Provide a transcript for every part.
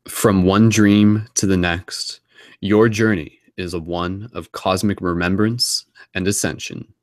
From one dream to the next, your journey is a one of cosmic remembrance and ascension.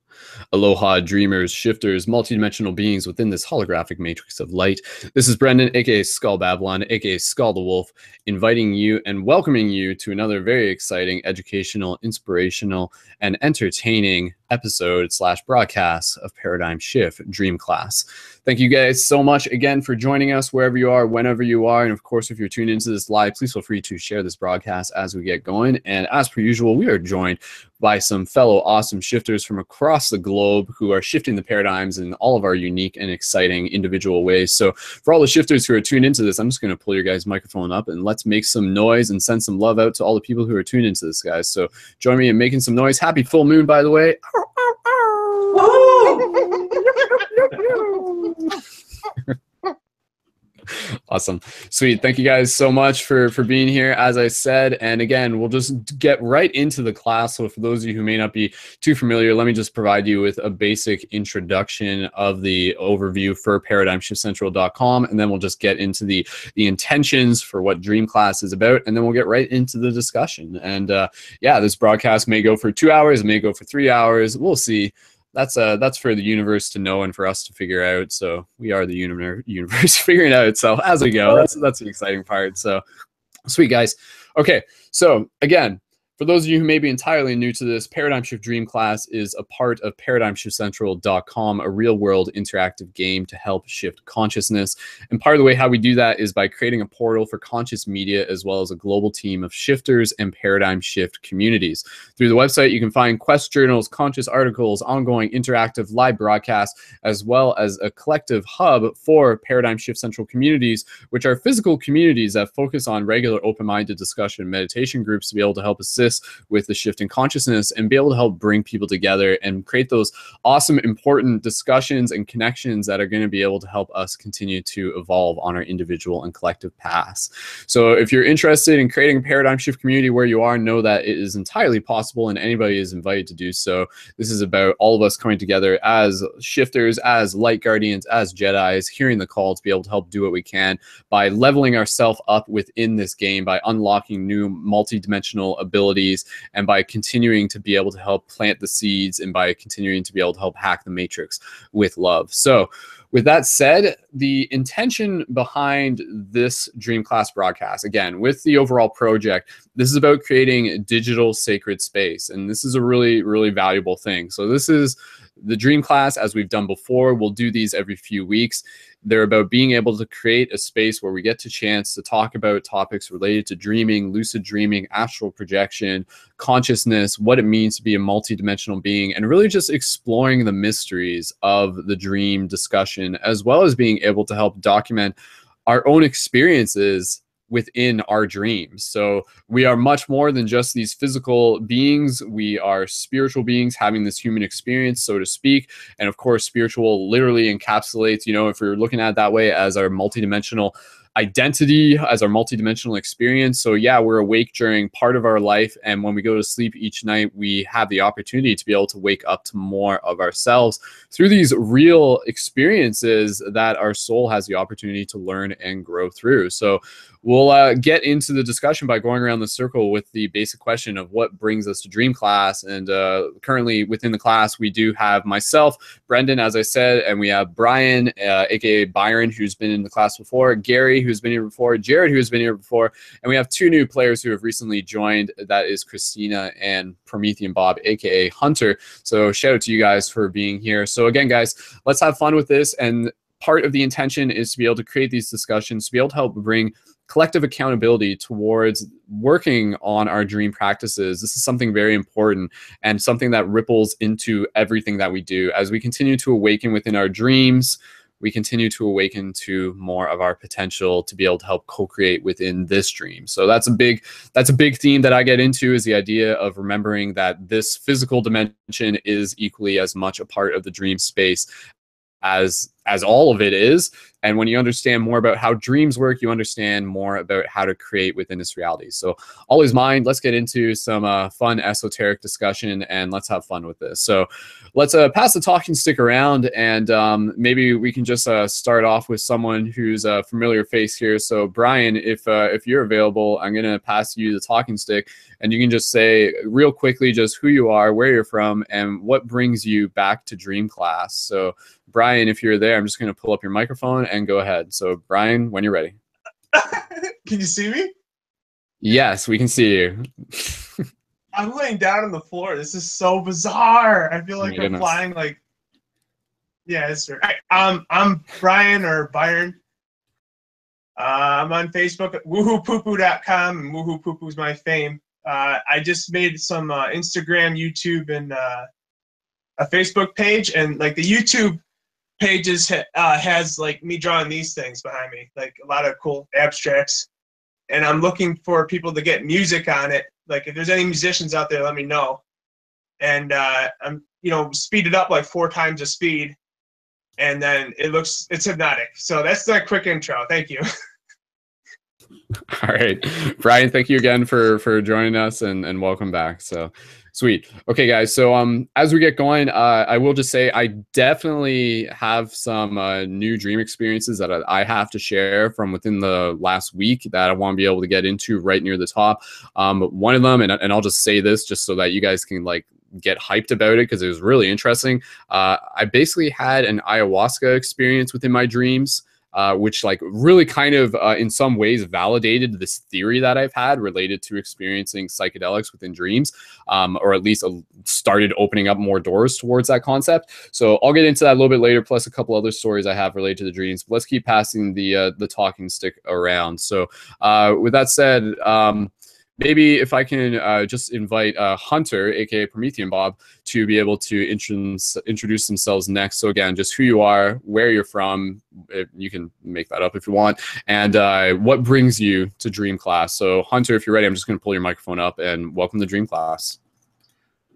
Aloha, dreamers, shifters, multidimensional beings within this holographic matrix of light. This is Brendon, aka Skull Babylon, aka Skull the Wolf, inviting you and welcoming you to another very exciting, educational, inspirational, and entertaining episode / broadcast of Paradigm Shift Dream Class. Thank you guys so much again for joining us wherever you are, whenever you are. And of course, if you're tuned into this live, please feel free to share this broadcast as we get going. And as per usual, we are joined by some fellow awesome shifters from across the globe who are shifting the paradigms in all of our unique and exciting individual ways. So for all the shifters who are tuned into this, I'm just going to pull your guys' microphone up and let's make some noise and send some love out to all the people who are tuned into this, guys. So join me in making some noise. Happy full moon, by the way. Awesome. Sweet. Thank you guys so much for being here, as I said. And again, we'll just get right into the class. So for those of you who may not be too familiar, let me just provide you with a basic introduction of the overview for ParadigmShiftCentral.com. And then we'll just get into the intentions for what Dream Class is about. And then we'll get right into the discussion. And yeah, this broadcast may go for 2 hours, it may go for 3 hours. We'll see. That's for the universe to know and for us to figure out. So we are the universe figuring it out itself as we go. That's the exciting part. So sweet, guys. Okay, so again, for those of you who may be entirely new to this, Paradigm Shift Dream Class is a part of ParadigmShiftCentral.com, a real-world interactive game to help shift consciousness. And part of the way how we do that is by creating a portal for conscious media, as well as a global team of shifters and paradigm shift communities. Through the website, you can find quest journals, conscious articles, ongoing interactive live broadcasts, as well as a collective hub for Paradigm Shift Central communities, which are physical communities that focus on regular open-minded discussion and meditation groups to be able to help assist with the shift in consciousness and be able to help bring people together and create those awesome, important discussions and connections that are going to be able to help us continue to evolve on our individual and collective paths. So if you're interested in creating a paradigm shift community where you are, know that it is entirely possible and anybody is invited to do so. This is about all of us coming together as shifters, as light guardians, as Jedis, hearing the call to be able to help do what we can by leveling ourselves up within this game, by unlocking new multi-dimensional abilities, and by continuing to be able to help plant the seeds, and by continuing to be able to help hack the matrix with love. So with that said, the intention behind this Dream Class broadcast, again, with the overall project, this is about creating a digital sacred space. And this is a really, really valuable thing. So this is the Dream Class, as we've done before. We'll do these every few weeks. They're about being able to create a space where we get the chance to talk about topics related to dreaming, lucid dreaming, astral projection, consciousness, what it means to be a multidimensional being, and really just exploring the mysteries of the dream discussion, as well as being able to help document our own experiences within our dreams. So we are much more than just these physical beings. We are spiritual beings having this human experience, so to speak. And of course, spiritual literally encapsulates, if you're looking at it that way, as our multidimensional identity, as our multidimensional experience. So yeah, we're awake during part of our life, and when we go to sleep each night, we have the opportunity to be able to wake up to more of ourselves through these real experiences that our soul has the opportunity to learn and grow through. So we'll get into the discussion by going around the circle with the basic question of what brings us to Dream Class. And currently within the class, we do have myself, Brendon, as I said, and we have Brian, aka Byron, who's been in the class before, Gary, who's been here before, Jared, who's been here before, and we have two new players who have recently joined. That is Christina and Promethean Bob, aka Hunter. So shout out to you guys for being here. So again, guys, let's have fun with this. And part of the intention is to be able to create these discussions, to be able to help bring collective accountability towards working on our dream practices. This is something very important and something that ripples into everything that we do. As we continue to awaken within our dreams, we continue to awaken to more of our potential to be able to help co-create within this dream. So that's a big theme that I get into, is the idea of remembering that this physical dimension is equally as much a part of the dream space as as all of it is. And when you understand more about how dreams work, you understand more about how to create within this reality. So all is mind. Let's get into some fun esoteric discussion, and let's have fun with this. So let's pass the talking stick around, and maybe we can just start off with someone who's a familiar face here. So Brian, if you're available, I'm going to pass you the talking stick, and you can just say real quickly just who you are, where you're from, and what brings you back to dream class. So Brian, if you're there, I'm just going to pull up your microphone and go ahead. So Brian, when you're ready. Can you see me? Yes, we can see you. I'm laying down on the floor. This is so bizarre. I feel like I'm flying like... Yeah, it's true. I'm Brian or Byron. I'm on Facebook at woohoopoopoo.com, and woohoopoopoo's my fame. I just made some Instagram, YouTube, and a Facebook page, and like the YouTube pages has like me drawing these things behind me, like a lot of cool abstracts, and I'm looking for people to get music on it. Like if there's any musicians out there, let me know. And I'm speed it up like 4 times the speed, and then it's hypnotic. So that's the quick intro. Thank you. All right, Brian, thank you again for joining us, and welcome back. So sweet. Okay, guys. So as we get going, I will just say I definitely have some new dream experiences that I have to share from within the last week that I want to be able to get into right near the top. One of them, and I'll just say this just so that you guys can like get hyped about it because it was really interesting. I basically had an ayahuasca experience within my dreams. Which like really kind of in some ways validated this theory that I've had related to experiencing psychedelics within dreams, or at least started opening up more doors towards that concept. So I'll get into that a little bit later, plus a couple other stories I have related to the dreams. But let's keep passing the talking stick around. So with that said, maybe if I can just invite Hunter, aka Promethean Bob, to be able to introduce themselves next. So again, just who you are, where you're from, you can make that up if you want, and what brings you to Dream Class. So Hunter, if you're ready, I'm just going to pull your microphone up, and welcome to Dream Class.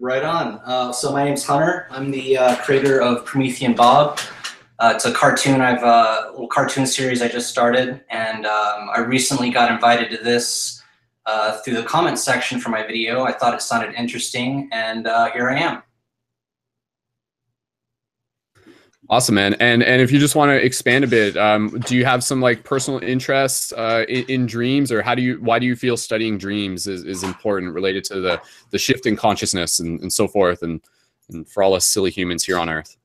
Right on. So my name's Hunter. I'm the creator of Promethean Bob. It's a cartoon. I've a little cartoon series I just started, and I recently got invited to this through the comments section for my video. I thought it sounded interesting, and here I am. Awesome, man. And if you just want to expand a bit, do you have some like personal interests in dreams, or why do you feel studying dreams is important related to the shift in consciousness and so forth, and for all us silly humans here on Earth?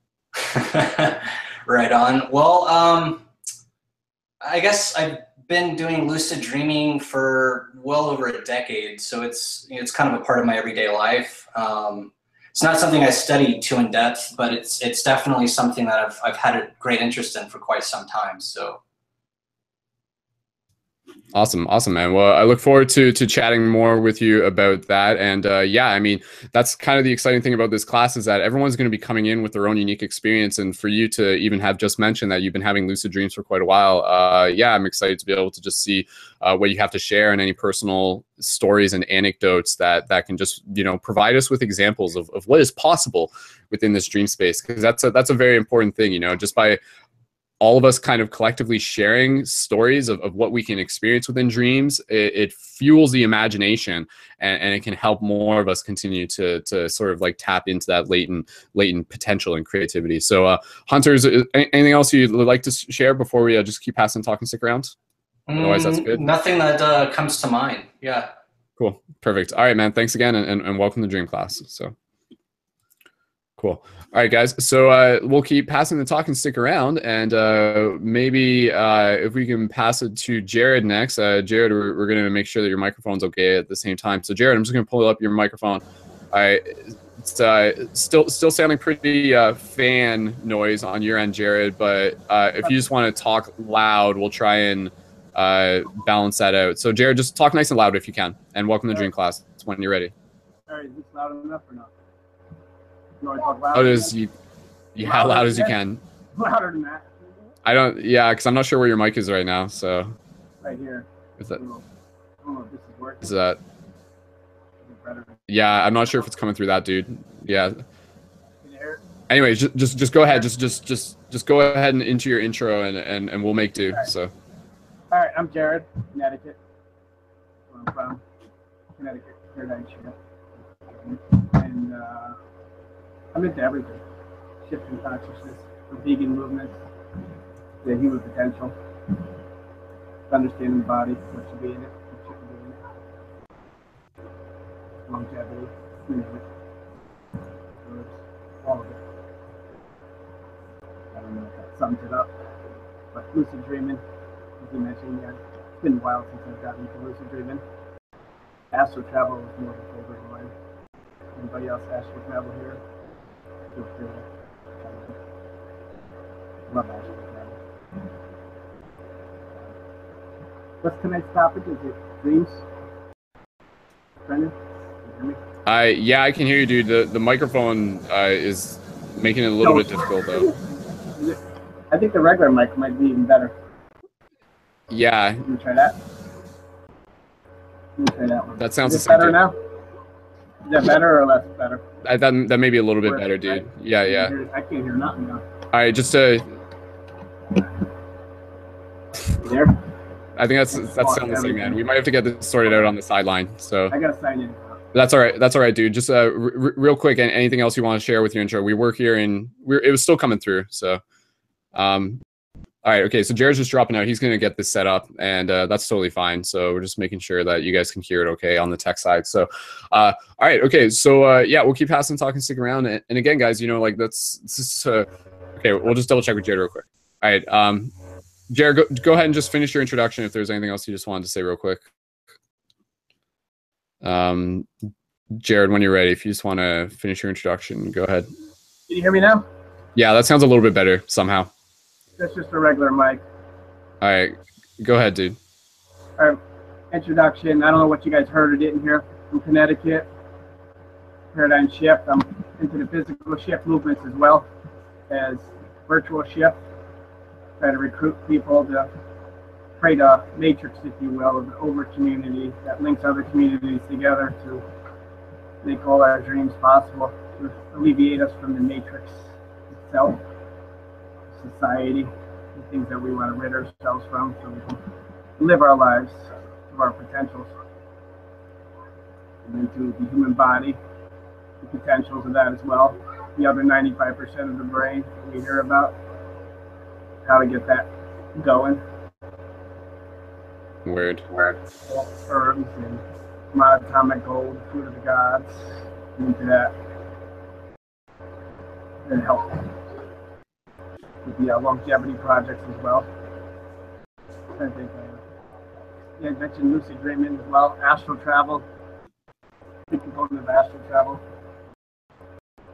Right on. Well, I guess I've been doing lucid dreaming for well over a decade, so it's kind of a part of my everyday life. It's not something I studied too in depth, but it's definitely something that I've had a great interest in for quite some time. So. Awesome, man. Well, I look forward to chatting more with you about that. And yeah, I mean, that's kind of the exciting thing about this class is that everyone's going to be coming in with their own unique experience. And for you to even have just mentioned that you've been having lucid dreams for quite a while, yeah, I'm excited to be able to just see what you have to share and any personal stories and anecdotes that can just, provide us with examples of what is possible within this dream space. Because that's a very important thing, just by all of us kind of collectively sharing stories of what we can experience within dreams, it fuels the imagination, and it can help more of us continue to sort of like tap into that latent potential and creativity. So Hunter, anything else you'd like to share before we just keep passing talking stick around? Otherwise, that's good. Nothing that comes to mind. Yeah. Cool. Perfect. All right, man. Thanks again, and welcome to Dream Class. So cool. All right, guys. So we'll keep passing the talking stick around, and maybe if we can pass it to Jared next. Jared, we're going to make sure that your microphone's okay at the same time. So Jared, I'm just going to pull up your microphone. All right. It's still sounding pretty fan noise on your end, Jared, but if you just want to talk loud, we'll try and balance that out. So Jared, just talk nice and loud if you can, and welcome to Dream Class. It's when you're ready. All right, is this loud enough or not? Loud as you can. Louder than that. Yeah, because I'm not sure where your mic is right now. So. Right here. Is that? I don't know if this is working. Is that? Yeah, I'm not sure if it's coming through that, dude. Yeah. Can you hear it? Anyways, just go ahead. Just just go ahead and into your intro, and we'll make do. Right. So. All right, I'm Jerrel, Connecticut. Where I'm from, Connecticut, Paradigm Shift. And I'm into everything. Shifting consciousness, the vegan movement, the human potential, understanding the body, what should be in it, what shouldn't be in it, longevity, you name it, herbs, all of it. I don't know if that sums it up, but lucid dreaming, as you mentioned, yeah, it's been a while since I've gotten into lucid dreaming. Astral travel is more of a favorite of mine. Anybody else astral travel here? Feel free to chime in. Love astral travel. What's tonight's topic? Is it dreams? Brendon, can you hear me? Yeah, I can hear you, dude. The microphone is making it a little bit difficult, though. I think the regular mic might be even better. Yeah. Let me try that. Let me try that one. That sounds Is it better now? Is that better or less better? That may be a little bit better, dude. Yeah, yeah. I can't hear nothing now. All right, just You there? I think that's sound the same, man. We might have to get this sorted out on the sideline. So I gotta sign in. that's all right. That's all right, dude. Just real quick, and anything else you want to share with your intro? We work here, and it was still coming through. So, all right, okay. So Jared's just dropping out. He's gonna get this set up, and that's totally fine. So we're just making sure that you guys can hear it okay on the tech side. So, all right, okay. So yeah, we'll keep passing, talking, stick around, and again, guys, you know, like this is okay. We'll just double check with Jared real quick. All right, Jared, go ahead and just finish your introduction if there's anything else you just wanted to say real quick. Jared, when you're ready, if you just want to finish your introduction, go ahead. Can you hear me now? Yeah, that sounds a little bit better somehow. That's just a regular mic. All right, go ahead, dude. All right, introduction. I don't know what you guys heard or didn't hear. From Connecticut, Paradigm Shift. I'm into the physical shift movements as well as virtual shift. Try to recruit people to create a matrix, if you will, of an over community that links other communities together to make all our dreams possible, to alleviate us from the matrix itself, society, the things that we want to rid ourselves from so we can live our lives to our potentials. And into the human body, the potentials of that as well. The other 95% of the brain that we hear about, how to get that going. Word. Herbs and monatomic gold, food of the gods, into that. And help with the longevity projects as well. I think, yeah, I mentioned lucid dreaming as well. Astral travel, big component of astral travel.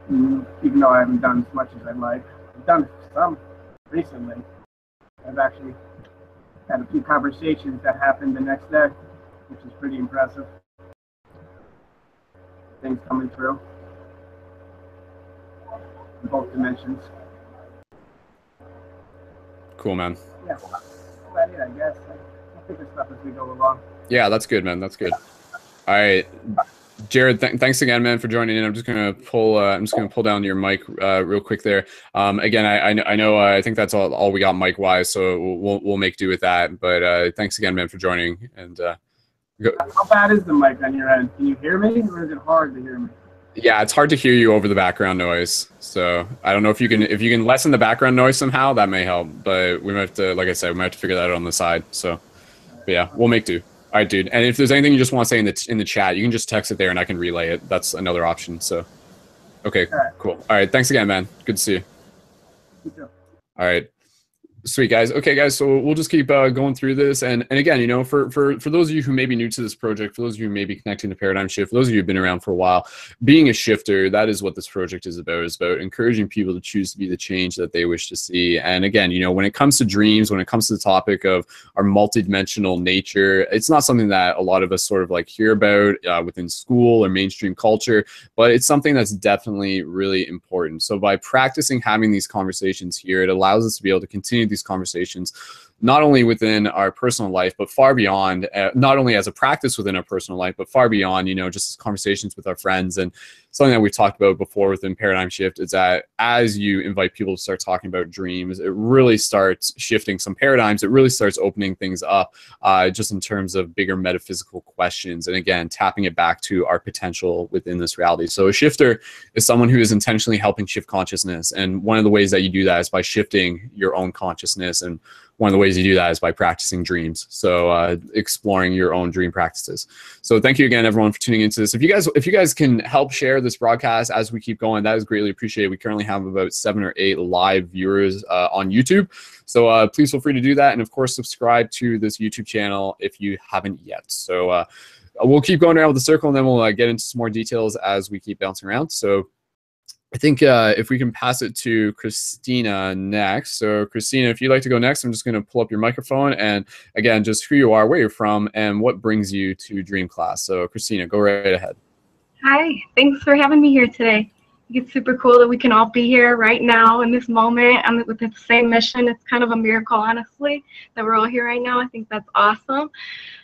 Even though I haven't done as much as I'd like, I've done some recently. I've actually had a few conversations that happened the next day, which is pretty impressive. Things coming through in both dimensions. Cool, man. Yeah, but yeah, I guess I'll figure stuff as we go along. Yeah, that's good, man. That's good. All right, Jared. Thanks again, man, for joining in. I'm just gonna pull down your mic real quick there. Again, I know I think that's all we got mic wise, so we'll make do with that. But thanks again, man, for joining. And how bad is the mic on your end? Can you hear me, or is it hard to hear me? Yeah, it's hard to hear you over the background noise. So I don't know if you can lessen the background noise somehow. That may help. But we might have to, like I said, we might have to figure that out on the side. So, but yeah, we'll make do. All right, dude. And if there's anything you just want to say in the chat, you can just text it there, and I can relay it. That's another option. So, okay, cool. All right, thanks again, man. Good to see you. You too. All right. Sweet, guys. Okay, guys, so we'll just keep going through this. And again, you know, for those of you who may be new to this project, for those of you who may be connecting to Paradigm Shift, for those of you who've been around for a while, being a shifter, that is what this project is about. It's about encouraging people to choose to be the change that they wish to see. And again, you know, when it comes to dreams, when it comes to the topic of our multidimensional nature, it's not something that a lot of us sort of like hear about within school or mainstream culture, but it's something that's definitely really important. So by practicing having these conversations here, it allows us to be able to continue these conversations not only within our personal life, but far beyond, not only as a practice within our personal life, but far beyond, you know, just conversations with our friends. And something that we've talked about before within Paradigm Shift is that as you invite people to start talking about dreams, it really starts shifting some paradigms. It really starts opening things up just in terms of bigger metaphysical questions. And again, tapping it back to our potential within this reality. So a shifter is someone who is intentionally helping shift consciousness. And one of the ways that you do that is by shifting your own consciousness. And one of the ways you do that is by practicing dreams. So exploring your own dream practices. So thank you again, everyone, for tuning into this. If you guys can help share this broadcast as we keep going, that is greatly appreciated. We currently have about 7 or 8 live viewers on YouTube. So please feel free to do that. And of course, subscribe to this YouTube channel if you haven't yet. So we'll keep going around with the circle, and then we'll get into some more details as we keep bouncing around. So I think if we can pass it to Christina next. So Christina, if you'd like to go next, I'm just going to pull up your microphone, and again, just who you are, where you're from, and what brings you to Dream Class. So Christina, go right ahead. Hi, thanks for having me here today. It's super cool that we can all be here right now in this moment. I'm with the same mission. It's kind of a miracle, honestly, that we're all here right now. I think that's awesome.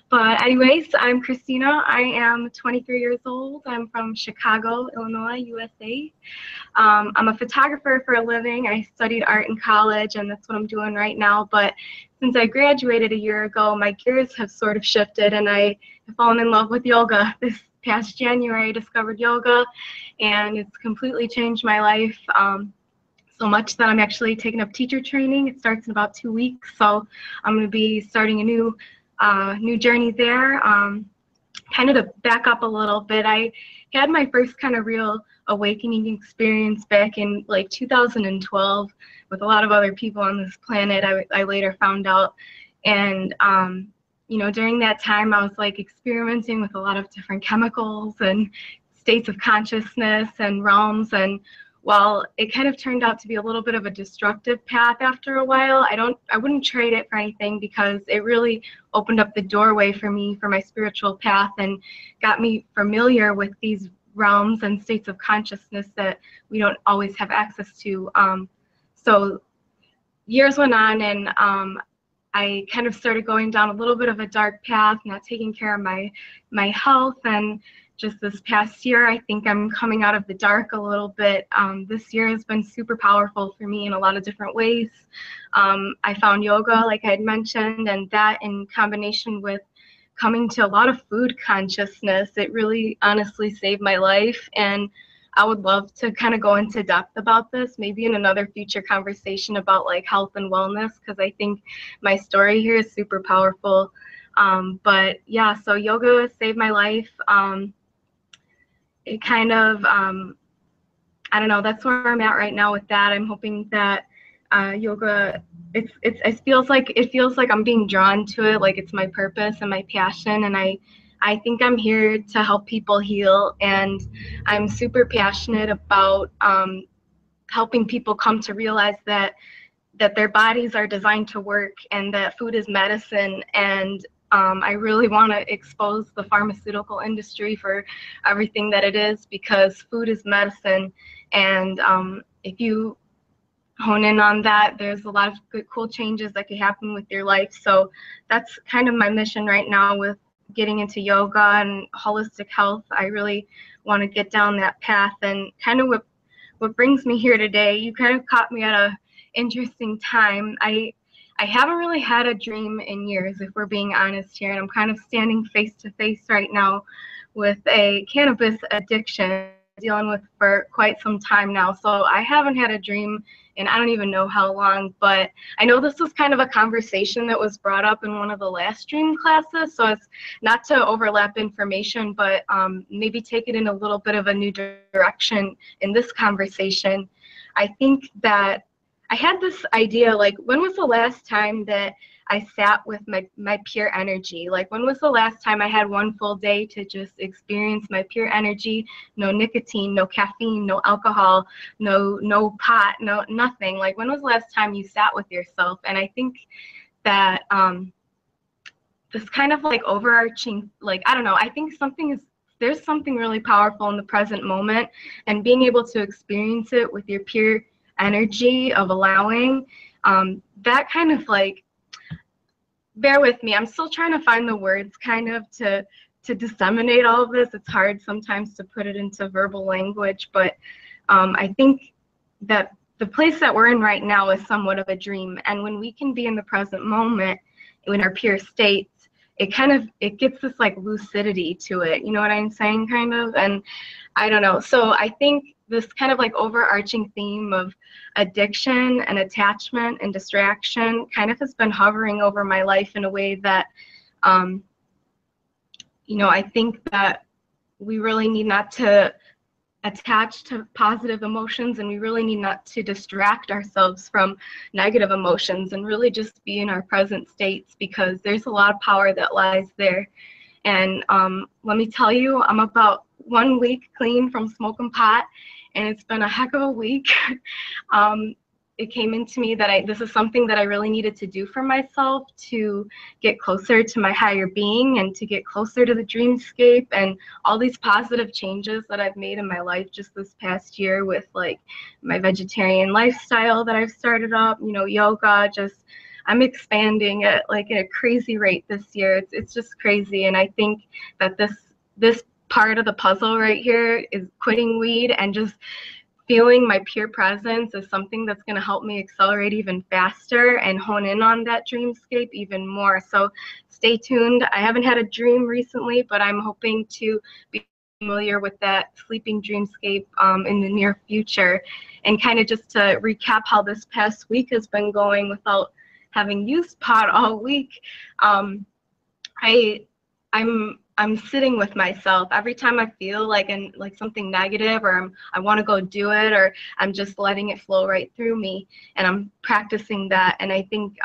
But anyways, I'm Christina. I am 23 years old. I'm from Chicago, Illinois, USA. I'm a photographer for a living. I studied art in college, and that's what I'm doing right now. But since I graduated a year ago, my gears have sort of shifted, and I have fallen in love with yoga. This past January, I discovered yoga, and it's completely changed my life. So much that I'm actually taking up teacher training. It starts in about 2 weeks, so I'm going to be starting a new journey there. Kind of to back up a little bit, I had my first kind of real awakening experience back in like 2012 with a lot of other people on this planet. I later found out, and you know, during that time I was like experimenting with a lot of different chemicals and states of consciousness and realms, and while it kind of turned out to be a little bit of a destructive path after a while, I wouldn't trade it for anything, because it really opened up the doorway for me for my spiritual path and got me familiar with these realms and states of consciousness that we don't always have access to. So years went on, and I kind of started going down a little bit of a dark path, not taking care of my health, and just this past year, I think I'm coming out of the dark a little bit. This year has been super powerful for me in a lot of different ways. I found yoga, like I had mentioned, and that in combination with coming to a lot of food consciousness, it really honestly saved my life. And I would love to kind of go into depth about this, maybe in another future conversation about like health and wellness, because I think my story here is super powerful. But yeah, so yoga saved my life. It kind of, I don't know, that's where I'm at right now with that. I'm hoping that yoga, it feels like I'm being drawn to it, like it's my purpose and my passion, and I think I'm here to help people heal, and I'm super passionate about helping people come to realize that their bodies are designed to work, and that food is medicine. And I really want to expose the pharmaceutical industry for everything that it is, because food is medicine. And if you hone in on that, there's a lot of good, cool changes that can happen with your life. So that's kind of my mission right now with getting into yoga and holistic health. I really want to get down that path. And kind of what brings me here today, you kind of caught me at a interesting time. I haven't really had a dream in years, if we're being honest here, and I'm kind of standing face to face right now with a cannabis addiction dealing with for quite some time now. So I haven't had a dream in I don't even know how long, but I know this was kind of a conversation that was brought up in one of the last dream classes, so it's not to overlap information, but maybe take it in a little bit of a new direction in this conversation. I think that I had this idea, like, when was the last time that I sat with my pure energy? Like, when was the last time I had one full day to just experience my pure energy? No nicotine, no caffeine, no alcohol, no pot, no nothing. Like, when was the last time you sat with yourself? And I think that this kind of like overarching, like, I don't know, I think there's something really powerful in the present moment, and being able to experience it with your pure energy of allowing, that kind of like, bear with me. I'm still trying to find the words kind of to disseminate all of this. It's hard sometimes to put it into verbal language, but I think that the place that we're in right now is somewhat of a dream. And when we can be in the present moment, in our pure states, it gets this like lucidity to it. You know what I'm saying, kind of? And I don't know. So I think this kind of like overarching theme of addiction and attachment and distraction kind of has been hovering over my life in a way that, you know, I think that we really need not to attach to positive emotions, and we really need not to distract ourselves from negative emotions and really just be in our present states, because there's a lot of power that lies there. And let me tell you, I'm about 1 week clean from smoking pot, and it's been a heck of a week. It came into me that this is something that I really needed to do for myself to get closer to my higher being and to get closer to the dreamscape, and all these positive changes that I've made in my life just this past year with like my vegetarian lifestyle that I've started up, you know, yoga, just I'm expanding at like at a crazy rate this year. It's just crazy. And I think that this part of the puzzle right here is quitting weed and just feeling my pure presence is something that's going to help me accelerate even faster and hone in on that dreamscape even more. So stay tuned. I haven't had a dream recently, but I'm hoping to be familiar with that sleeping dreamscape in the near future. And kind of just to recap how this past week has been going without having used pot all week, I'm sitting with myself every time I feel like something negative, or I want to go do it, or I'm just letting it flow right through me, and I'm practicing that. And I think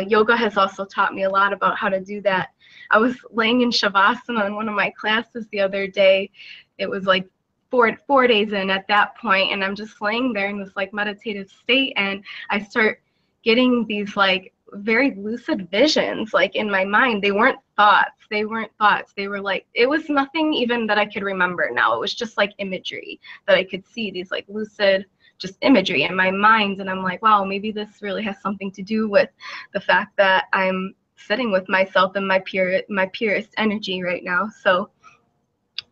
yoga has also taught me a lot about how to do that. I was laying in shavasana in one of my classes the other day. It was like four days in at that point, and I'm just laying there in this like meditative state, and I start getting these like very lucid visions like in my mind. They weren't thoughts. They were like, it was nothing even that I could remember now. It was just like imagery that I could see, these like lucid just imagery in my mind. And I'm like, wow, maybe this really has something to do with the fact that I'm sitting with myself in my purest energy right now. So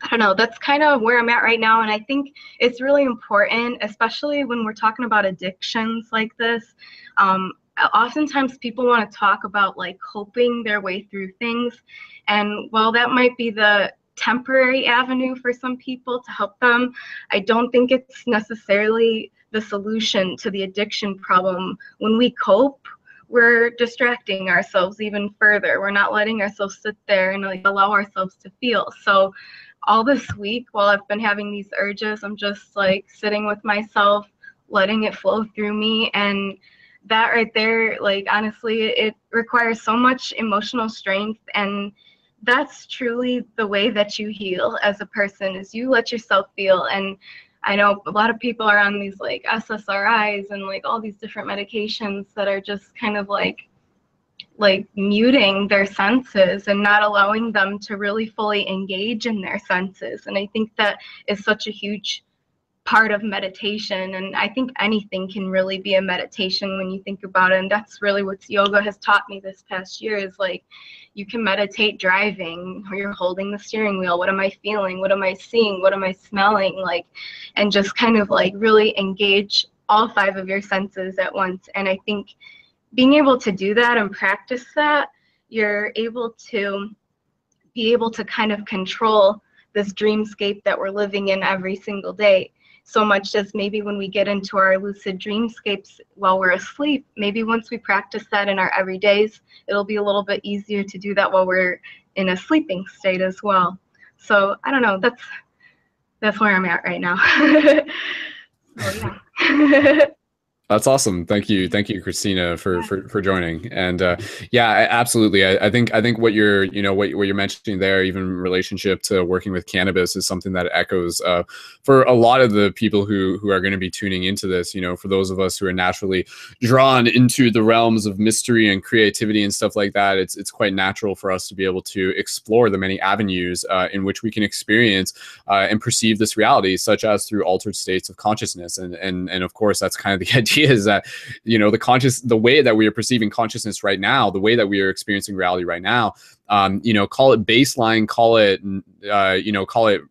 I don't know, that's kind of where I'm at right now. And I think it's really important, especially when we're talking about addictions like this. Oftentimes people want to talk about like coping their way through things. And while that might be the temporary avenue for some people to help them, I don't think it's necessarily the solution to the addiction problem. When we cope, we're distracting ourselves even further. We're not letting ourselves sit there and like allow ourselves to feel. So all this week while I've been having these urges, I'm just like sitting with myself, letting it flow through me. And that right there, like honestly, it requires so much emotional strength, and that's truly the way that you heal as a person, is you let yourself feel. And I know a lot of people are on these like SSRIs and like all these different medications that are just kind of like muting their senses and not allowing them to really fully engage in their senses. And I think that is such a huge part of meditation, and I think anything can really be a meditation when you think about it. And that's really what yoga has taught me this past year, is like you can meditate driving, or you're holding the steering wheel. What am I feeling? What am I seeing? What am I smelling? Like, and just kind of like really engage all 5 of your senses at once. And I think being able to do that and practice that, you're able to kind of control this dreamscape that we're living in every single day. So much as maybe when we get into our lucid dreamscapes while we're asleep, maybe once we practice that in our everydays, it'll be a little bit easier to do that while we're in a sleeping state as well. So I don't know, that's where I'm at right now. So, yeah. That's awesome. Thank you, Christina, for joining. And yeah, absolutely. I think what you're mentioning there, even in relationship to working with cannabis, is something that echoes for a lot of the people who are going to be tuning into this. You know, for those of us who are naturally drawn into the realms of mystery and creativity and stuff like that, it's quite natural for us to be able to explore the many avenues in which we can experience and perceive this reality, such as through altered states of consciousness. And of course, that's kind of the idea idea is that, you know, the way that we are perceiving consciousness right now, the way that we are experiencing reality right now, you know, call it baseline, call it, you know, call it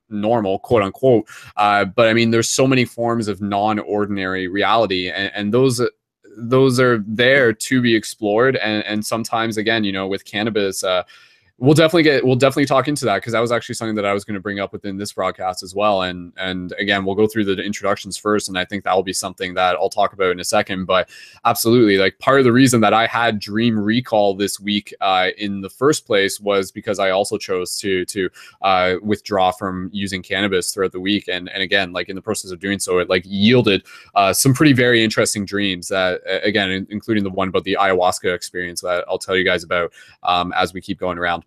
normal, quote unquote. But I mean, there's so many forms of non-ordinary reality, and those are there to be explored. And sometimes, again, you know, with cannabis, we'll definitely talk into that, because that was actually something that I was going to bring up within this broadcast as well. And again, we'll go through the introductions first, and I think that will be something that I'll talk about in a second. But absolutely, like, part of the reason that I had dream recall this week in the first place was because I also chose to withdraw from using cannabis throughout the week. And again, like, in the process of doing so, it like yielded some pretty very interesting dreams that, again, including the one about the ayahuasca experience that I'll tell you guys about as we keep going around.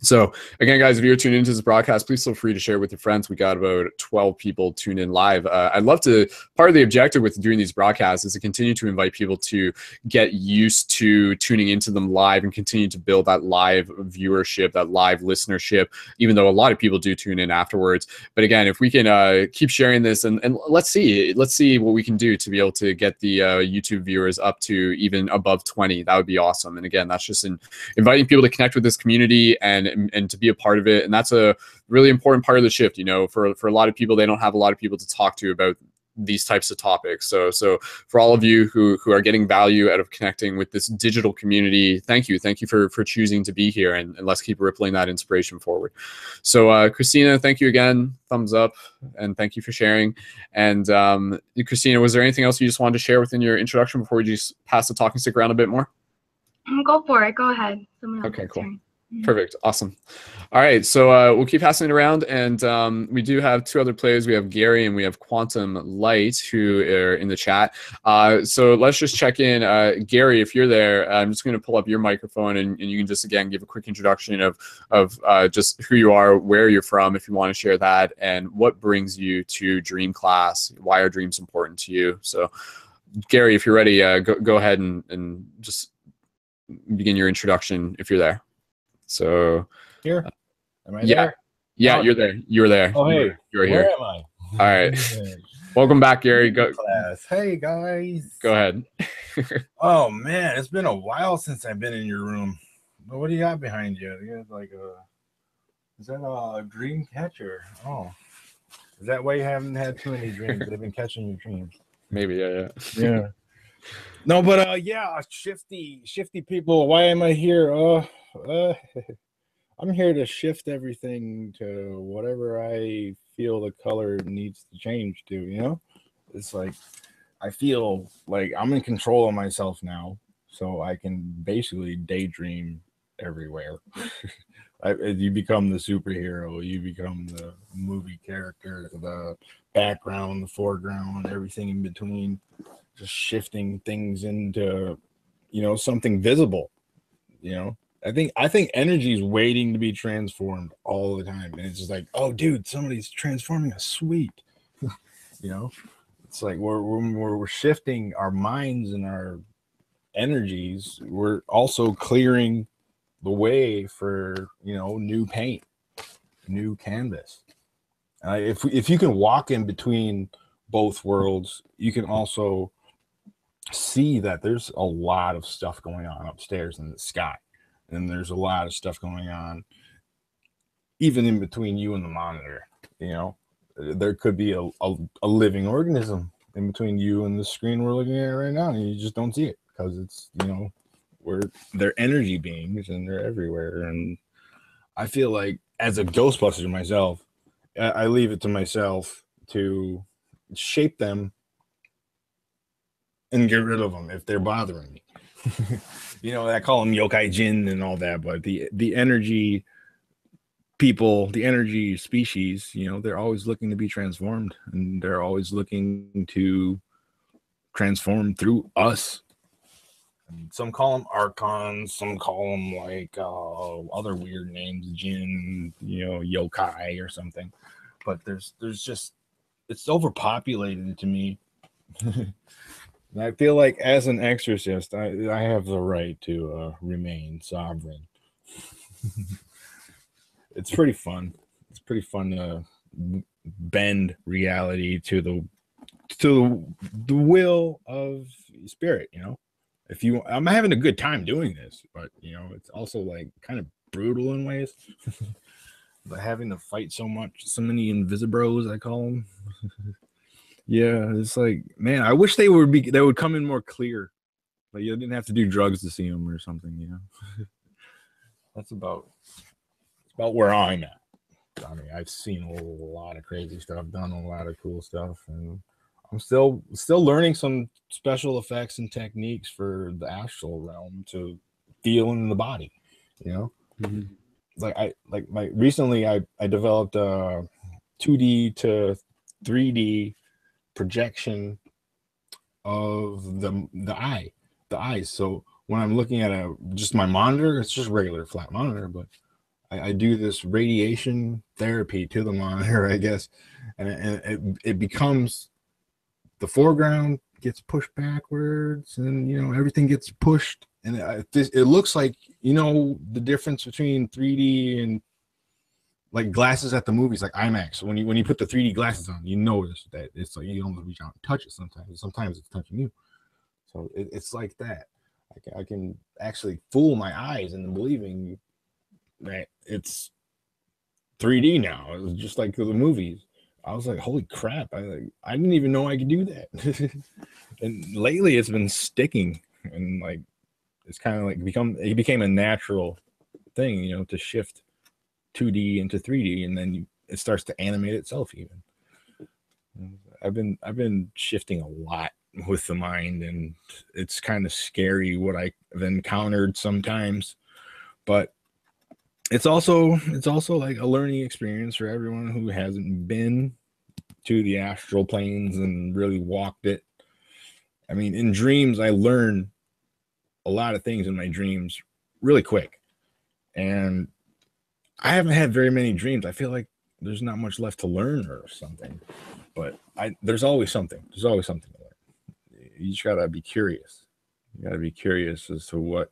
So again, guys, if you're tuned into this broadcast, please feel free to share with your friends. We got about 12 people tuned in live. I'd love to, part of the objective with doing these broadcasts is to continue to invite people to get used to tuning into them live and continue to build that live viewership, that live listenership, even though a lot of people do tune in afterwards. But again, if we can keep sharing this, and let's see what we can do to be able to get the YouTube viewers up to even above 20, that would be awesome. And again, that's just inviting people to connect with this community and to be a part of it. And that's a really important part of the shift. You know, for a lot of people, they don't have a lot of people to talk to about these types of topics. So for all of you who are getting value out of connecting with this digital community, thank you for choosing to be here, and let's keep rippling that inspiration forward. So Christina, thank you again, thumbs up, and thank you for sharing. And Christina, was there anything else you just wanted to share within your introduction before we just pass the talking stick around a bit more? Go for it, go ahead. Okay, cool. Perfect. Awesome. All right. So we'll keep passing it around. And we do have two other players. We have Gary and we have Quantum Light, who are in the chat. So let's just check in. Gary, if you're there, I'm just going to pull up your microphone, and you can just, again, give a quick introduction of just who you are, where you're from, if you want to share that, and what brings you to Dream Class. Why are dreams important to you? So Gary, if you're ready, go ahead and just begin your introduction if you're there. So here, am I yeah, there? Yeah, oh, you're there. You're there. Oh, hey, you're where here. am I? All right. Welcome back, Gary. Go. Class. Hey guys. Go ahead. Oh man, it's been a while since I've been in your room. What do you got behind you? You got like is that a dream catcher? Oh, is that why you haven't had too many dreams? They've been catching your dreams. Maybe, yeah. No, but yeah, shifty people. Why am I here? I'm here to shift everything to whatever I feel the color needs to change to, you know? It's like I feel like I'm in control of myself now, so I can basically daydream everywhere. You become the superhero, you become the movie character, the background, the foreground, everything in between, just shifting things into, you know, something visible, you know? I think energy is waiting to be transformed all the time. And it's just like, oh, dude, somebody's transforming us. Sweet. You know, it's like we're shifting our minds and our energies. We're also clearing the way for, you know, new paint, new canvas. If you can walk in between both worlds, you can also see that there's a lot of stuff going on upstairs in the sky. And there's a lot of stuff going on even in between you and the monitor. You know, there could be a living organism in between you and the screen we're looking at right now, and you just don't see it because it's, you know, they're energy beings and they're everywhere. And I feel like, as a Ghostbuster myself, I leave it to myself to shape them and get rid of them if they're bothering me. You know, I call them yokai jin and all that, but the energy people, the energy species, you know, they're always looking to be transformed, and they're always looking to transform through us. And some call them archons, some call them like other weird names, jin, you know, yokai or something. But there's just, it's overpopulated to me. And I feel like, as an exorcist, I have the right to remain sovereign. It's pretty fun. It's pretty fun to bend reality to the to the will of spirit, you know. If you, I'm having a good time doing this, but you know, it's also like kind of brutal in ways. But having to fight so many invisibros, I call them. Yeah, it's like, man, I wish they would come in more clear. Like you didn't have to do drugs to see them or something, you know. That's about where I'm at. I mean, I've seen a lot of crazy stuff, done a lot of cool stuff, and I'm still learning some special effects and techniques for the astral realm to feel in the body, you know. Recently I developed a 2D to 3D projection of the eyes. So when I'm looking at just my monitor, it's just regular flat monitor, but I do this radiation therapy to the monitor, I guess, and it becomes, the foreground gets pushed backwards, and you know, everything gets pushed, and it looks like, you know, the difference between 3D and like glasses at the movies, like IMAX. When you put the 3D glasses on, you notice that it's like you almost reach out and touch it sometimes. Sometimes it's touching you. So it's like that. I can actually fool my eyes into believing that it's 3D now. It was just like the movies. I was like, holy crap, I didn't even know I could do that. And lately it's been sticking, and like it's kind of like it became a natural thing, you know, to shift 2D into 3D, and then it starts to animate itself even. I've been shifting a lot with the mind, and it's kind of scary what I've encountered sometimes, but it's also like a learning experience for everyone who hasn't been to the astral planes and really walked it. I mean, in dreams, I learn a lot of things in my dreams really quick, and I haven't had very many dreams. I feel like there's not much left to learn or something, but there's always something. There's always something to learn. You just gotta be curious. You gotta be curious as to what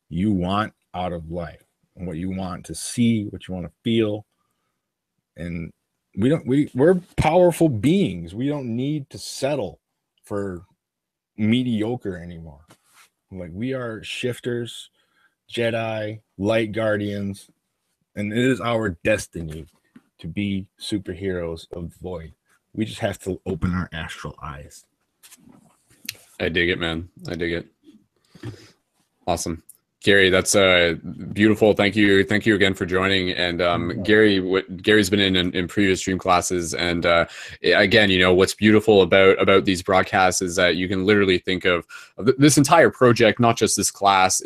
you want out of life, and what you want to see, what you want to feel. And we're powerful beings. We don't need to settle for mediocre anymore. Like, we are shifters, Jedi, light guardians, and it is our destiny to be superheroes of the void. We just have to open our astral eyes. I dig it, man. I dig it. Awesome. Gary, that's beautiful. Thank you again for joining. And Gary's been in previous stream classes, and again, you know, what's beautiful about these broadcasts is that you can literally think of this entire project, not just this class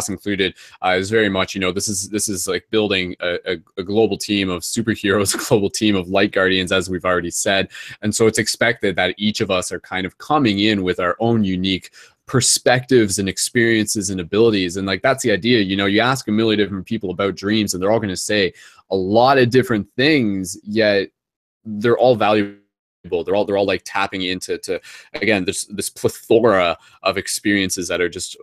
included, is very much, you know, this is like building a global team of superheroes, a global team of light guardians, as we've already said. And so it's expected that each of us are kind of coming in with our own unique perspectives and experiences and abilities. And like, that's the idea. You know, you ask a million different people about dreams, and they're all going to say a lot of different things, yet they're all valuable. They're all like tapping into again, this plethora of experiences that are just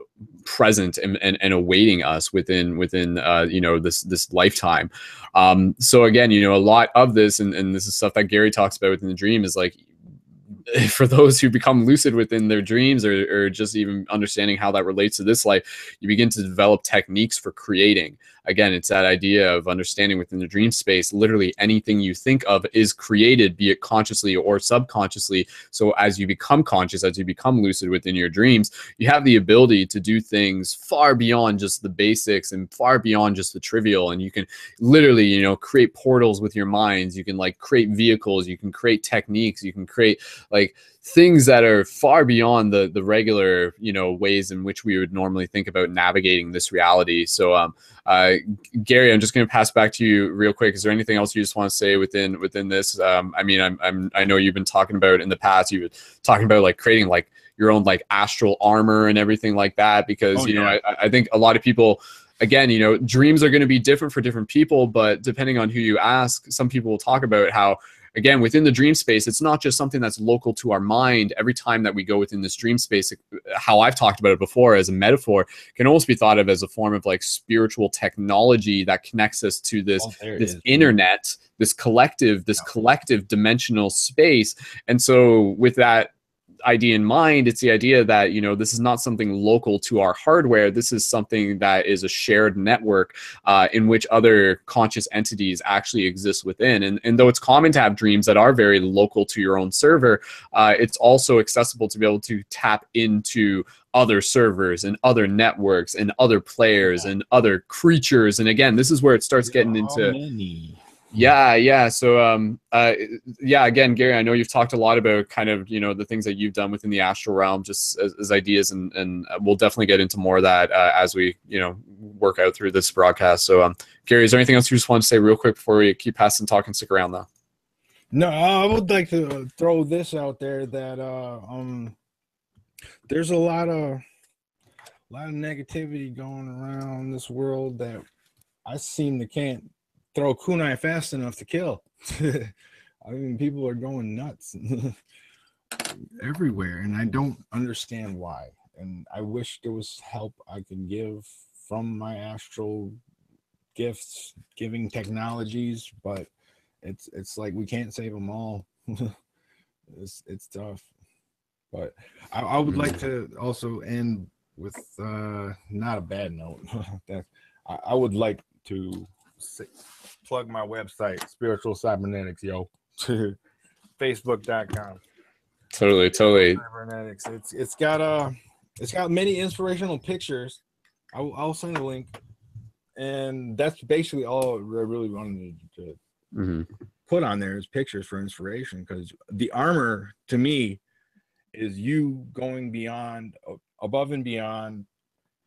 present and awaiting us within you know, this lifetime. So again, you know, a lot of this, and this is stuff that Gary talks about within the dream, is like, for those who become lucid within their dreams, or just even understanding how that relates to this life, you begin to develop techniques for creating. Again, it's that idea of understanding within the dream space, literally anything you think of is created, be it consciously or subconsciously. So as you become conscious, as you become lucid within your dreams, you have the ability to do things far beyond just the basics and far beyond just the trivial. And you can literally, you know, create portals with your minds. You can like create vehicles, you can create techniques, you can create like things that are far beyond the regular, you know, ways in which we would normally think about navigating this reality. So Gary, I'm just going to pass back to you real quick. Is there anything else you just want to say within this? I mean, I know you've been talking about in the past, you've been talking about like creating like your own like astral armor and everything like that, because you know, I think a lot of people, again, you know, dreams are going to be different for different people, but depending on who you ask, some people will talk about how again, within the dream space, it's not just something that's local to our mind. Every time that we go within this dream space, how I've talked about it before as a metaphor, can almost be thought of as a form of like spiritual technology that connects us to this internet, this collective dimensional space. And so with that idea in mind, it's the idea that, you know, this is not something local to our hardware. This is something that is a shared network in which other conscious entities actually exist within. And though it's common to have dreams that are very local to your own server, it's also accessible to be able to tap into other servers and other networks and other players and other creatures. And again, this is where it starts getting into... Yeah. So, yeah, again, Gary, I know you've talked a lot about kind of, you know, the things that you've done within the astral realm, just as ideas, and we'll definitely get into more of that as we, you know, work out through this broadcast. So, Gary, is there anything else you just want to say real quick before we keep passing talking? Stick around though. No, I would like to throw this out there that there's a lot of negativity going around this world that I seem to can't throw a kunai fast enough to kill. I mean, people are going nuts everywhere, and I don't understand why. And I wish there was help I could give from my astral gifts, giving technologies, but it's like we can't save them all. It's tough. But I would like to also end with not a bad note. That I would like to plug my website, Spiritual Cybernetics, yo. Facebook.com. Totally. Cybernetics. It's got many inspirational pictures. I'll send a link, and that's basically all I really wanted to put on there is pictures for inspiration, because the armor to me is you going beyond, above and beyond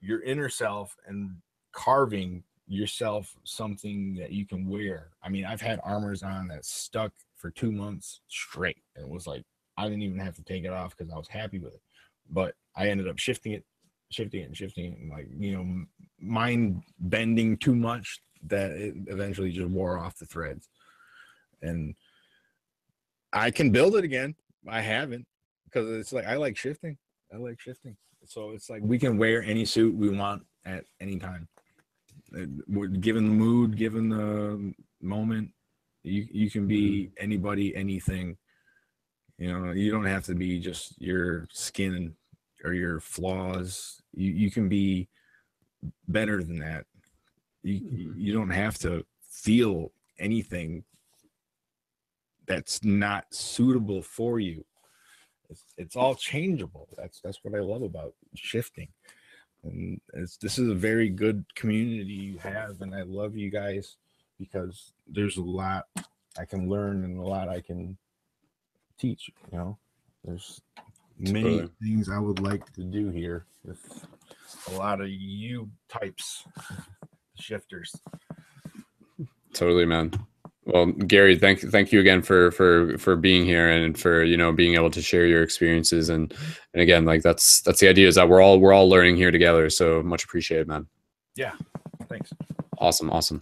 your inner self and carving yourself something that you can wear. I mean, I've had armors on that stuck for 2 months straight, and it was like I didn't even have to take it off because I was happy with it. But I ended up shifting it, and like, you know, mind bending too much that it eventually just wore off the threads. And I can build it again. I haven't, because it's like I like shifting. So it's like we can wear any suit we want at any time. Given the mood, given the moment, you can be anybody, anything. You know, you don't have to be just your skin or your flaws. You can be better than that. You don't have to feel anything that's not suitable for you. It's all changeable. That's what I love about shifting. And this is a very good community you have, and I love you guys because there's a lot I can learn and a lot I can teach. You know, there's many things I would like to do here with a lot of you types shifters. Totally, man. Well, Gary, thank you again for being here and for, you know, being able to share your experiences, and again, like that's the idea, is that we're all learning here together. So much appreciated, man. Yeah, thanks. Awesome.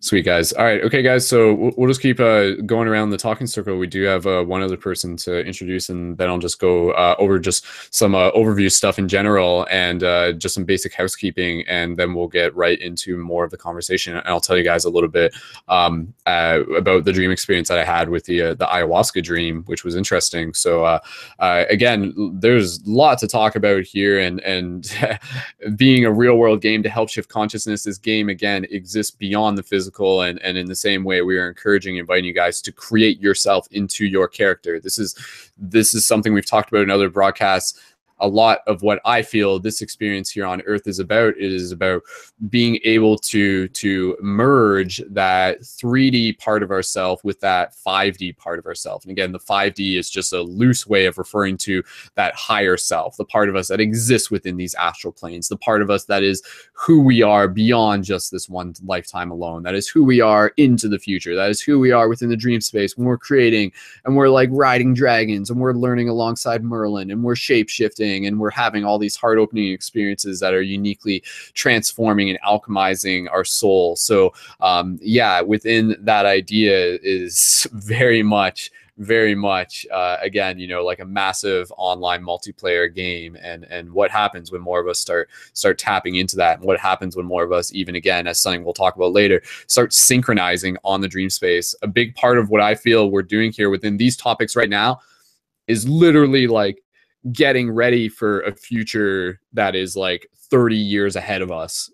Sweet, guys. All right. Okay, guys. So we'll just keep going around the talking circle. We do have one other person to introduce, and then I'll just go over just some overview stuff in general and just some basic housekeeping, and then we'll get right into more of the conversation. And I'll tell you guys a little bit about the dream experience that I had with the ayahuasca dream, which was interesting. So again, there's a lot to talk about here, and being a real world game to help shift consciousness, this game again exists beyond the physical. And in the same way, we are encouraging, inviting you guys to create yourself into your character. This is something we've talked about in other broadcasts. A lot of what I feel this experience here on Earth is about. It is about being able to merge that 3D part of ourself with that 5D part of ourself. And again, the 5D is just a loose way of referring to that higher self, the part of us that exists within these astral planes, the part of us that is who we are beyond just this one lifetime alone. That is who we are into the future. That is who we are within the dream space when we're creating and we're like riding dragons and we're learning alongside Merlin and we're shape-shifting everything, and we're having all these heart opening experiences that are uniquely transforming and alchemizing our soul. So yeah, within that idea is very much again, you know, like a massive online multiplayer game, and what happens when more of us start tapping into that, and what happens when more of us, even again, as something we'll talk about later, start synchronizing on the dream space. A big part of what I feel we're doing here within these topics right now is literally like getting ready for a future that is like 30 years ahead of us,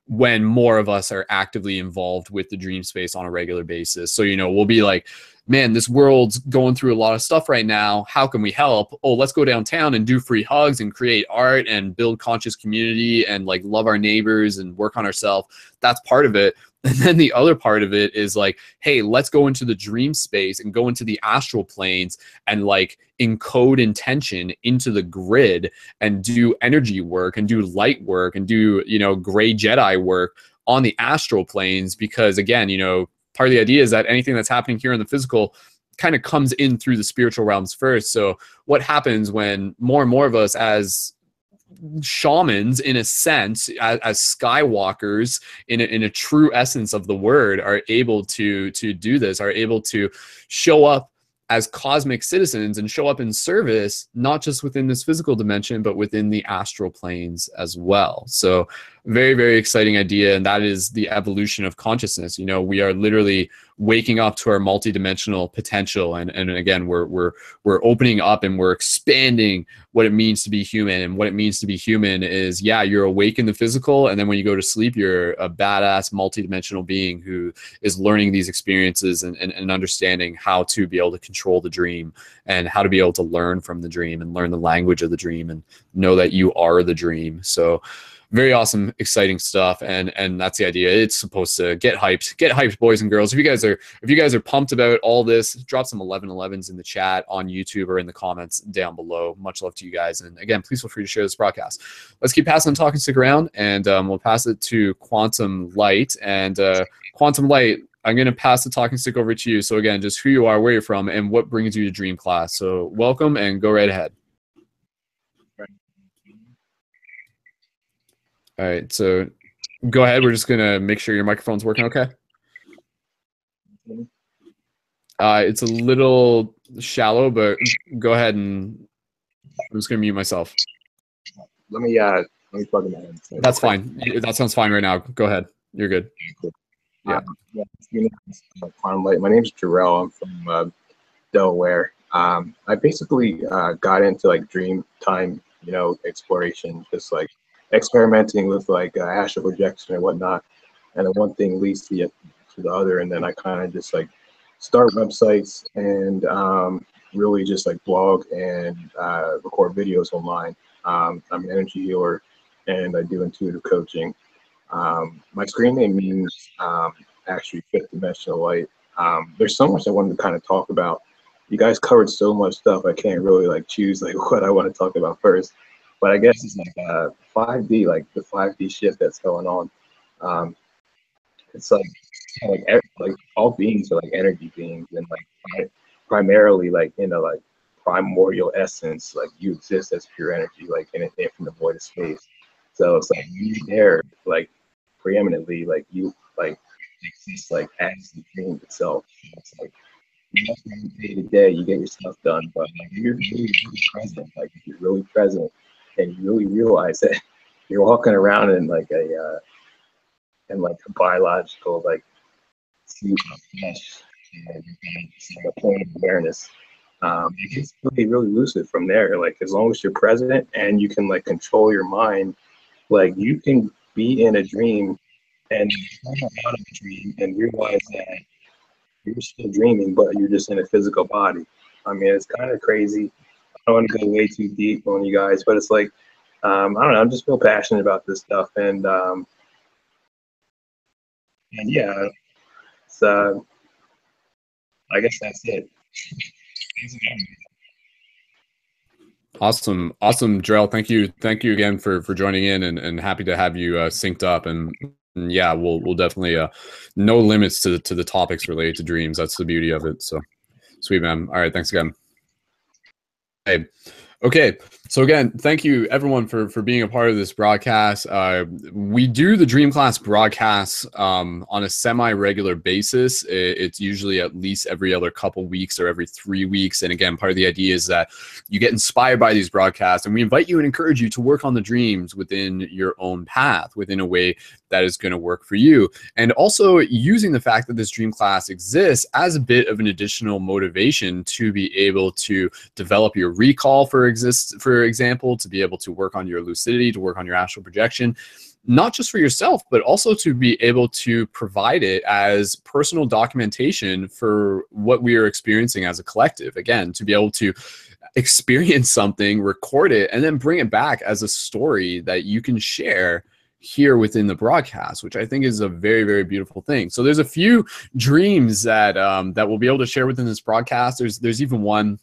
when more of us are actively involved with the dream space on a regular basis. So, you know, we'll be like, man, this world's going through a lot of stuff right now. How can we help? Oh, let's go downtown and do free hugs and create art and build conscious community and like love our neighbors and work on ourselves. That's part of it. And then the other part of it is like, hey, let's go into the dream space and go into the astral planes and like encode intention into the grid and do energy work and do light work and do, you know, gray Jedi work on the astral planes. Because again, you know, part of the idea is that anything that's happening here in the physical kind of comes in through the spiritual realms first. So what happens when more and more of us as shamans, in a sense, as skywalkers in a true essence of the word, are able to do this, are able to show up as cosmic citizens and show up in service, not just within this physical dimension, but within the astral planes as well. So very, very exciting idea. And that is the evolution of consciousness. You know, we are literally waking up to our multidimensional potential. And again, we're opening up and we're expanding what it means to be human. And what it means to be human is, yeah, you're awake in the physical. And then when you go to sleep, you're a badass multidimensional being who is learning these experiences and understanding how to be able to control the dream and how to be able to learn from the dream and learn the language of the dream and know that you are the dream. So very awesome, exciting stuff, and that's the idea. It's supposed to get hyped, boys and girls. If you guys are pumped about all this, drop some 1111s in the chat on YouTube or in the comments down below. Much love to you guys, and again, please feel free to share this broadcast. Let's keep passing the talking stick around, and we'll pass it to Quantum Light. And Quantum Light, I'm going to pass the talking stick over to you. So again, just who you are, where you're from, and what brings you to Dream Class. So welcome, and go right ahead. All right, so go ahead. We're just going to make sure your microphone's working okay. It's a little shallow, but go ahead, and I'm just going to mute myself. Let me plug in that in. That's fine. That sounds fine right now. Go ahead. You're good. Cool. Yeah. My name's Jerrel. I'm from Delaware. I basically got into like dream time, you know, exploration, just like experimenting with like astral projection and whatnot, and then one thing leads to the other, and then I kind of just like start websites and really just like blog and record videos online. I'm an energy healer and I do intuitive coaching. My screen name means actually fifth dimensional light. There's so much I wanted to kind of talk about. You guys covered so much stuff, I can't really like choose like what I want to talk about first. But I guess it's like 5D, like the 5D shift that's going on. It's like all beings are like energy beings, and like primarily like in a like primordial essence, like you exist as pure energy, like in an infinite void of space. So it's like you there, like preeminently, like you like exist like as the dream itself. It's like day to day, you get your stuff done, but like you're really present, like you're really present. And you really realize that you're walking around in like a biological like suit of flesh, and it's like a point of awareness. It gets really lucid from there. Like as long as you're present and you can like control your mind, like you can be in a dream and come out of a dream and realize that you're still dreaming, but you're just in a physical body. I mean, it's kind of crazy. I don't want to go way too deep on you guys, but it's like, I don't know, I'm just feel passionate about this stuff. And yeah, so I guess that's it. Awesome, Jerrel. Thank you again for joining in, and happy to have you synced up. And yeah, we'll definitely no limits to the topics related to dreams. That's the beauty of it. So sweet, man. All right, thanks again. Hey, Okay, so again, thank you everyone for being a part of this broadcast. We do the Dream Class broadcasts on a semi-regular basis. It's usually at least every other couple weeks or every 3 weeks. And again, part of the idea is that you get inspired by these broadcasts, and we invite you and encourage you to work on the dreams within your own path, within a way that is going to work for you. And also using the fact that this Dream Class exists as a bit of an additional motivation to be able to develop your recall, for example, to be able to work on your lucidity, to work on your astral projection, not just for yourself, but also to be able to provide it as personal documentation for what we are experiencing as a collective. Again, to be able to experience something, record it, and then bring it back as a story that you can share here within the broadcast, which I think is a very, very beautiful thing. So there's a few dreams that that we'll be able to share within this broadcast. There's even one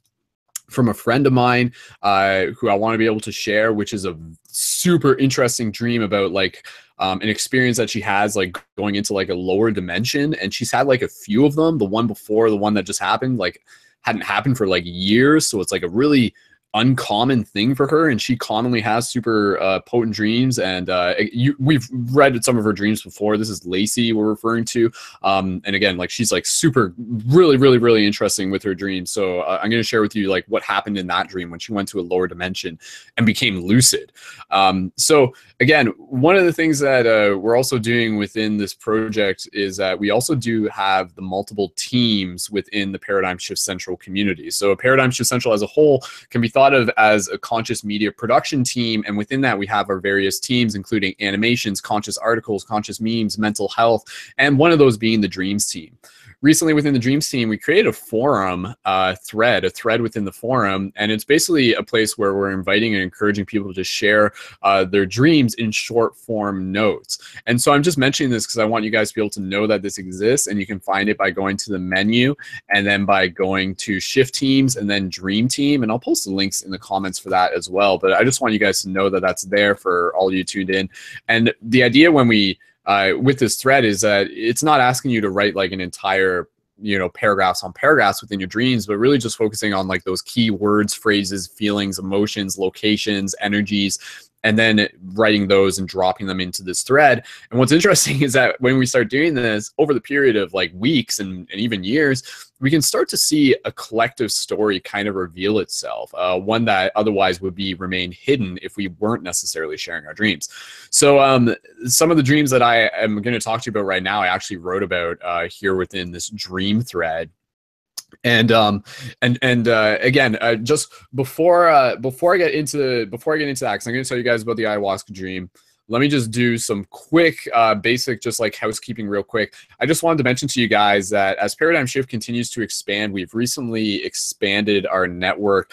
from a friend of mine who I want to be able to share, which is a super interesting dream about like an experience that she has like going into like a lower dimension, and she's had like a few of them. The one before the one that just happened like hadn't happened for like years, so it's like a really uncommon thing for her, and she commonly has super potent dreams. And we've read some of her dreams before. This is Lacey we're referring to, and again, like she's like super really interesting with her dreams. So I'm going to share with you like what happened in that dream when she went to a lower dimension and became lucid. So again, one of the things that we're also doing within this project is that we also do have the multiple teams within the Paradigm Shift Central community. So Paradigm Shift Central as a whole can be thought of as a conscious media production team, and within that we have our various teams, including animations, conscious articles, conscious memes, mental health, and one of those being the dreams team. Recently within the dreams team, we created a forum thread within the forum, and it's basically a place where we're inviting and encouraging people to share their dreams in short form notes. And so I'm just mentioning this because I want you guys to be able to know that this exists, and you can find it by going to the menu and then by going to shift teams and then dream team, and I'll post the links in the comments for that as well. But I just want you guys to know that that's there for all you tuned in. And the idea when we with this thread is that it's not asking you to write like an entire, you know, paragraphs on paragraphs within your dreams, but really just focusing on like those key words, phrases, feelings, emotions, locations, energies, and then writing those and dropping them into this thread. And what's interesting is that when we start doing this over the period of like weeks and even years, we can start to see a collective story kind of reveal itself, one that otherwise would remain hidden if we weren't necessarily sharing our dreams. So some of the dreams that I am going to talk to you about right now, I actually wrote about here within this dream thread. And again, just before I get into that, because I'm going to tell you guys about the ayahuasca dream. Let me just do some quick, basic, just like housekeeping real quick. I just wanted to mention to you guys that as Paradigm Shift continues to expand, we've recently expanded our network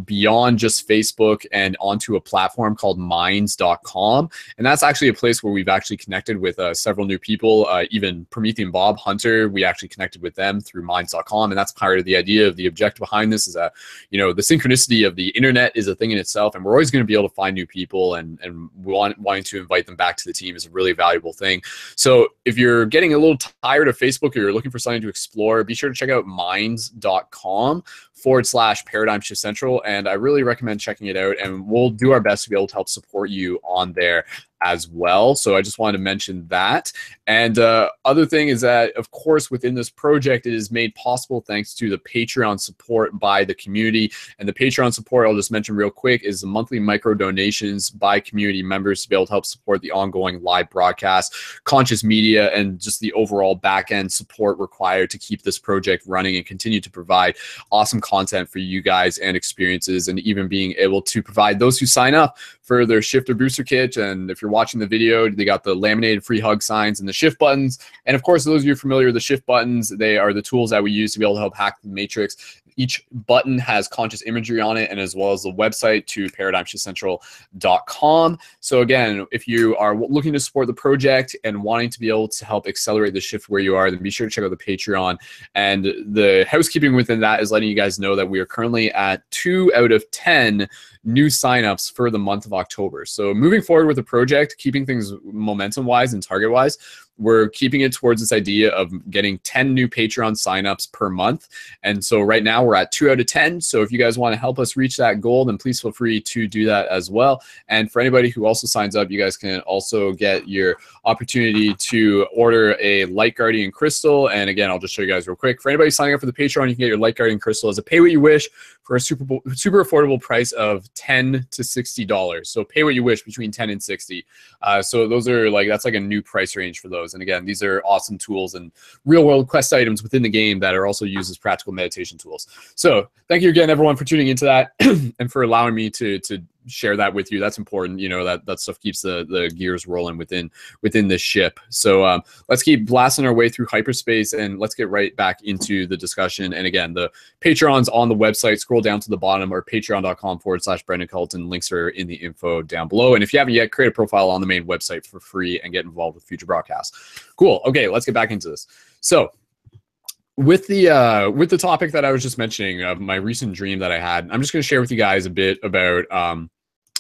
beyond just Facebook and onto a platform called minds.com. And that's actually a place where we've actually connected with several new people, even Promethean Bob, Hunter, we actually connected with them through minds.com. And that's part of the idea of the objective behind this is that, you know, the synchronicity of the internet is a thing in itself, and we're always going to be able to find new people, and wanting to invite them back to the team is a really valuable thing. So if you're getting a little tired of Facebook or you're looking for something to explore, be sure to check out minds.com/Paradigm Shift Central. And I really recommend checking it out, and we'll do our best to be able to help support you on there as well. So I just wanted to mention that. And other thing is that, of course, within this project, it is made possible thanks to the Patreon support by the community. And the Patreon support, I'll just mention real quick, is the monthly micro donations by community members to be able to help support the ongoing live broadcast, conscious media, and just the overall back-end support required to keep this project running and continue to provide awesome content for you guys and experiences, and even being able to provide those who sign up for their Shifter Booster Kit. And if you're watching the video, they got the laminated free hug signs and the shift buttons. And of course, those of you familiar with the shift buttons, they are the tools that we use to be able to help hack the matrix. Each button has conscious imagery on it, and as well as the website to paradigmshiftcentral.com. So again, if you are looking to support the project and wanting to be able to help accelerate the shift where you are, then be sure to check out the Patreon. And the housekeeping within that is letting you guys know that we are currently at 2 out of 10 new signups for the month of October. So moving forward with the project, keeping things momentum-wise and target-wise, we're keeping it towards this idea of getting 10 new Patreon signups per month. And so right now we're at 2 out of 10. So if you guys want to help us reach that goal, then please feel free to do that as well. And for anybody who also signs up, you guys can also get your opportunity to order a Light Guardian crystal. And again, I'll just show you guys real quick. For anybody signing up for the Patreon, you can get your Light Guardian crystal as a pay what you wish for a super affordable price of $10 to $60. So pay what you wish between 10 and 60. So those are like, that's like a new price range for those. And again, these are awesome tools and real world quest items within the game that are also used as practical meditation tools. So thank you again, everyone, for tuning into that and for allowing me to share that with you. That's important. You know, that stuff keeps the gears rolling within this ship. So let's keep blasting our way through hyperspace and let's get right back into the discussion. And again, the Patreon's on the website. Scroll down to the bottom, or patreon.com/Brendon Culton. Links are in the info down below. And if you haven't yet, create a profile on the main website for free and get involved with future broadcasts. Cool. Okay, let's get back into this. So with the topic that I was just mentioning of my recent dream that I had, I'm just going to share with you guys a bit about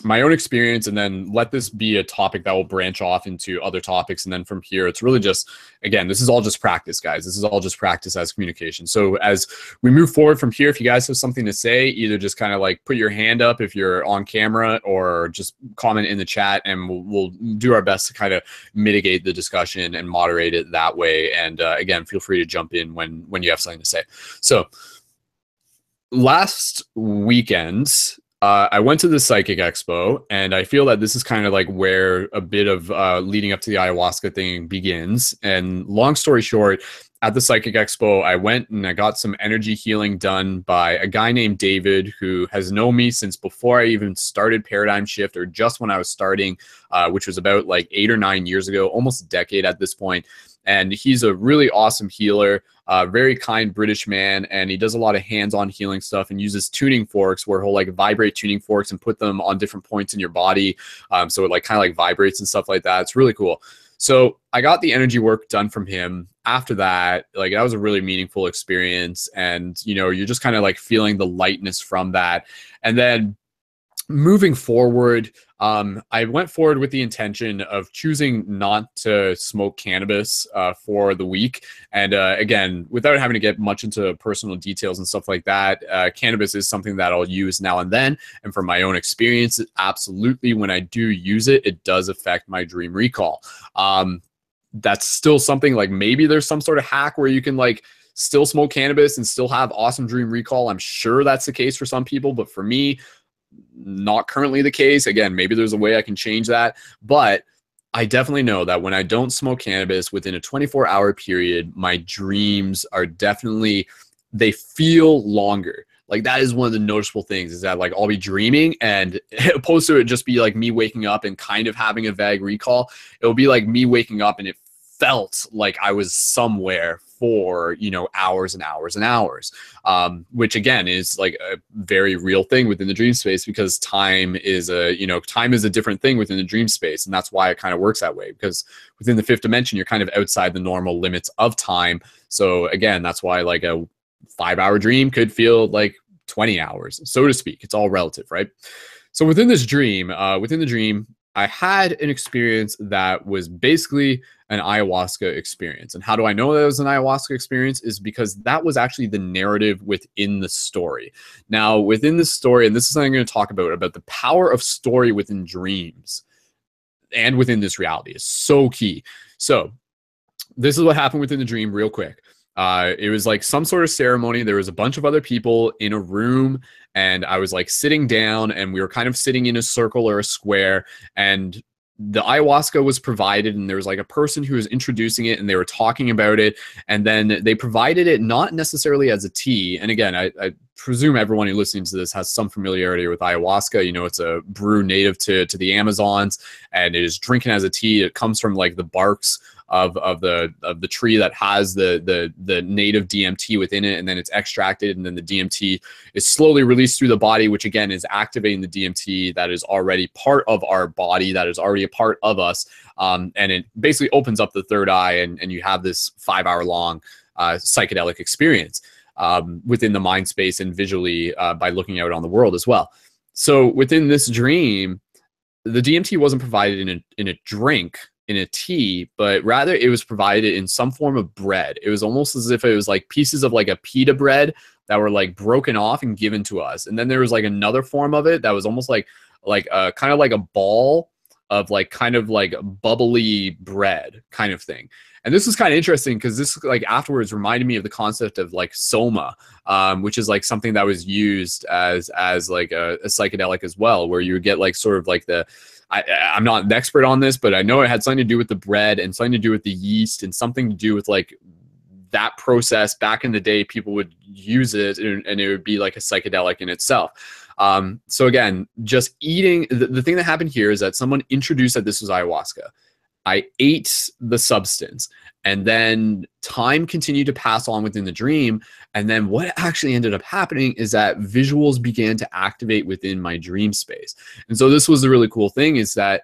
my own experience, and then let this be a topic that will branch off into other topics. And then from here, it's really just, again, this is all just practice, guys. This is all just practice as communication. So as we move forward from here, if you guys have something to say, either just kind of like put your hand up if you're on camera, or just comment in the chat, and we'll do our best to kind of mitigate the discussion and moderate it that way. And again, feel free to jump in when you have something to say. So last weekend, I went to the Psychic Expo, and I feel that this is kind of like where a bit of leading up to the ayahuasca thing begins. And long story short, at the Psychic Expo, I went and I got some energy healing done by a guy named David, who has known me since before I even started Paradigm Shift, or just when I was starting, which was about like 8 or 9 years ago, almost a decade at this point. And he's a really awesome healer, very kind British man, and he does a lot of hands-on healing stuff and uses tuning forks, where he'll like vibrate tuning forks and put them on different points in your body, so it like kind of like vibrates and stuff like that. It's really cool. So I got the energy work done from him. After that, like, that was a really meaningful experience, and you know, you're just kind of like feeling the lightness from that. And then moving forward, I went forward with the intention of choosing not to smoke cannabis for the week. And again, without having to get much into personal details and stuff like that, cannabis is something that I'll use now and then. And from my own experience, absolutely, when I do use it, it does affect my dream recall. That's still something, like, maybe there's some sort of hack where you can like still smoke cannabis and still have awesome dream recall. I'm sure that's the case for some people, but for me, not currently the case. Again, maybe there's a way I can change that, but I definitely know that when I don't smoke cannabis within a 24-hour period, my dreams are definitely, they feel longer. Like, that is one of the noticeable things, is that like I'll be dreaming, and opposed to it just be like me waking up and kind of having a vague recall, it'll be like me waking up and it felt like I was somewhere for, you know, hours and hours and hours, which again is like a very real thing within the dream space, because time is a different thing within the dream space. And that's why it kind of works that way, because within the 5th dimension, you're kind of outside the normal limits of time. So again, that's why like a 5-hour dream could feel like 20 hours, so to speak. It's all relative, right? So within this dream, I had an experience that was basically an ayahuasca experience. And how do I know that it was an ayahuasca experience? Is because that was actually the narrative within the story. Now, within the story, and this is something I'm going to talk about the power of story within dreams and within this reality is so key. So this is what happened within the dream real quick. It was like some sort of ceremony. There was a bunch of other people in a room, and I was like sitting down, and we were kind of sitting in a circle or a square, and the ayahuasca was provided, and there was like a person who was introducing it, and they were talking about it, and then they provided it not necessarily as a tea. And again, I presume everyone who listening to this has some familiarity with ayahuasca. You know, it's a brew native to the Amazons, and it is drinking as a tea. It comes from like the barks of the tree that has the native DMT within it, and then it's extracted, and then the DMT is slowly released through the body, which again is activating the DMT that is already part of our body, that is already a part of us, and it basically opens up the third eye, and you have this 5-hour long psychedelic experience within the mind space and visually by looking out on the world as well. So within this dream, the DMT wasn't provided in a drink. in a tea, but rather it was provided in some form of bread. It was almost as if it was like pieces of like a pita bread that were like broken off and given to us. And then there was like another form of it that was almost like kind of like a ball of like kind of like bubbly bread kind of thing. And this was kind of interesting because this like afterwards reminded me of the concept of like soma, which is like something that was used as like a psychedelic as well, where you would get like sort of like I'm not an expert on this, but I know it had something to do with the bread and something to do with the yeast and something to do with like that process. Back in the day, people would use it and it would be like a psychedelic in itself. So again, just eating, the thing that happened here is that someone introduced that this was ayahuasca. I ate the substance, and then time continued to pass on within the dream. And then what actually ended up happening is that visuals began to activate within my dream space. And so this was the really cool thing, is that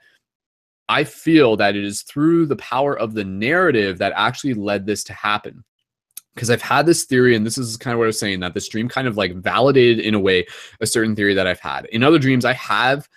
I feel that it is through the power of the narrative that actually led this to happen. Because I've had this theory, and this is kind of what I was saying, that this dream kind of like validated in a way a certain theory that I've had. In other dreams, I have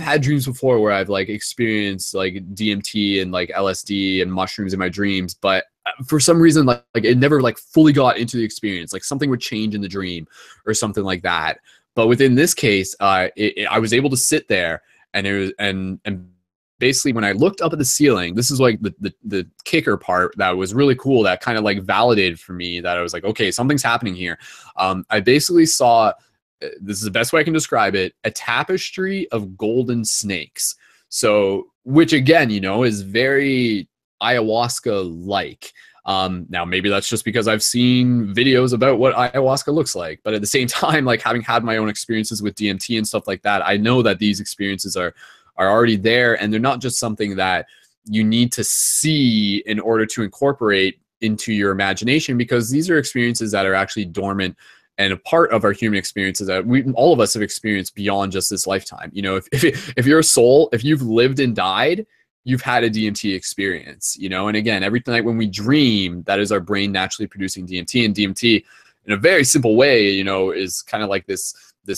had dreams before where I've like experienced like DMT and like LSD and mushrooms in my dreams, but for some reason like it never like fully got into the experience. Like something would change in the dream or something like that. But within this case, I was able to sit there, and it was and basically when I looked up at the ceiling, this is like the kicker part that was really cool, that kind of like validated for me that I was like, okay, something's happening here. I basically saw, this is the best way I can describe it, a tapestry of golden snakes. So, which again, you know, is very ayahuasca-like. Now, maybe that's just because I've seen videos about what ayahuasca looks like. But at the same time, like having had my own experiences with DMT and stuff like that, I know that these experiences are already there, and they're not just something that you need to see in order to incorporate into your imagination, because these are experiences that are actually dormant and a part of our human experiences that all of us have experienced beyond just this lifetime. You know, if you're a soul, if you've lived and died, you've had a DMT experience, you know. And again, every night when we dream, that is our brain naturally producing DMT, and DMT in a very simple way, you know, is kind of like this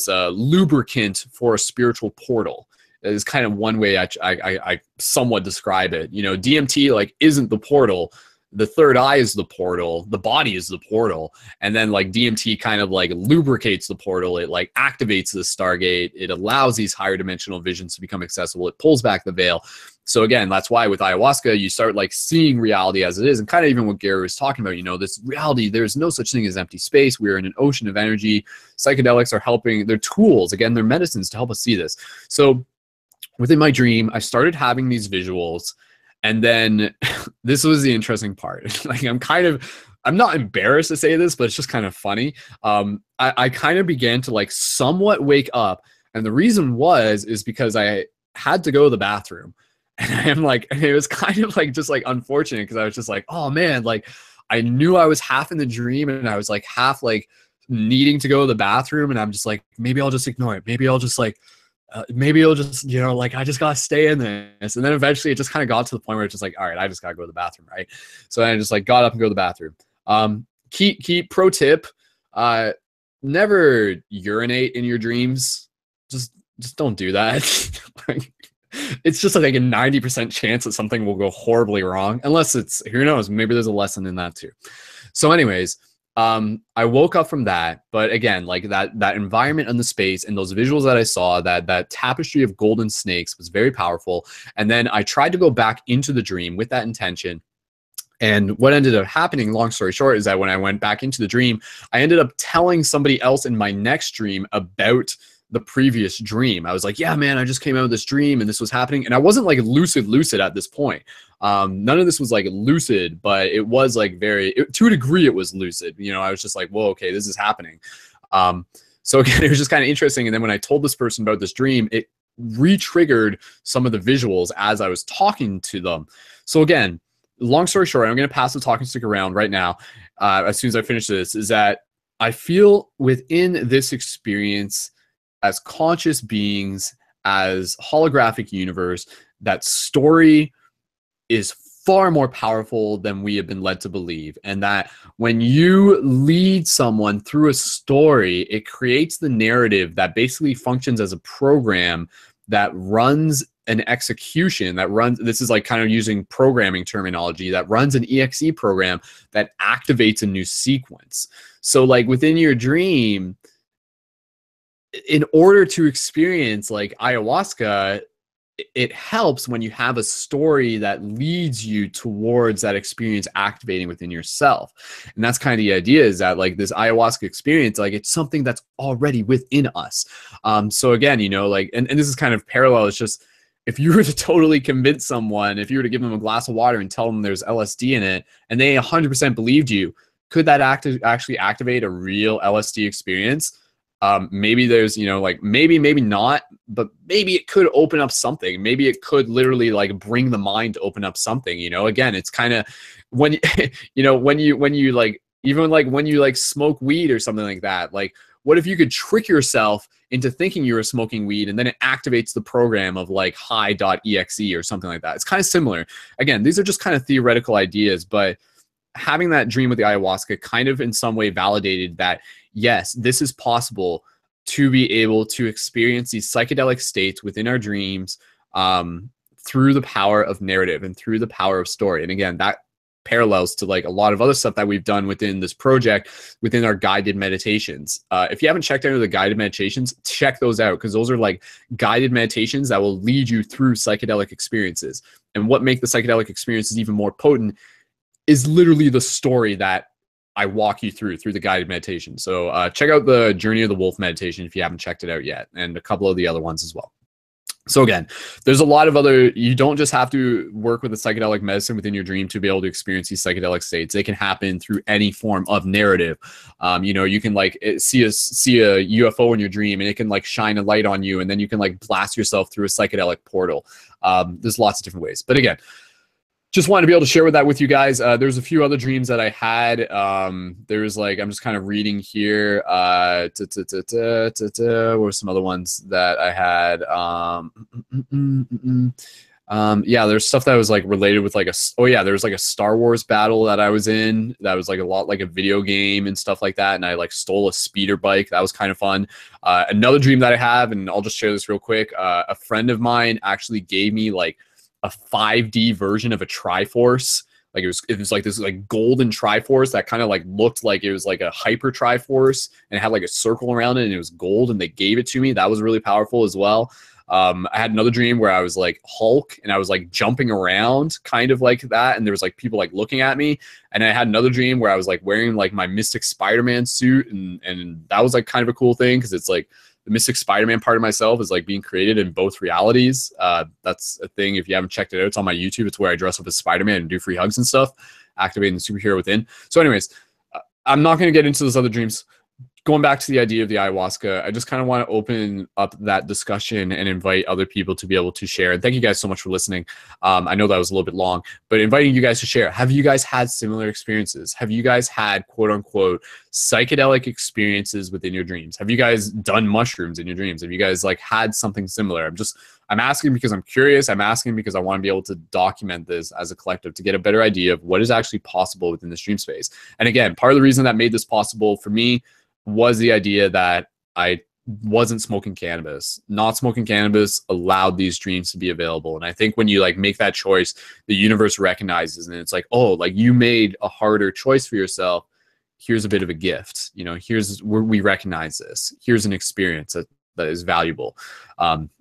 lubricant for a spiritual portal. That is kind of one way I somewhat describe it. You know, DMT like isn't the portal. The third eye is the portal, the body is the portal, and then like DMT kind of like lubricates the portal. It like activates the Stargate. It allows these higher dimensional visions to become accessible. It pulls back the veil. So again, that's why with ayahuasca, you start like seeing reality as it is, and kind of even what Gary was talking about, you know, this reality, there's no such thing as empty space. We're in an ocean of energy. Psychedelics are helping, they're tools, again, they're medicines to help us see this. So within my dream, I started having these visuals. And then this was the interesting part. Like I'm not embarrassed to say this, but it's just kind of funny. I kind of began to like somewhat wake up. And the reason is because I had to go to the bathroom. And it was kind of like just like unfortunate, because I was just like, oh man, like I knew I was half in the dream and I was like half like needing to go to the bathroom. And I'm just like, maybe I'll just ignore it. Maybe I'll just like, maybe it'll just, you know, like I just gotta stay in this. And then eventually it just kind of got to the point where it's just like, all right, I just gotta go to the bathroom, right? So I just like got up and go to the bathroom. Key pro tip, never urinate in your dreams. Just don't do that. Like, it's just like a 90% chance that something will go horribly wrong, unless it's, who knows, maybe there's a lesson in that too. So anyways, I woke up from that, but again, like that environment and the space and those visuals that I saw, that tapestry of golden snakes was very powerful. And then I tried to go back into the dream with that intention. And what ended up happening, long story short, is that when I went back into the dream, I ended up telling somebody else in my next dream about the previous dream. I was like, yeah, man, I just came out of this dream and this was happening. And I wasn't like lucid at this point. None of this was like lucid, but it was like to a degree it was lucid. You know, I was just like, whoa, okay, this is happening. So again, it was just kind of interesting. And then when I told this person about this dream, it re-triggered some of the visuals as I was talking to them. So again, long story short, I'm going to pass the talking stick around right now. As soon as I finish this, is that I feel within this experience, as conscious beings, as holographic universe, that story is far more powerful than we have been led to believe. And that when you lead someone through a story, it creates the narrative that basically functions as a program that runs an execution that runs, this is like kind of using programming terminology, that runs an EXE program that activates a new sequence. So like within your dream, in order to experience like ayahuasca, it helps when you have a story that leads you towards that experience activating within yourself. And that's kind of the idea, is that like this ayahuasca experience, like it's something that's already within us. So again, you know, like, and this is kind of parallel. It's just, if you were to totally convince someone, if you were to give them a glass of water and tell them there's LSD in it, and they 100% believed you, could that actually activate a real LSD experience? Maybe there's, you know, like maybe not, but maybe it could open up something. Maybe it could literally like bring the mind to open up something, you know. Again, it's kind of when you know, when you like, even like when you like smoke weed or something like that, like what if you could trick yourself into thinking you were smoking weed, and then it activates the program of like high.exe or something like that. It's kind of similar. Again, these are just kind of theoretical ideas, but having that dream with the ayahuasca kind of in some way validated that, yes, this is possible to be able to experience these psychedelic states within our dreams through the power of narrative and through the power of story. And again, that parallels to like a lot of other stuff that we've done within this project, within our guided meditations. If you haven't checked out the guided meditations, check those out, because those are like guided meditations that will lead you through psychedelic experiences. And what make the psychedelic experiences even more potent is literally the story that I walk you through the guided meditation. So check out the Journey of the Wolf meditation if you haven't checked it out yet, and a couple of the other ones as well. So again, there's a lot of other, you don't just have to work with a psychedelic medicine within your dream to be able to experience these psychedelic states. They can happen through any form of narrative. You know, you can like see a UFO in your dream, and it can like shine a light on you, and then you can like blast yourself through a psychedelic portal. There's lots of different ways. But again, just wanted to be able to share that with you guys. There's a few other dreams that I had. There's like, I'm just kind of reading here. What were some other ones that I had? Yeah, there's stuff that was like related with like there was like a Star Wars battle that I was in that was like a lot like a video game and stuff like that. And I like stole a speeder bike. That was kind of fun. Another dream that I have, and I'll just share this real quick. A friend of mine actually gave me like a 5D version of a Triforce. Like it was like this like golden Triforce that kind of like looked like it was like a hyper Triforce, and it had like a circle around it, and it was gold, and they gave it to me. That was really powerful as well. I had another dream where I was like Hulk, and I was like jumping around kind of like that, and there was like people like looking at me. And I had another dream where I was like wearing like my Mystic Spider-Man suit, and that was like kind of a cool thing, because it's like the Mystic Spider-Man part of myself is like being created in both realities. That's a thing. If you haven't checked it out, it's on my YouTube. It's where I dress up as Spider-Man and do free hugs and stuff, activating the superhero within. So anyways, I'm not going to get into those other dreams. Going back to the idea of the ayahuasca, I just kind of want to open up that discussion and invite other people to be able to share. And thank you guys so much for listening. I know that was a little bit long, but inviting you guys to share. Have you guys had similar experiences? Have you guys had quote unquote psychedelic experiences within your dreams? Have you guys done mushrooms in your dreams? Have you guys like had something similar? I'm asking because I'm curious. I'm asking because I want to be able to document this as a collective to get a better idea of what is actually possible within the dream space. And again, part of the reason that made this possible for me was the idea that I wasn't smoking cannabis. Not smoking cannabis allowed these dreams to be available. And I think when you like make that choice, the universe recognizes, and it's like, oh, like you made a harder choice for yourself. Here's a bit of a gift. You know, here's where we recognize this. Here's an experience that is valuable. Who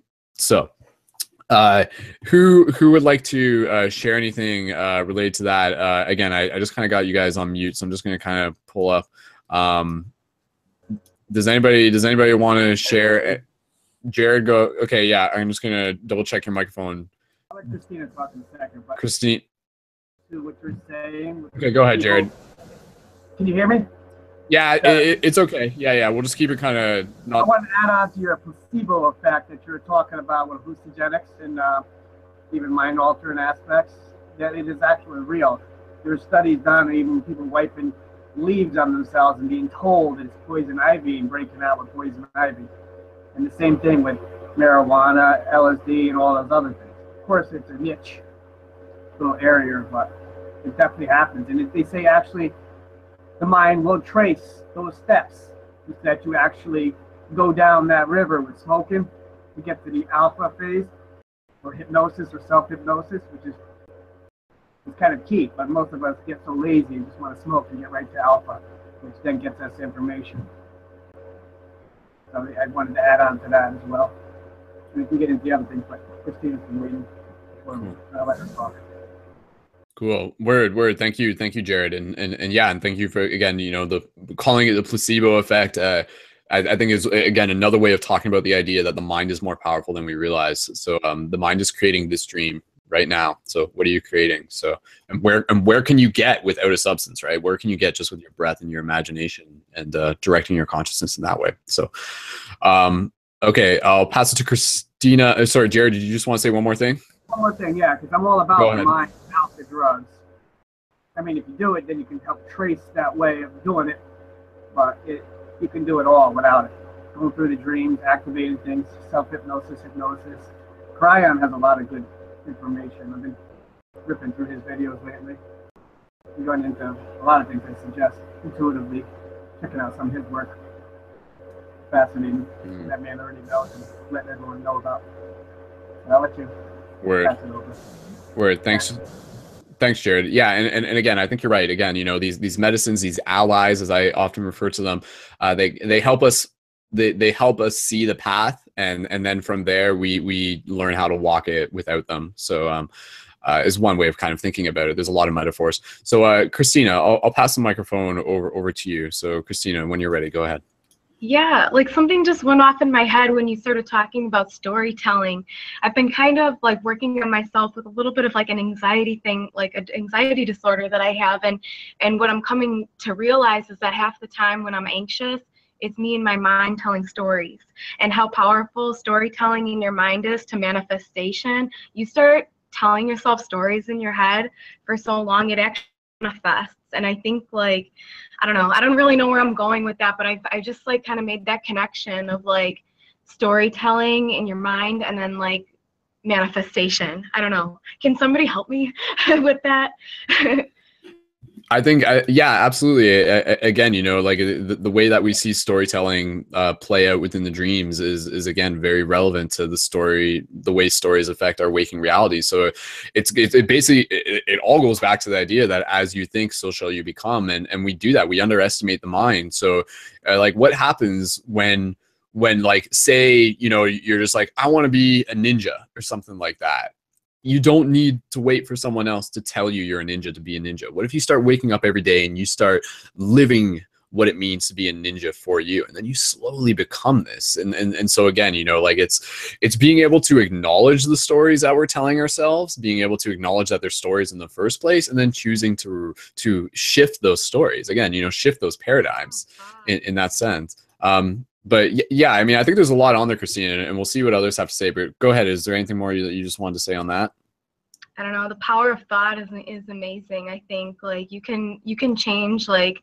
would like to share anything related to that? Again, I just kind of got you guys on mute, so I'm just going to kind of pull up. Does anybody want to share? Jared, go. Okay, yeah, I'm just gonna double check your microphone. I'll let Christina talk in a second. But Christine. To what you're saying. Okay, go ahead, Jared. Can you hear me? Yeah, it's okay. Yeah, we'll just keep it kind of. I want to add on to your placebo effect that you're talking about with hallucinogenics and even mind-altering aspects. That it is actually real. There's studies done, even people wiping leaves on themselves and being told it's poison ivy and breaking out with poison ivy. And the same thing with marijuana, LSD, and all those other things. Of course, it's a niche little area, but it definitely happens. And if they say actually the mind will trace those steps that you actually go down that river with smoking to get to the alpha phase or hypnosis or self-hypnosis, which is kind of key. But most of us get so lazy and just want to smoke and get right to alpha, which then gets us information. So I wanted to add on to that as well. We can get into the other things, but Christina's been waiting for I'll let her talk. Cool. Word. Thank you, Jared. And yeah, and thank you for, again, you know, the calling it the placebo effect. I think is, again, another way of talking about the idea that the mind is more powerful than we realize. So the mind is creating this dream right now. So what are you creating? So, and where can you get without a substance, right? Where can you get just with your breath and your imagination and directing your consciousness in that way? So, okay, I'll pass it to Christina. Sorry, Jared, did you just want to say one more thing? One more thing, yeah, because I'm all about the mind without the drugs. I mean, if you do it, then you can help trace that way of doing it, but you can do it all without it. Going through the dreams, activating things, self-hypnosis, hypnosis. Cryon has a lot of good information. I've been ripping through his videos lately. I'm going into a lot of things I suggest intuitively, checking out some of his work. Fascinating. That man already knows and letting everyone know about. So I'll let you pass it over. Word. Thanks, Jared. Yeah, and again, I think you're right. Again, you know, these medicines, these allies, as I often refer to them, they help us. They help us see the path, and then from there we learn how to walk it without them. So is one way of kind of thinking about it. There's a lot of metaphors. So Christina, I'll pass the microphone over to you. So Christina, when you're ready, go ahead. Yeah, like something just went off in my head when you started talking about storytelling. I've been kind of like working on myself with a little bit of like an anxiety thing, like an anxiety disorder that I have. And what I'm coming to realize is that half the time when I'm anxious, it's me and my mind telling stories, and how powerful storytelling in your mind is to manifestation. You start telling yourself stories in your head for so long, it actually manifests. And I think, like, I don't know, I don't really know where I'm going with that, but I just like kind of made that connection of like storytelling in your mind and then like manifestation. I don't know. Can somebody help me with that? I think, yeah, absolutely. Again, you know, like the way that we see storytelling play out within the dreams is again very relevant to the story, the way stories affect our waking reality. So it basically it all goes back to the idea that as you think, so shall you become, and we do that. We underestimate the mind. So like, what happens when like, say, you know, you're just like, I want to be a ninja or something like that. You don't need to wait for someone else to tell you you're a ninja to be a ninja. What if you start waking up every day and you start living what it means to be a ninja for you, and then you slowly become this? And so again, you know, like it's being able to acknowledge the stories that we're telling ourselves, being able to acknowledge that they're stories in the first place, and then choosing to shift those stories. Again, you know, shift those paradigms in that sense. But yeah, I mean, I think there's a lot on there, Christina, and we'll see what others have to say. But go ahead. Is there anything more that you just wanted to say on that? I don't know. The power of thought is amazing. I think like you can change like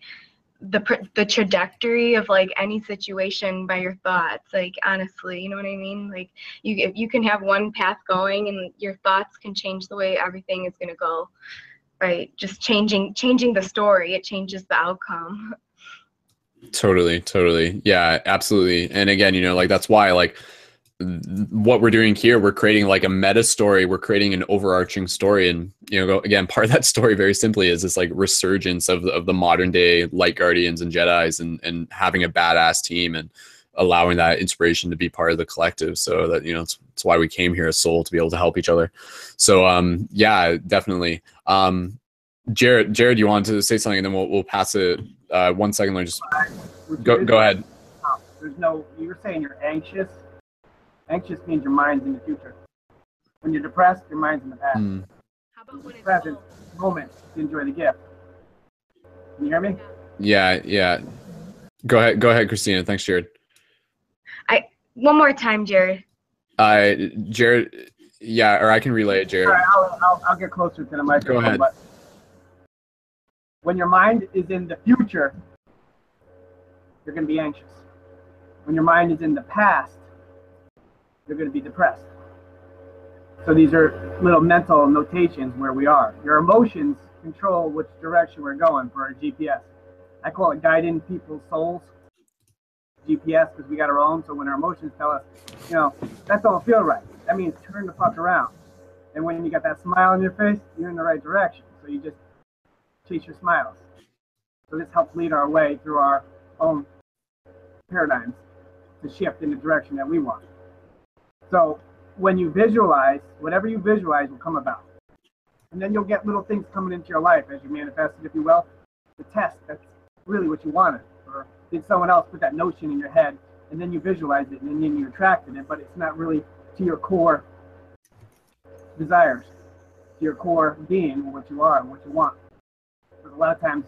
the trajectory of like any situation by your thoughts. Like honestly, you know what I mean? Like you can have one path going, and your thoughts can change the way everything is gonna go. Right? Just changing the story. It changes the outcome. Totally. Yeah, absolutely. And again, you know, like that's why, like, what we're doing here, we're creating like a meta story. We're creating an overarching story. And, you know, again, part of that story very simply is this like resurgence of the modern day light guardians and Jedis, and having a badass team and allowing that inspiration to be part of the collective. So that, you know, it's why we came here as Soul, to be able to help each other. So yeah, definitely. Jared, you wanted to say something, and then we'll pass it. 1 second, let me just go ahead. There's no, you were saying you're anxious. Anxious means your mind's in the future. When you're depressed, your mind's in the past. How about when it's present moment to enjoy the gift? Can you hear me? Yeah. Go ahead, Christina. Thanks, Jared. One more time, Jared. Jared, yeah, or I can relay it, Jared. All right, I'll get closer to the microphone. Go ahead. But when your mind is in the future, you're going to be anxious. When your mind is in the past, you're going to be depressed. So these are little mental notations where we are. Your emotions control which direction we're going for our GPS. I call it guiding people's souls. GPS, because we got our own. So when our emotions tell us, you know, that don't feel right. that means turn the fuck around. And when you got that smile on your face, you're in the right direction. So you just chase your smiles. So this helps lead our way through our own paradigms to shift in the direction that we want. So when you visualize, whatever you visualize will come about. And then you'll get little things coming into your life as you manifest it, if you will, to test that's really what you wanted. Or did someone else put that notion in your head, and then you visualize it, and then you attracted it, but it's not really to your core desires, to your core being, what you are and what you want. Because a lot of times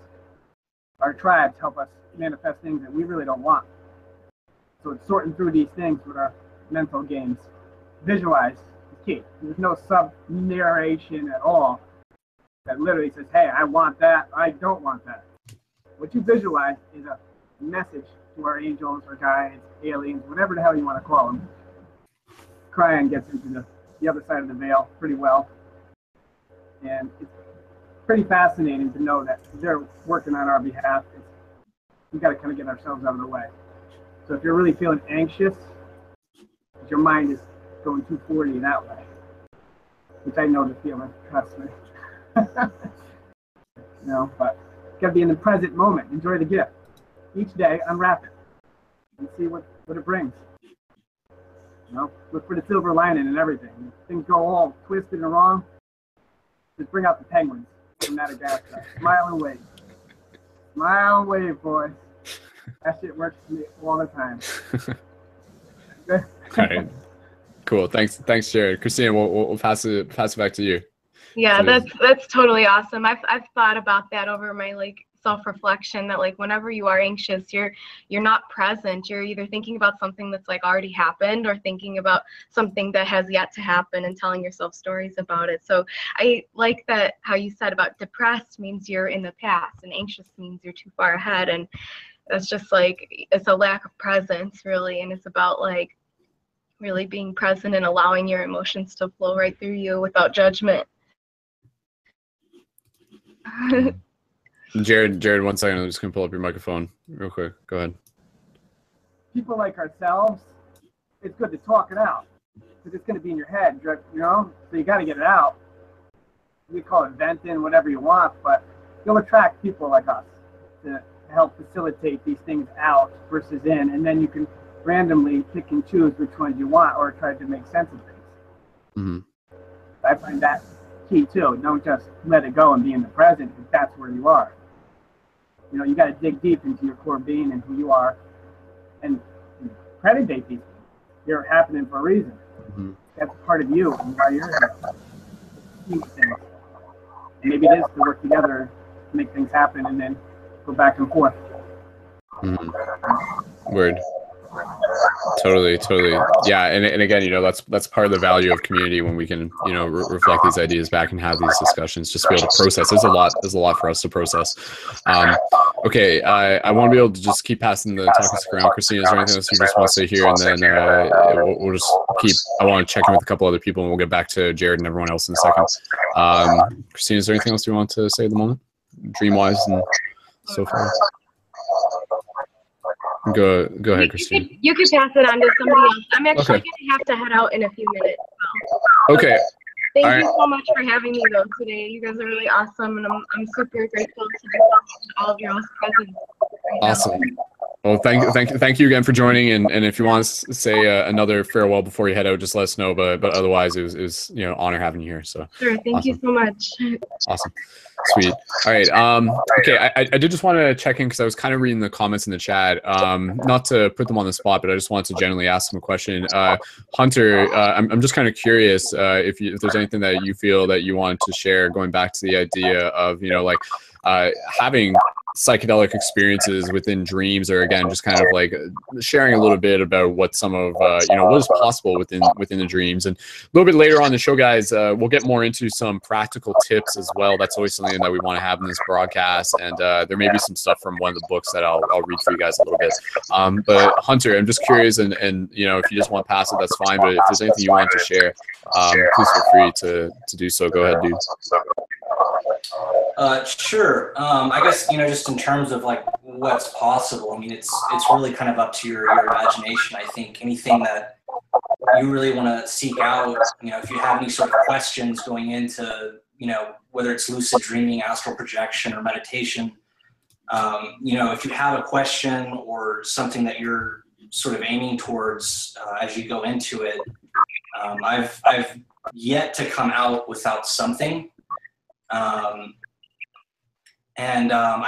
our tribes help us manifest things that we really don't want. So it's sorting through these things with our mental games. Visualize is key. There's no sub-narration at all that literally says, hey, I want that, I don't want that. What you visualize is a message to our angels or guides, aliens, whatever the hell you want to call them. Cryon gets into the other side of the veil pretty well. And it's pretty fascinating to know that they're working on our behalf. We've got to kind of get ourselves out of the way. So if you're really feeling anxious, your mind is going 240 that way, which I know the feeling, trust me. But you got to be in the present moment. Enjoy the gift. Each day, unwrap it and see what it brings. Look for the silver lining and everything. If things go all twisted and wrong, just bring out the penguins from Madagascar. Smile and wave. Smile and wave, boys. That shit works for me all the time. All right. Cool. Thanks, Jared. Christina, we'll pass it back to you. Yeah, that's totally awesome. I've thought about that over my self-reflection, that whenever you are anxious, you're not present. You're either thinking about something that's already happened, or thinking about something that has yet to happen and telling yourself stories about it. So I like that how you said about depressed means you're in the past, and anxious means you're too far ahead. And that's just it's a lack of presence, really. And it's about really being present and allowing your emotions to flow right through you without judgment. Jared, 1 second. I'm just going to pull up your microphone real quick. Go ahead. People like ourselves, it's good to talk it out, because it's going to be in your head, so you got to get it out. We call it venting, whatever you want, but you'll attract people like us to help facilitate these things out versus in, and then you can randomly pick and choose which ones you want, or try to make sense of things. Mm-hmm. I find that key too. Don't just let it go and be in the present if that's where you are. You got to dig deep into your core being and who you are, and predate these things. They're happening for a reason. Mm-hmm. That's part of you and why you're here. And maybe it is to work together to make things happen, and then go back and forth. Mm-hmm. Word. Totally. Yeah, and again, that's part of the value of community, when we can, reflect these ideas back and have these discussions, just to be able to process. There's a lot for us to process. Okay, I want to be able to just keep passing the talking stick around. Christina, is there anything else you just want to say here? And then we'll just I want to check in with a couple other people, and we'll get back to Jared and everyone else in a second. Christina, is there anything else you want to say at the moment, dream-wise and so forth? Go ahead, Christina. You could pass it on to somebody else. I'm actually going to have to head out in a few minutes. Okay. Thank you so much for having me today. You guys are really awesome, and I'm super grateful to all of your presence. Awesome. Well, thank you again for joining, and if you want to say another farewell before you head out, just let us know. But otherwise, it was honor having you here. So sure, thank you so much. Awesome, sweet. All right. Okay, I did just want to check in, because I was kind of reading the comments in the chat. Not to put them on the spot, but I just wanted to generally ask them a question. Hunter, I'm just kind of curious if there's anything that you feel that you wanted to share, going back to the idea of having psychedelic experiences within dreams, or again, just kind of sharing a little bit about what some of what is possible within the dreams. And a little bit later on the show, guys, we'll get more into some practical tips as well. That's always something that we want to have in this broadcast, and there may be some stuff from one of the books that I'll read for you guys a little bit. But Hunter, I'm just curious, and if you just want to pass it, that's fine, but if there's anything you want to share, please feel free to do so. Go ahead, dude. Sure. I guess, just in terms of what's possible, I mean, it's really kind of up to your imagination. I think anything that you really want to seek out, you know, if you have any sort of questions going into, you know, whether it's lucid dreaming, astral projection, or meditation, you know, if you have a question or something that you're sort of aiming towards as you go into it, I've yet to come out without something. I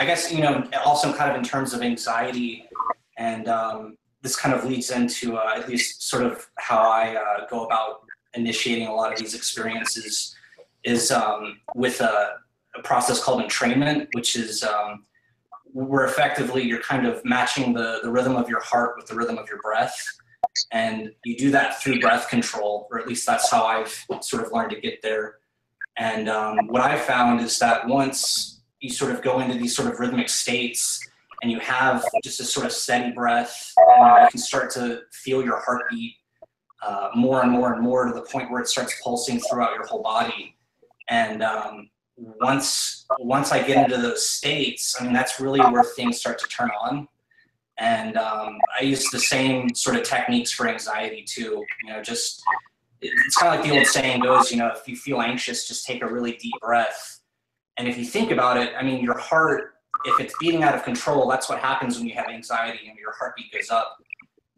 guess, you know, also kind of in terms of anxiety, and this kind of leads into at least sort of how I go about initiating a lot of these experiences is with a process called entrainment, which is where effectively you're kind of matching the rhythm of your heart with the rhythm of your breath. And you do that through breath control, or at least that's how I've sort of learned to get there. And what I've found is that once you sort of go into these sort of rhythmic states and you have just a sort of steady breath, you know, you can start to feel your heartbeat more and more and more to the point where it starts pulsing throughout your whole body. And once I get into those states, I mean, that's really where things start to turn on. And I use the same sort of techniques for anxiety too. You know, just, it's kind of like the old saying goes, you know, if you feel anxious, just take a really deep breath. And if you think about it, I mean, your heart, if it's beating out of control, that's what happens when you have anxiety and your heartbeat goes up.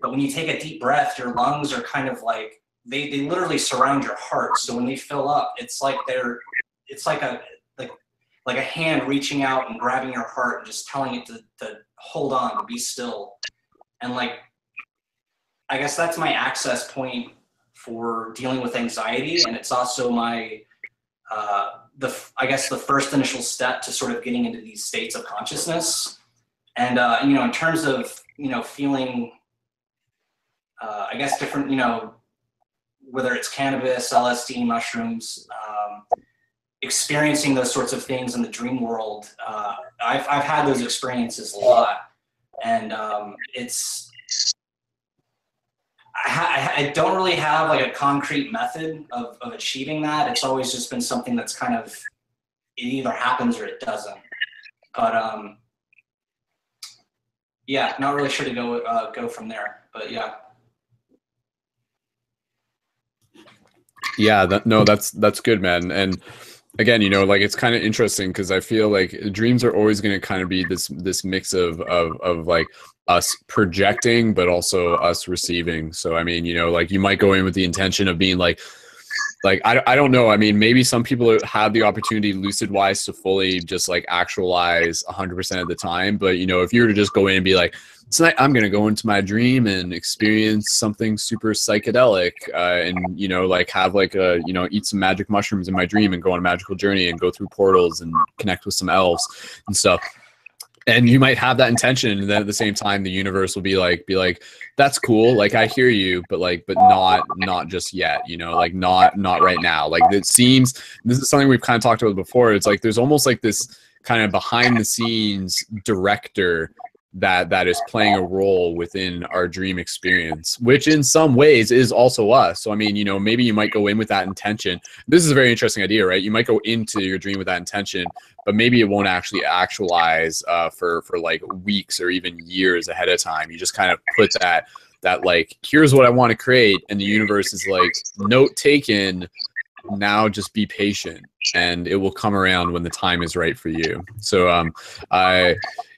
But when you take a deep breath, your lungs are kind of like, they literally surround your heart. So when they fill up, it's like like a hand reaching out and grabbing your heart and just telling it to hold on, be still. And like, I guess that's my access point for dealing with anxiety. And it's also my, I guess the first initial step to sort of getting into these states of consciousness. And, you know, in terms of, you know, feeling, I guess different, you know, whether it's cannabis, LSD, mushrooms, experiencing those sorts of things in the dream world, I've had those experiences a lot, and I don't really have like a concrete method of achieving that. It's always just been something that's kind of, it either happens or it doesn't. But yeah, not really sure to go from there. But yeah. Yeah, that's good, man. And again, you know, like, it's kind of interesting because I feel like dreams are always going to kind of be this mix of like us projecting, but also us receiving. So, I mean, you know, like, you might go in with the intention of being like I don't know. I mean, maybe some people have the opportunity lucid wise to fully just like actualize 100% of the time. But, you know, if you were to just go in and be like, tonight I'm going to go into my dream and experience something super psychedelic, and, you know, like have like a, you know, eat some magic mushrooms in my dream and go on a magical journey and go through portals and connect with some elves and stuff. And you might have that intention, and then at the same time, the universe will be like, that's cool. Like, I hear you, but not just yet, you know, like not right now. Like, it seems, this is something we've kind of talked about before. It's like, there's almost like this kind of behind the scenes director that is playing a role within our dream experience, which in some ways is also us. So, I mean, you know, maybe you might go in with that intention. This is a very interesting idea, right? You might go into your dream with that intention, but maybe it won't actually actualize for like weeks or even years ahead of time. You just kind of put that like, here's what I want to create, and the universe is like, note taken, now just be patient and it will come around when the time is right for you. So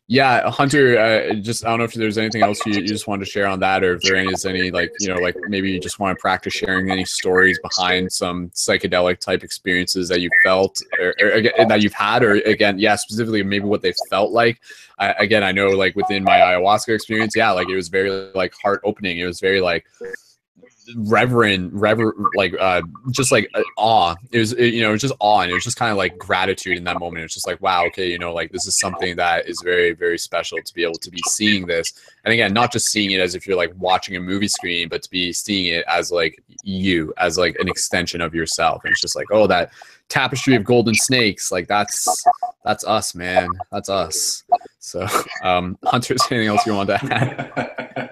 yeah, Hunter, I don't know if there's anything else you just wanted to share on that, or if there is any, like, you know, like, maybe you just want to practice sharing any stories behind some psychedelic type experiences that you felt or that you've had, or again, yeah, specifically maybe what they felt like. Again, I know, like, within my ayahuasca experience, yeah, like, it was very like heart opening. It was very like reverent, like just like awe. It was, you know, it was just awe, and it was just kind of like gratitude in that moment. It's just like, wow, okay, you know, like, this is something that is very, very special to be able to be seeing this. And again, not just seeing it as if you're like watching a movie screen, but to be seeing it as like you, as like an extension of yourself. And it's just like, oh, that tapestry of golden snakes, like, that's us, man. That's us. So Hunter, is there anything else you want to add?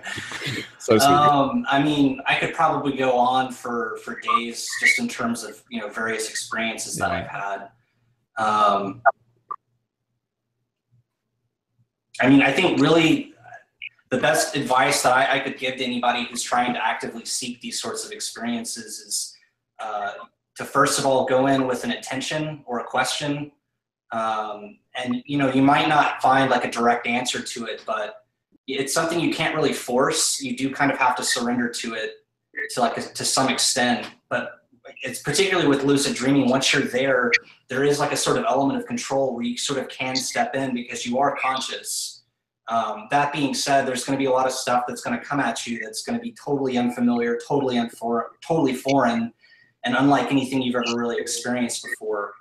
So sweet. I mean, I could probably go on for days just in terms of, you know, various experiences that I've had. I mean, I think really the best advice that I could give to anybody who's trying to actively seek these sorts of experiences is to first of all go in with an intention or a question. And you know, you might not find like a direct answer to it, but it's something you can't really force. You do kind of have to surrender to it to some extent. But it's particularly with lucid dreaming, once you're there, there is like a sort of element of control where you sort of can step in because you are conscious. That being said, there's going to be a lot of stuff that's going to come at you that's going to be totally unfamiliar, totally foreign, and unlike anything you've ever really experienced before.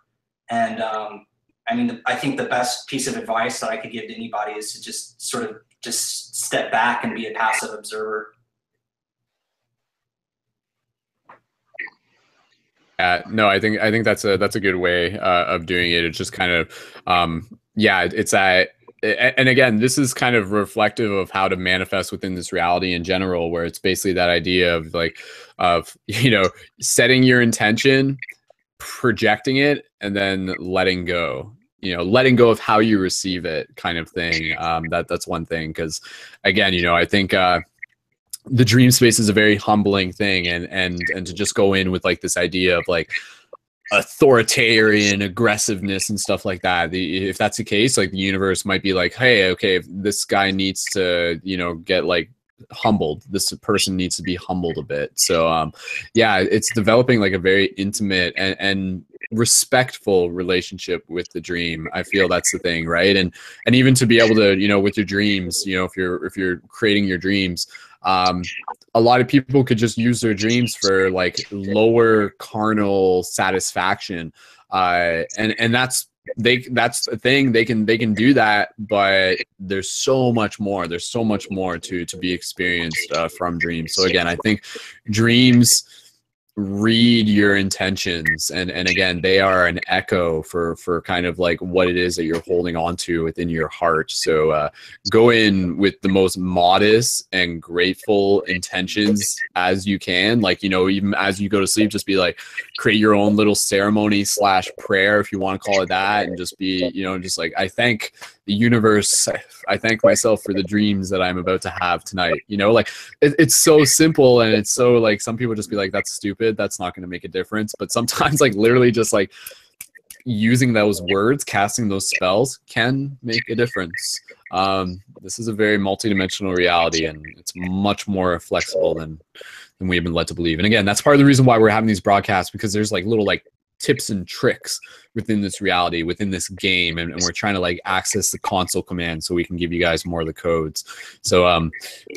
And I mean, I think the best piece of advice that I could give to anybody is to just sort of just step back and be a passive observer. No, I think that's a good way of doing it. It's just kind of yeah, it's that. And again, this is kind of reflective of how to manifest within this reality in general, where it's basically that idea of like, you know, setting your intention, projecting it, and then letting go, you know, letting go of how you receive it kind of thing. That's one thing. Cause again, you know, I think, the dream space is a very humbling thing, and to just go in with like this idea of like authoritarian aggressiveness and stuff like that. If that's the case, like the universe might be like, hey, okay, if this guy needs to, you know, get like humbled, this person needs to be humbled a bit. So yeah, it's developing like a very intimate and respectful relationship with the dream. I feel that's the thing, right? And even to be able to, you know, with your dreams, you know, if you're creating your dreams, a lot of people could just use their dreams for like lower carnal satisfaction, and that's the thing. They can do that, but there's so much more. There's so much more to be experienced from dreams. So again, I think dreams read your intentions, and again, they are an echo for kind of like what it is that you're holding on to within your heart. So go in with the most modest and grateful intentions as you can. Like, you know, even as you go to sleep, just be like, create your own little ceremony / prayer, if you want to call it that, and just be, you know, just like, I thank the universe, I thank myself for the dreams that I'm about to have tonight. You know, like it's so simple, and it's so like, some people just be like, that's stupid, that's not going to make a difference. But sometimes like literally just like using those words, casting those spells can make a difference. This is a very multidimensional reality, and it's much more flexible than we have been led to believe. And again, that's part of the reason why we're having these broadcasts, because there's like little like tips and tricks within this reality, within this game, and we're trying to like access the console command so we can give you guys more of the codes. So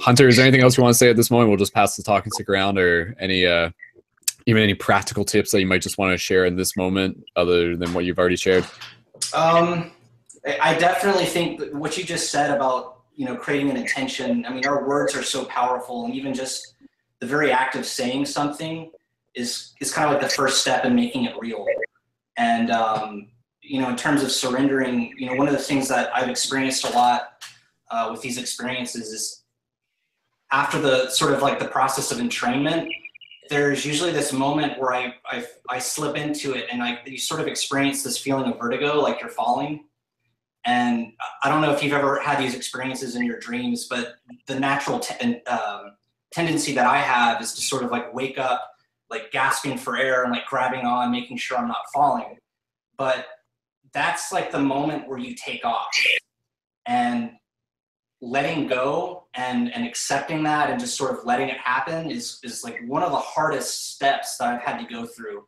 Hunter, is there anything else you want to say at this moment? We'll just pass the talk and stick around, or any even any practical tips that you might just want to share in this moment other than what you've already shared? I definitely think that what you just said about, you know, creating an intention, I mean, our words are so powerful, and even just the very act of saying something is kind of like the first step in making it real. And you know, in terms of surrendering, you know, one of the things that I've experienced a lot with these experiences is after the sort of like the process of entrainment, there's usually this moment where I slip into it, and you sort of experience this feeling of vertigo, like you're falling. And I don't know if you've ever had these experiences in your dreams, but the natural tendency that I have is to sort of like wake up, like gasping for air and like grabbing on, making sure I'm not falling. But that's like the moment where you take off, and letting go and accepting that and just sort of letting it happen is like one of the hardest steps that I've had to go through.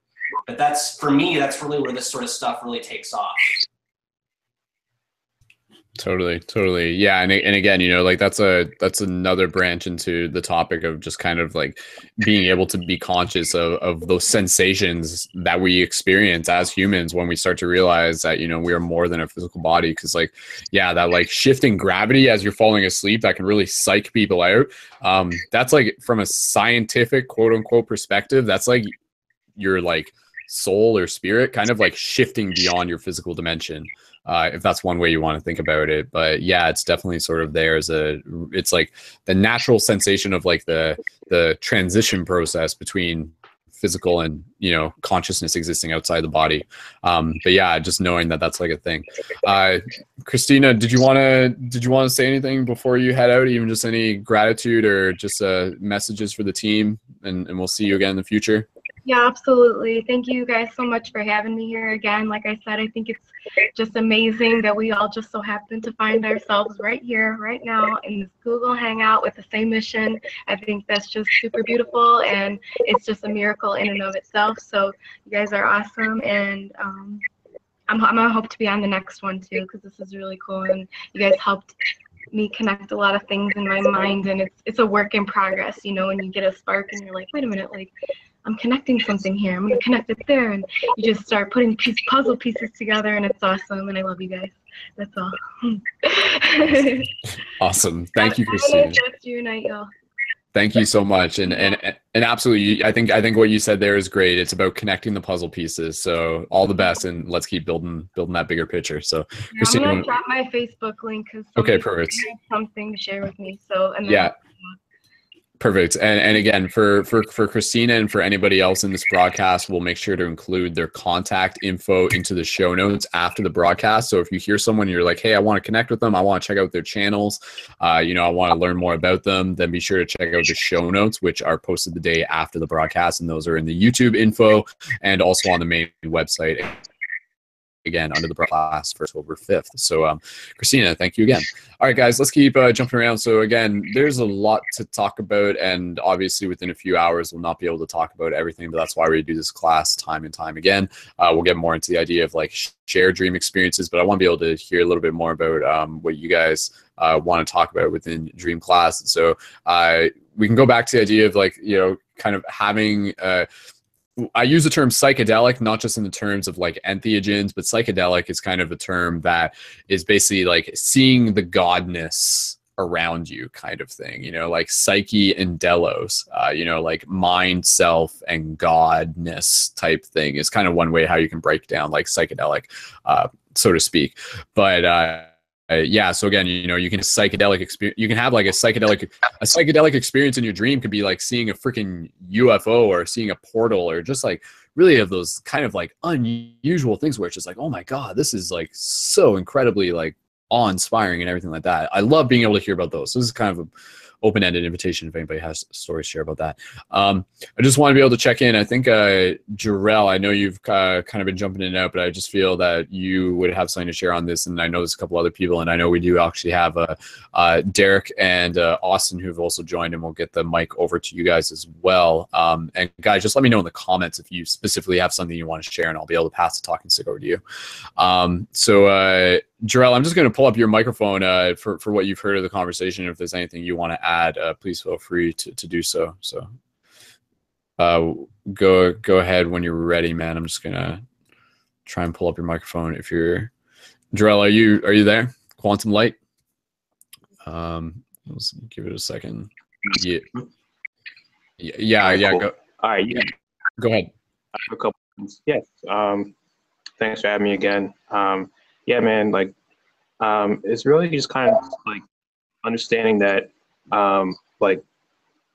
But that's, for me, that's really where this sort of stuff really takes off. Totally. Yeah. And again, you know, like that's another branch into the topic of just kind of like being able to be conscious of those sensations that we experience as humans when we start to realize that, you know, we are more than a physical body. Cause like, yeah, that like shifting gravity as you're falling asleep, that can really psych people out. That's like, from a scientific quote unquote perspective, that's like your like soul or spirit kind of like shifting beyond your physical dimension. If that's one way you want to think about it. But yeah, it's definitely sort of there as it's like the natural sensation of like the transition process between physical and, you know, consciousness existing outside the body. But yeah, just knowing that that's like a thing. Christina, did you want to say anything before you head out? Even just any gratitude or just messages for the team, and we'll see you again in the future. Yeah, absolutely. Thank you guys so much for having me here again. Like I said, I think it's just amazing that we all just so happen to find ourselves right here, right now, in this Google Hangout with the same mission. I think that's just super beautiful, and it's just a miracle in and of itself. So you guys are awesome, and I'm gonna hope to be on the next one too, because this is really cool, and you guys helped me connect a lot of things in my mind, and it's a work in progress, you know, when you get a spark and you're like, wait a minute, like, I'm connecting something here, I'm gonna connect it there, and you just start putting puzzle pieces together, and it's awesome, and I love you guys. That's all. Awesome. Thank you, Christina. Thank you so much, and absolutely, I think what you said there is great. It's about connecting the puzzle pieces. So all the best, and let's keep building that bigger picture. So, yeah, Christina, I'm gonna drop my Facebook link because okay, perfect. Something to share with me. So and then, yeah. Perfect. And again, for Christina and for anybody else in this broadcast, we'll make sure to include their contact info into the show notes after the broadcast. So if you hear someone, you're like, hey, I want to connect with them, I want to check out their channels, you know, I want to learn more about them, then be sure to check out the show notes, which are posted the day after the broadcast. And those are in the YouTube info and also on the main website, again, under the broadcast for October 5th. So Christina, thank you again. All right, guys, let's keep jumping around. So again, there's a lot to talk about, and obviously within a few hours we'll not be able to talk about everything, but that's why we do this class time and time again. We'll get more into the idea of like shared dream experiences, but I want to be able to hear a little bit more about what you guys want to talk about within dream class. So we can go back to the idea of like, you know, kind of having I use the term psychedelic, not just in the terms of like entheogens, but psychedelic is kind of a term that is basically like seeing the godness around you kind of thing, you know, like psyche and delos, you know, like mind, self, and godness type thing is kind of one way how you can break down like psychedelic, so to speak. But yeah, so again, you know, you can psychedelic experience. You can have like a psychedelic experience in your dream. Could be like seeing a freaking UFO or seeing a portal, or just like really have those kind of like unusual things where it's just like, oh my god, this is like so incredibly like awe-inspiring and everything like that. I love being able to hear about those. So this is kind of an open-ended invitation if anybody has stories to share about that. I just want to be able to check in. I think Jerrel, I know you've kind of been jumping in and out, but I just feel that you would have something to share on this, and I know there's a couple other people, and I know we do actually have Derk and Austen who've also joined, and we'll get the mic over to you guys as well. And guys, just let me know in the comments if you specifically have something you want to share, and I'll be able to pass the talking stick over to you. So Jerrel, I'm just going to pull up your microphone for what you've heard of the conversation. If there's anything you want to add, please feel free to do so. So go ahead when you're ready, man. I'm just going to try and pull up your microphone. If you're Jerrel, are you there? Quantum Light. Let's give it a second. Yeah. Cool. Go. All right. Yeah. Go ahead. I have a couple things. Yes. Thanks for having me again. Yeah, man, like, it's really just kind of like understanding that, like,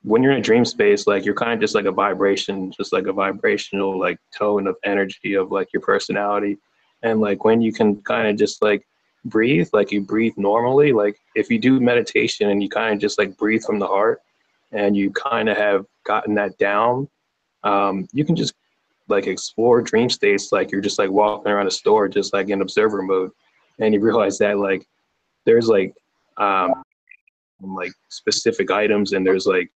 when you're in a dream space, like, you're kind of just like a vibration, just like a vibrational, like, tone of energy of, like, your personality. And, like, when you can kind of just, like, breathe, like, you breathe normally, like, if you do meditation and you kind of just, like, breathe from the heart and you kind of have gotten that down, you can just like explore dream states, like you're just like walking around a store, just like in observer mode, and you realize that like there's like specific items, and there's like,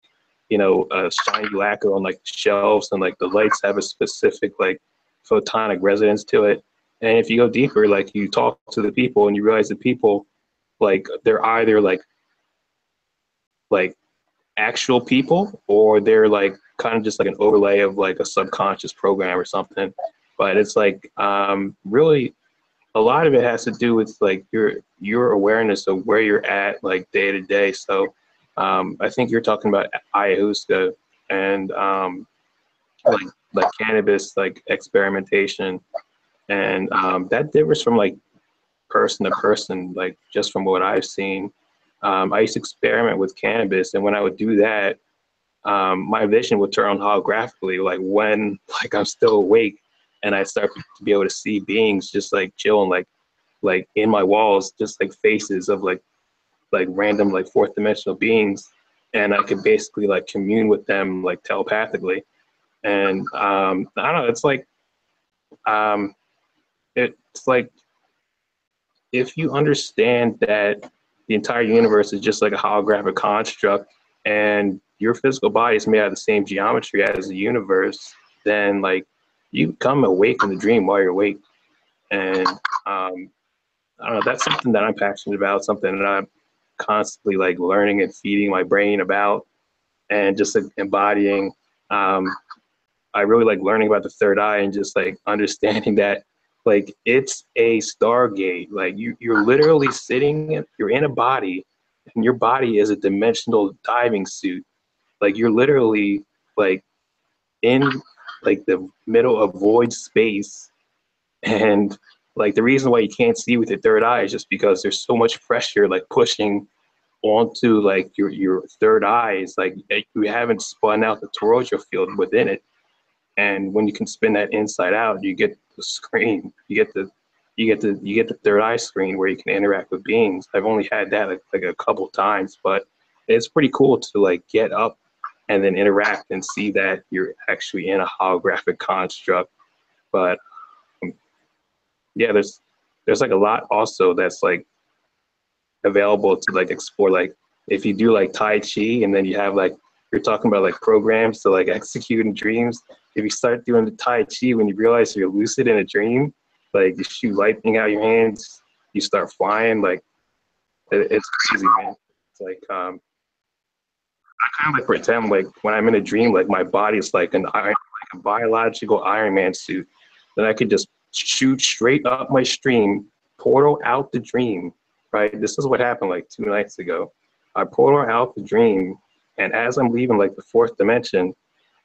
you know, a shiny lacquer on like shelves, and like the lights have a specific like photonic resonance to it. And if you go deeper, like you talk to the people and you realize the people, like they're either like actual people, or they're like kind of just like an overlay of like a subconscious program or something. But it's like really a lot of it has to do with like your awareness of where you're at like day to day. So I think you're talking about ayahuasca and like cannabis, like experimentation, and that differs from like person to person, like just from what I've seen. I used to experiment with cannabis, and when I would do that, my vision would turn on holographically, like when like I'm still awake, and I start to be able to see beings just like chilling, like in my walls, just like faces of like random like fourth dimensional beings, and I could basically like commune with them like telepathically. And I don't know, it's like if you understand that the entire universe is just like a holographic construct, and your physical body is made out of the same geometry as the universe, then like you become awake in the dream while you're awake. And I don't know, that's something that I'm passionate about, something that I'm constantly like learning and feeding my brain about, and just like embodying. I really like learning about the third eye and just like understanding that like it's a stargate. Like you're literally you're in a body, and your body is a dimensional diving suit. Like you're literally like in like the middle of void space, and like the reason why you can't see with your third eye is just because there's so much pressure like pushing onto like your third eye. Is like you haven't spun out the toroidal field within it. And when you can spin that inside out, you get the screen. You get the third eye screen where you can interact with beings. I've only had that like a couple times, but it's pretty cool to like get up and then interact and see that you're actually in a holographic construct. But yeah, there's like a lot also that's like available to like explore. Like if you do like Tai Chi, and then you have like, you're talking about like programs to like execute in dreams. If you start doing the Tai Chi when you realize you're lucid in a dream, like you shoot lightning out your hands, you start flying, like it's crazy, man. It's like I kind of like pretend like when I'm in a dream, like my body's like a biological Iron Man suit. Then I could just shoot straight up my stream, portal out the dream, right? This is what happened like 2 nights ago. I portal out the dream, and as I'm leaving like the fourth dimension,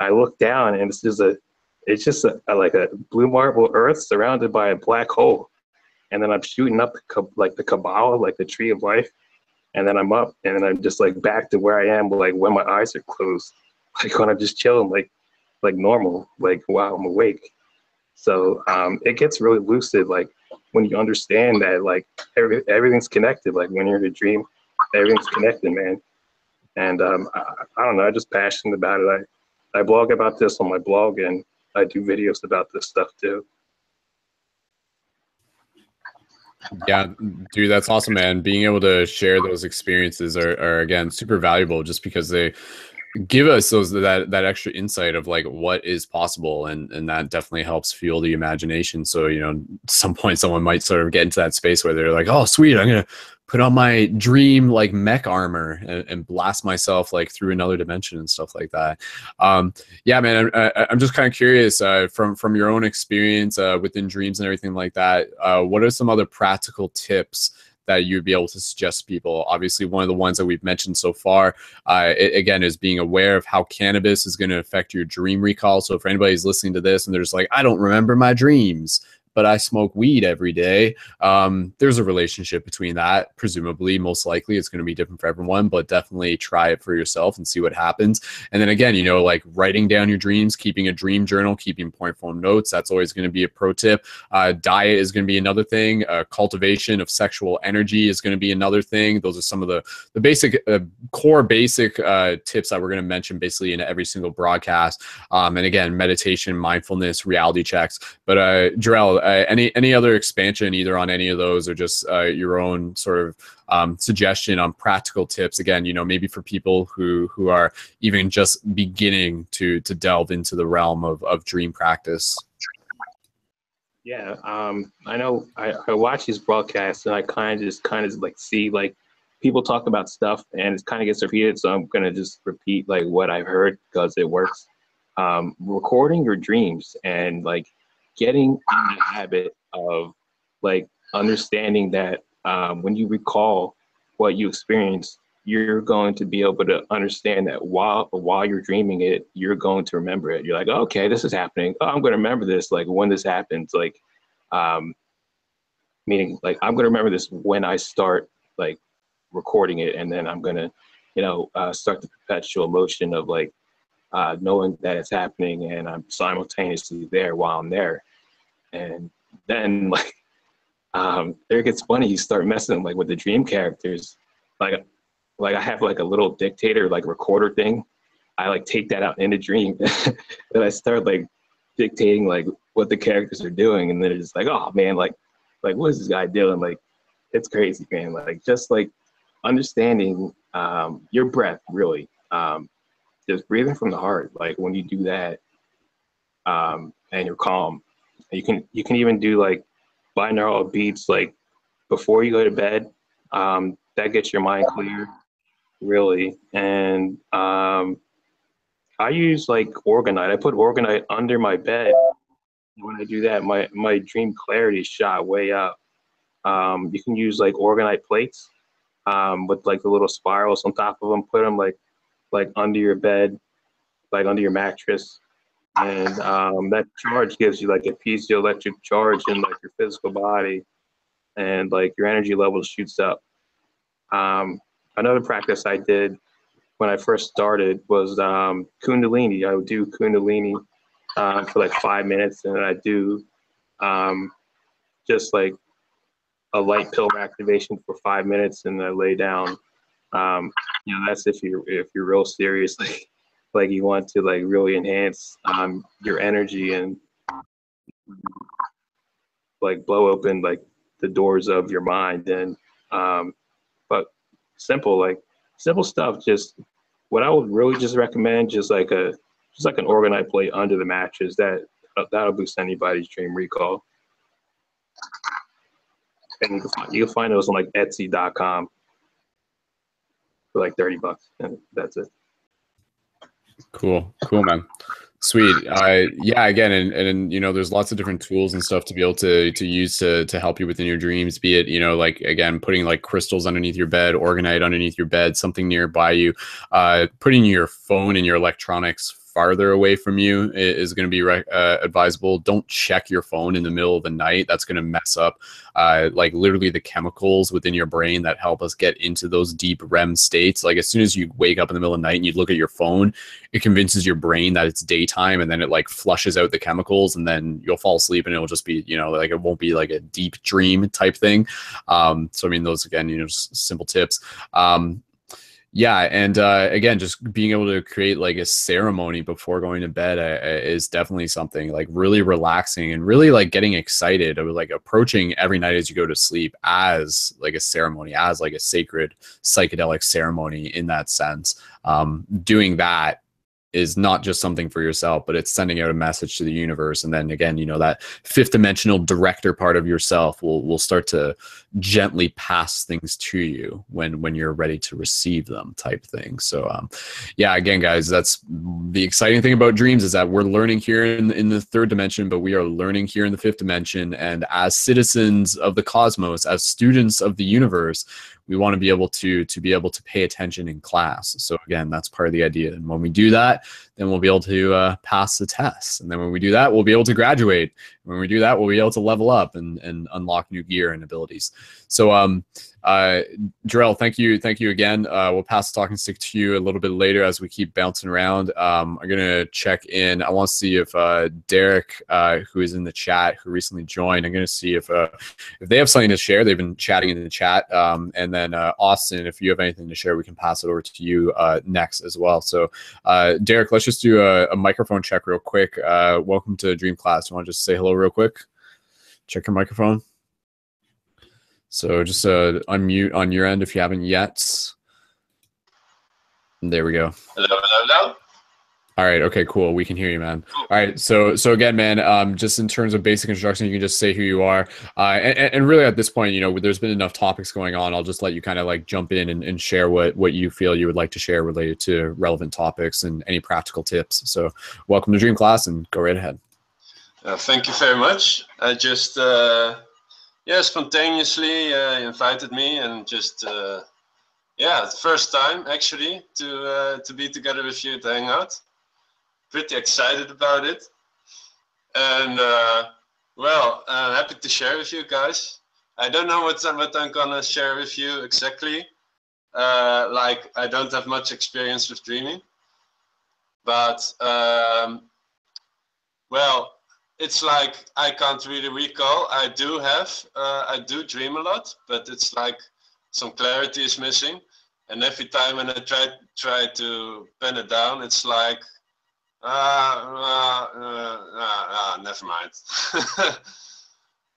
I look down, and it's just like a blue marble earth surrounded by a black hole. And then I'm shooting up like the Kabbalah, like the tree of life. And then I'm up, and then I'm just like back to where I am, like when my eyes are closed, like when I'm just chilling, like normal, like while I'm awake. So it gets really lucid, like when you understand that like everything's connected. Like when you're in a dream, everything's connected, man. And I don't know, I'm just passionate about it. I blog about this on my blog, and I do videos about this stuff too. Yeah, dude, that's awesome, man. Being able to share those experiences are again super valuable, just because they give us that extra insight of like what is possible, and that definitely helps fuel the imagination. So, you know, at some point someone might sort of get into that space where they're like, oh sweet, I'm gonna put on my dream like mech armor and blast myself like through another dimension and stuff like that. Yeah, man, I'm just kind of curious, from your own experience within dreams and everything like that, what are some other practical tips that you'd be able to suggest to people? Obviously, one of the ones that we've mentioned so far, again, is being aware of how cannabis is going to affect your dream recall. So if anybody's listening to this and they're just like, I don't remember my dreams, but I smoke weed every day, there's a relationship between that. Presumably, most likely it's going to be different for everyone, but definitely try it for yourself and see what happens. And then again, you know, like writing down your dreams, keeping a dream journal, keeping point form notes, that's always going to be a pro tip. Diet is going to be another thing. Cultivation of sexual energy is going to be another thing. Those are some of the basic core basic tips that we're going to mention basically in every single broadcast. And again, meditation, mindfulness, reality checks. But Jerrel, any other expansion either on any of those, or just your own sort of suggestion on practical tips, again, you know, maybe for people who are even just beginning to delve into the realm of dream practice? Yeah, I know I watch these broadcasts, and I kind of like see like people talk about stuff, and it kind of gets repeated, so I'm gonna just repeat like what I've heard because it works. Recording your dreams and like getting in the habit of like understanding that when you recall what you experienced, you're going to be able to understand that while you're dreaming it, you're going to remember it. You're like, oh, okay, this is happening. Oh, I'm going to remember this. Like when this happens, like, meaning like I'm going to remember this when I start like recording it, and then I'm going to, you know, start the perpetual motion of like knowing that it's happening, and I'm simultaneously there while I'm there. And then like there gets funny. You start messing like with the dream characters, like I have like a little dictator like recorder thing. I like take that out in a dream, and I start like dictating like what the characters are doing, and then it's like, oh man, like what is this guy doing? Like it's crazy, man. Like just like understanding your breath, really, just breathing from the heart. Like when you do that, and you're calm, you can even do like binaural beats like before you go to bed. That gets your mind clear, really. And I use like Organite. I put Organite under my bed. When I do that, my dream clarity shot way up. You can use like Organite plates with like the little spirals on top of them. Put them like under your bed, like under your mattress, and that charge gives you like a piezoelectric charge in like your physical body, and like your energy level shoots up. Another practice I did when I first started was Kundalini. I would do Kundalini for like 5 minutes, and then I do just like a light pill activation for 5 minutes, and I lay down. That's if you're real serious, like you want to like really enhance your energy and like blow open like the doors of your mind. And but simple stuff. Just what I would really just recommend, just like an Organite plate under the mattress. That'll boost anybody's dream recall. And you can find those on like Etsy.com for like $30, and that's it. Cool, man. Sweet. Yeah, again, and there's lots of different tools and stuff to be able to use to help you within your dreams, be it, like, again, putting like crystals underneath your bed, Organite underneath your bed, something nearby you, putting your phone and your electronics farther away from you is going to be advisable. Don't check your phone in the middle of the night. That's going to mess up like literally the chemicals within your brain that help us get into those deep REM states. Like as soon as you wake up in the middle of the night and you look at your phone, it convinces your brain that it's daytime, and then it like flushes out the chemicals, and then you'll fall asleep, and it'll just be, like it won't be like a deep dream type thing. So I mean, those again, just simple tips. Yeah, and again, just being able to create like a ceremony before going to bed is definitely something like really relaxing, and really like getting excited of like approaching every night as you go to sleep as like a ceremony, as like a sacred psychedelic ceremony in that sense. Doing that is not just something for yourself, but it's sending out a message to the universe. And then again, that fifth dimensional director part of yourself will start to gently pass things to you when you're ready to receive them, type thing. So yeah, again, guys, that's the exciting thing about dreams, is that we're learning here in the third dimension, but we are learning here in the fifth dimension. And as citizens of the cosmos, as students of the universe, we want to be able to pay attention in class. So again, that's part of the idea. And when we do that, then we'll be able to pass the test. And then when we do that, we'll be able to graduate. When we do that, we'll be able to level up and unlock new gear and abilities. So Jerrel, thank you again. We'll pass the talking stick to you a little bit later as we keep bouncing around. I'm gonna check in. I want to see if Derk, who is in the chat, who recently joined, I'm gonna see if they have something to share. They've been chatting in the chat. And then Austen, if you have anything to share, we can pass it over to you next as well. So Derk, let's just do a microphone check real quick. Welcome to Dream Class. You want to just say hello real quick? Check your microphone. So just unmute on your end if you haven't yet. There we go. Hello. All right. Okay, cool. We can hear you, man. All right. So again, man, just in terms of basic introduction, you can just say who you are. And really at this point, there's been enough topics going on. I'll just let you kind of like jump in and share what you feel you would like to share related to relevant topics and any practical tips. So welcome to Dream Class, and go right ahead. Thank you very much. I just, spontaneously invited me, and just, first time actually to be together with you to hang out. Pretty excited about it, and happy to share with you guys. I don't know what I'm gonna share with you exactly. I don't have much experience with dreaming, But well, it's like I can't really recall. I do dream a lot, but it's like some clarity is missing. And every time when I try to pen it down, it's like, never mind.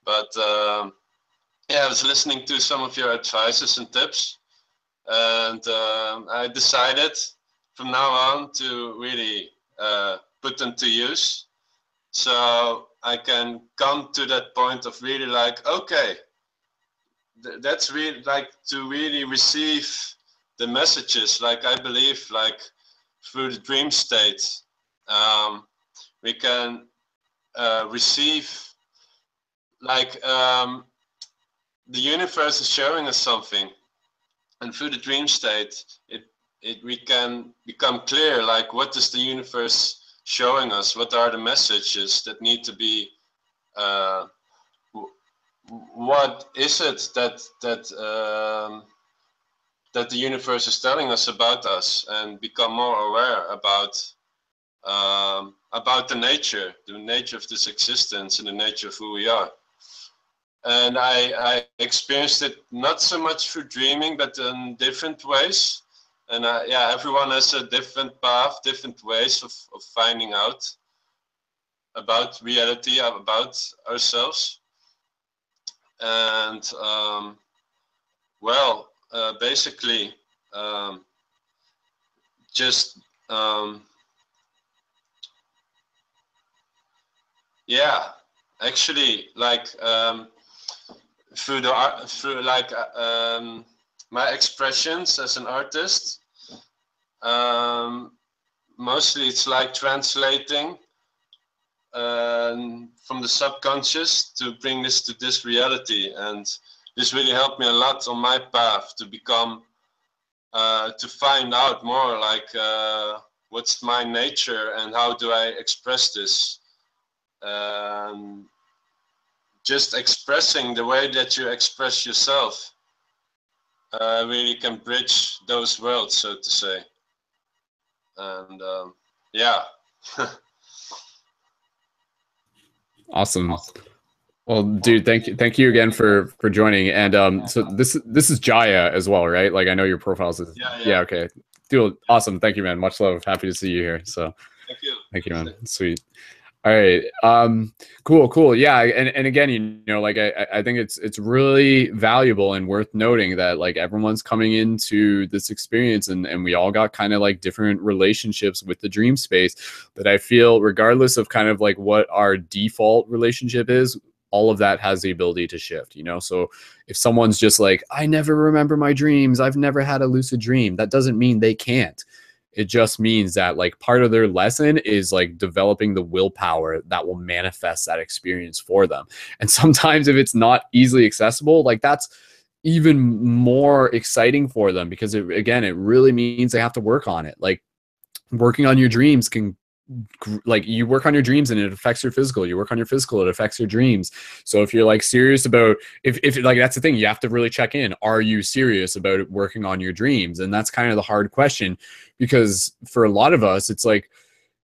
But yeah, I was listening to some of your advices and tips, and I decided from now on to really put them to use. So I can come to that point of really like, okay, that's really like to really receive the messages. Like I believe like through the dream state, we can receive like the universe is showing us something. And through the dream state, we can become clear, like what is the universe showing us, what are the messages that need to be, what is it that the universe is telling us about us, and become more aware about the nature of this existence and the nature of who we are. And I experienced it not so much through dreaming, but in different ways. And yeah, everyone has a different path, different ways of finding out about reality, about ourselves. And well, basically, just yeah, actually, like through my expressions as an artist, mostly it's like translating from the subconscious to bring this to this reality. And this really helped me a lot on my path to become, to find out more like what's my nature and how do I express this. Just expressing the way that you express yourself really can bridge those worlds, so to say. And yeah. Awesome. Well, dude, thank you again for joining. And so this is Jayea as well, right? Like I know your profiles is yeah, okay. Dude, awesome. Thank you, man. Much love. Happy to see you here. So thank you, man. Sweet. All right. Cool. Yeah. And again, you know, like I think it's really valuable and worth noting that like everyone's coming into this experience and we all got kind of like different relationships with the dream space that I feel regardless of kind of like what our default relationship is, all of that has the ability to shift, you know? So if someone's just like, I never remember my dreams, I've never had a lucid dream, that doesn't mean they can't. It just means that like part of their lesson is like developing the willpower that will manifest that experience for them. And sometimes if it's not easily accessible, like that's even more exciting for them because it really means they have to work on it. Like working on your dreams can, like you work on your dreams and it affects your physical, you work on your physical, it affects your dreams. So if you're like serious about, if like, that's the thing, you have to really check in. Are you serious about working on your dreams? And that's kind of the hard question, because for a lot of us, it's like,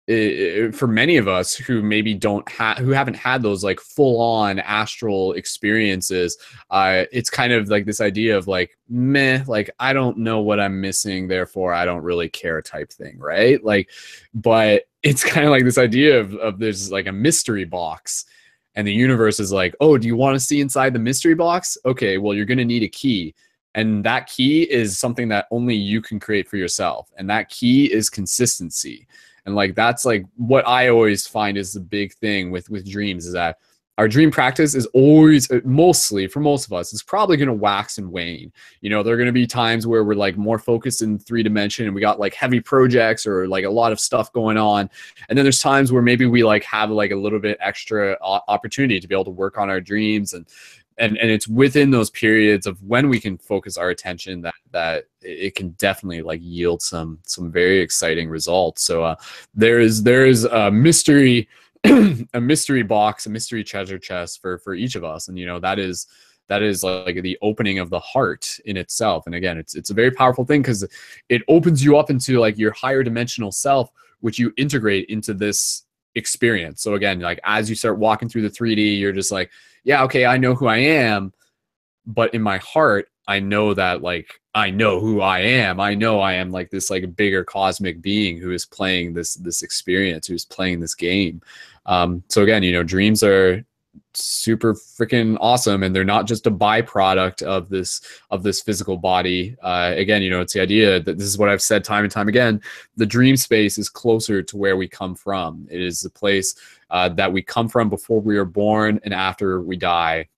for many of us who maybe who haven't had those like full-on astral experiences, it's kind of like this idea of like, meh, like I don't know what I'm missing, therefore I don't really care type thing, right? Like, but it's kind of like this idea of there's like a mystery box and the universe is like, oh, do you want to see inside the mystery box? Okay, well, you're going to need a key. And that key is something that only you can create for yourself. And that key is consistency. And like, that's like what I always find is the big thing with dreams, is that our dream practice is always, mostly for most of us, it's probably going to wax and wane. You know, there are going to be times where we're like more focused in 3D and we got like heavy projects or like a lot of stuff going on. And then there's times where maybe we like have like a little bit extra opportunity to be able to work on our dreams. And it's within those periods of when we can focus our attention that it can definitely like yield some very exciting results. So there is a mystery a mystery box, a mystery treasure chest for each of us. And you know, that is like the opening of the heart in itself. And again, it's a very powerful thing because it opens you up into like your higher dimensional self which you integrate into this experience. So again, like as you start walking through the 3D, you're just like, yeah, okay, I know who I am, but in my heart, I know that like I know who I am. I know I am like this like bigger cosmic being who is playing this experience, who's playing this game. So again, you know, dreams are super freaking awesome, and they're not just a byproduct of this physical body. Again, you know, it's the idea that this is what I've said time and time again. The dream space is closer to where we come from. It is the place that we come from before we are born and after we die.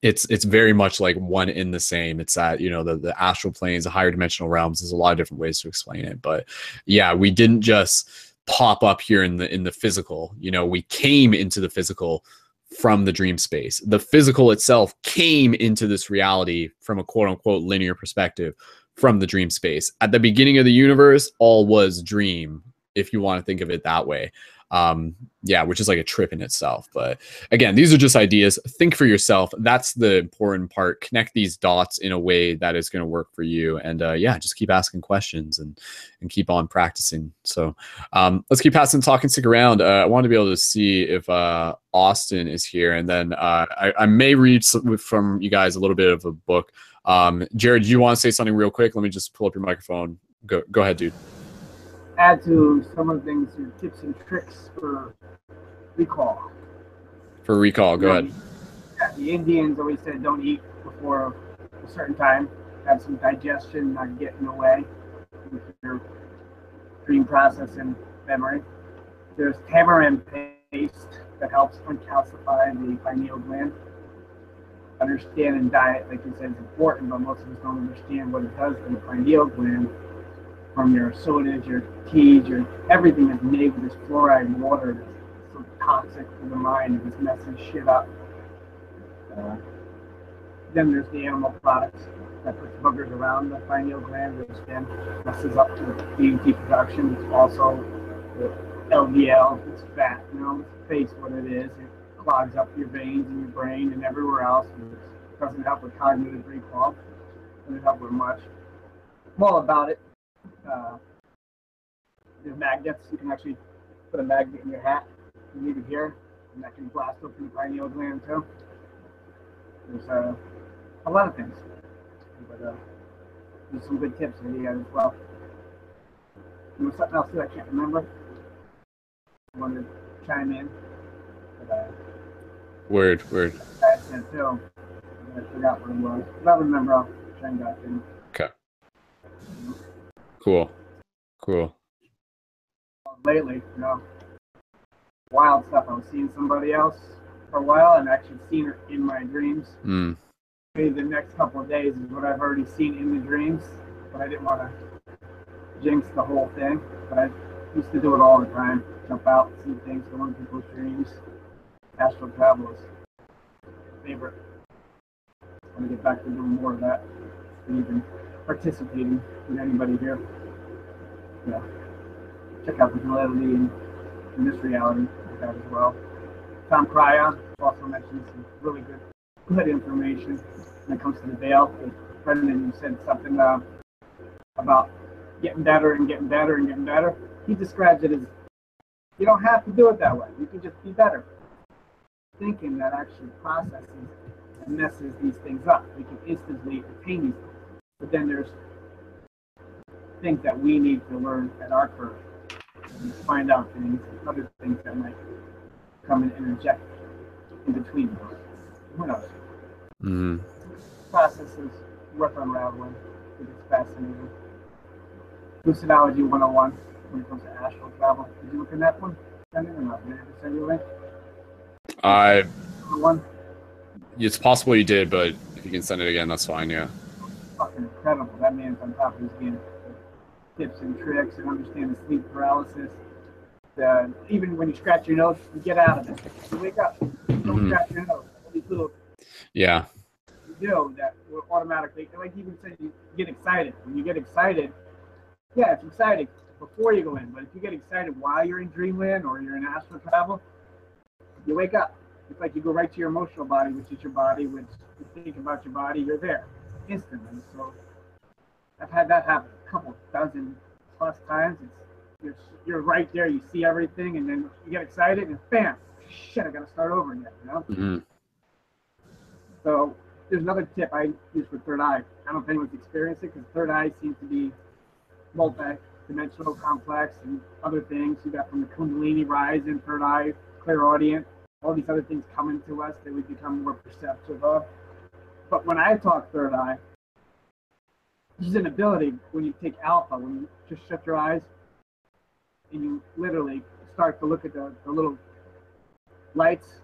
It's very much like one in the same. It's that, you know, the astral planes, the higher dimensional realms. There's a lot of different ways to explain it, but yeah, we didn't just pop up here in the physical. You know, we came into the physical from the dream space. The physical itself came into this reality from a quote unquote linear perspective from the dream space. At the beginning of the universe, all was dream, if you want to think of it that way. Yeah, which is like a trip in itself. But again, these are just ideas. Think for yourself. That's the important part. Connect these dots in a way that is going to work for you. And yeah, just keep asking questions and keep on practicing. So let's keep passing, talking, stick around. I want to be able to see if Austen is here. And then I may read from you guys a little bit of a book. Jared, do you want to say something real quick? Let me just pull up your microphone. Go ahead, dude. Add to some of the things, your tips and tricks for recall. For recall, go ahead. Yeah, the Indians always said don't eat before a certain time. Have some digestion, not get in the way with your dream process and memory. There's tamarind paste that helps uncalcify the pineal gland. Understanding diet, like you said, is important, but most of us don't understand what it does to the pineal gland. From your sodas, your teas, your everything is made with this fluoride water that's so toxic for the mind and it's messing shit up. Then there's the animal products that puts boogers around the pineal gland, which then messes up the DMT production. It's also the LDL, it's fat, you know, it's face what it is. It clogs up your veins in your brain and everywhere else. It doesn't help with cognitive recall. It doesn't help with much. I'm all about it. There's magnets. You can actually put a magnet in your hat and leave it here, and that can blast open the pineal gland too. There's a lot of things, but there's some good tips that you got as well. And there's something else that I can't remember. I wanted to chime in, but Word. I said too. I forgot what it was. If I remember, I'll chime back in. Okay. Cool. Lately, you know, wild stuff. I was seeing somebody else for a while and actually seen her in my dreams. Maybe the next couple of days is what I've already seen in the dreams, but I didn't want to jinx the whole thing. But I used to do it all the time. Jump out, see things, go into people's dreams. Astral travel is favorite. I want to get back to doing more of that and even participating with anybody here. Yeah. Check out the validity in this reality like that as well. Tom Cryon also mentioned some really good information when it comes to the veil. Brendon, you said something about getting better and getting better and getting better. He describes it as you don't have to do it that way. You can just be better. Thinking that actually processes and messes these things up. We can instantly attain these things. But then there's things that we need to learn at our curve. And find out things, other things that might come and interject in between those. Who knows? Mm-hmm. Process is worth unraveling. It's fascinating. Lucidology 101 when it comes to astral travel. Did you look at that one? Send it or not? Did I send you a link? One? It's possible you did, but if you can send it again, that's fine, yeah. Fucking incredible. That man's on top of his game. Tips and tricks and understand the sleep paralysis. Even when you scratch your nose, you get out of it. You wake up. Don't scratch your nose. All these little you do that will automatically, like even said, you get excited. When you get excited, yeah, it's exciting before you go in. But if you get excited while you're in dreamland or you're in astral travel, you wake up. It's like you go right to your emotional body, which is your body, which you think about your body, you're there instantly. So I've had that happen a couple dozen plus times. It's you're right there, you see everything, and then you get excited, and bam, shit, I gotta start over again, you know? Mm-hmm. So there's another tip I use for third eye. I don't know if anyone's experienced it, because third eye seems to be multi-dimensional, complex, and other things. You got from the Kundalini rise in third eye, clairaudient, all these other things coming to us that we become more perceptive of. But when I talk third eye, this is an ability when you take alpha, when you just shut your eyes and you literally start to look at the little lights.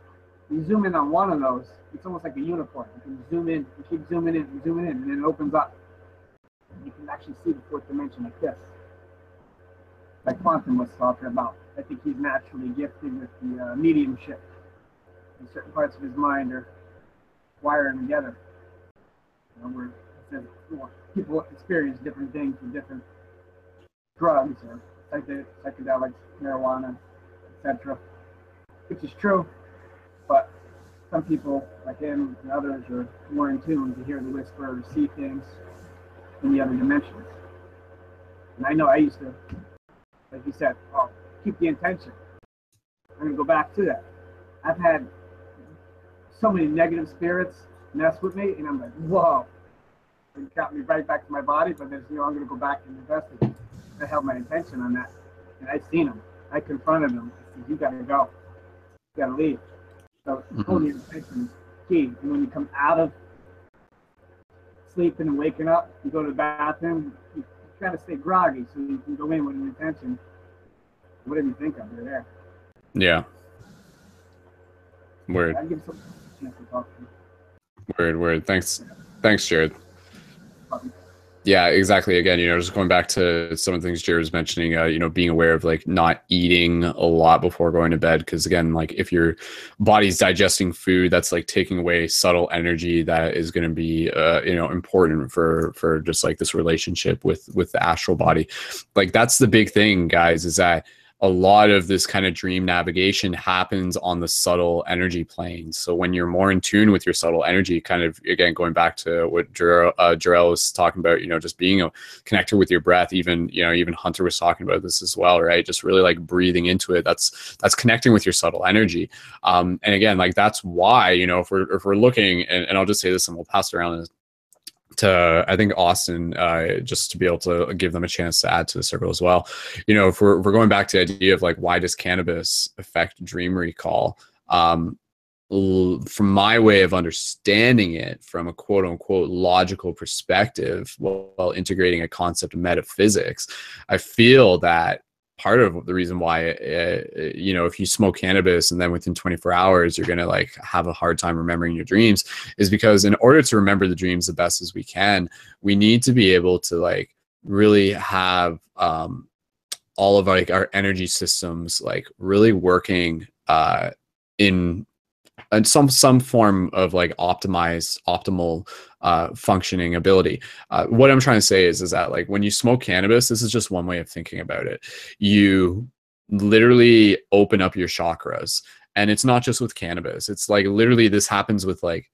You zoom in on one of those, it's almost like a unicorn. You can zoom in, you keep zooming in, and then it opens up. You can actually see the fourth dimension like this. Like Quantum was talking about. I think he's naturally gifted with the mediumship. And certain parts of his mind are wired together. You know, where people experience different things with different drugs or psychedelics, marijuana, etc. Which is true, but some people, like him and others, are more in tune to hear the whisper or see things in the other dimensions. And I know I used to, like you said, keep the intention. I'm going to go back to that. I've had so many negative spirits mess with me, and I'm like, whoa. It got me right back to my body, but there's, I'm going to go back and investigate. I held my attention on that, and I seen them. I confronted them. I said, you got to go. You got to leave. So holding your attention is key. And when you come out of sleeping and waking up, you go to the bathroom, you try to stay groggy so you can go in with an intention. Whatever you think of, you're there. Yeah. Word. I'll give some chance to talk to you. Word. Thanks, Jared. Yeah, exactly. Again, just going back to some of the things Jared was mentioning, being aware of like not eating a lot before going to bed. Because again, like if your body's digesting food, that's like taking away subtle energy that is going to be, important for just like this relationship with the astral body. Like that's the big thing, guys, is that a lot of this kind of dream navigation happens on the subtle energy plane. So when you're more in tune with your subtle energy, kind of, again, going back to what Jerrel was talking about, just being a connector with your breath, even Hunter was talking about this as well, right? Just really like breathing into it. That's connecting with your subtle energy. And again, like that's why, if we're looking, and I'll just say this and we'll pass it around to I think Austen, just to be able to give them a chance to add to the circle as well. If we're going back to the idea of like, why does cannabis affect dream recall? From my way of understanding it, from a quote unquote logical perspective, while integrating a concept of metaphysics, I feel that part of the reason why, if you smoke cannabis and then within 24 hours, you're going to like have a hard time remembering your dreams, is because in order to remember the dreams the best as we can, we need to be able to like really have all of like our energy systems like really working in some form of like optimal functioning ability. What I'm trying to say is that like when you smoke cannabis, this is just one way of thinking about it. You literally open up your chakras, and it's not just with cannabis. It's like literally this happens with like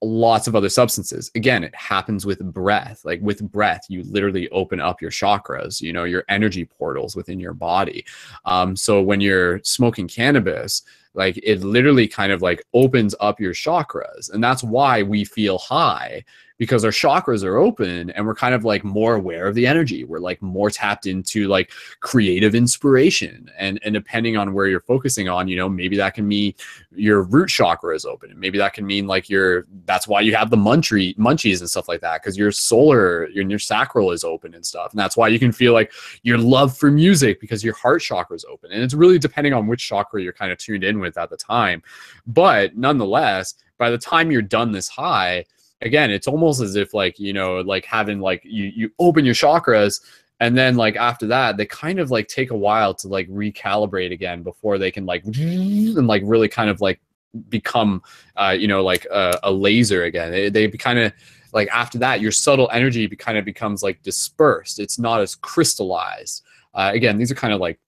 lots of other substances. Again, it happens with breath. Like with breath, you literally open up your chakras, your energy portals within your body. So when you're smoking cannabis, like it literally kind of like opens up your chakras. And that's why we feel high, because our chakras are open and we're kind of like more aware of the energy. We're like more tapped into like creative inspiration. And depending on where you're focusing on, maybe that can mean your root chakra is open. And maybe that can mean like that's why you have the munchies and stuff like that, because your sacral is open and stuff. And that's why you can feel like your love for music, because your heart chakra is open. And it's really depending on which chakra you're kind of tuned in with at the time. But nonetheless, by the time you're done this high, again, it's almost as if like, like having like you open your chakras, and then like after that, they kind of like take a while to like recalibrate again before they can like and like really kind of like become like a laser again. They kind of like after that, your subtle energy kind of becomes like dispersed. It's not as crystallized. Again, these are kind of like,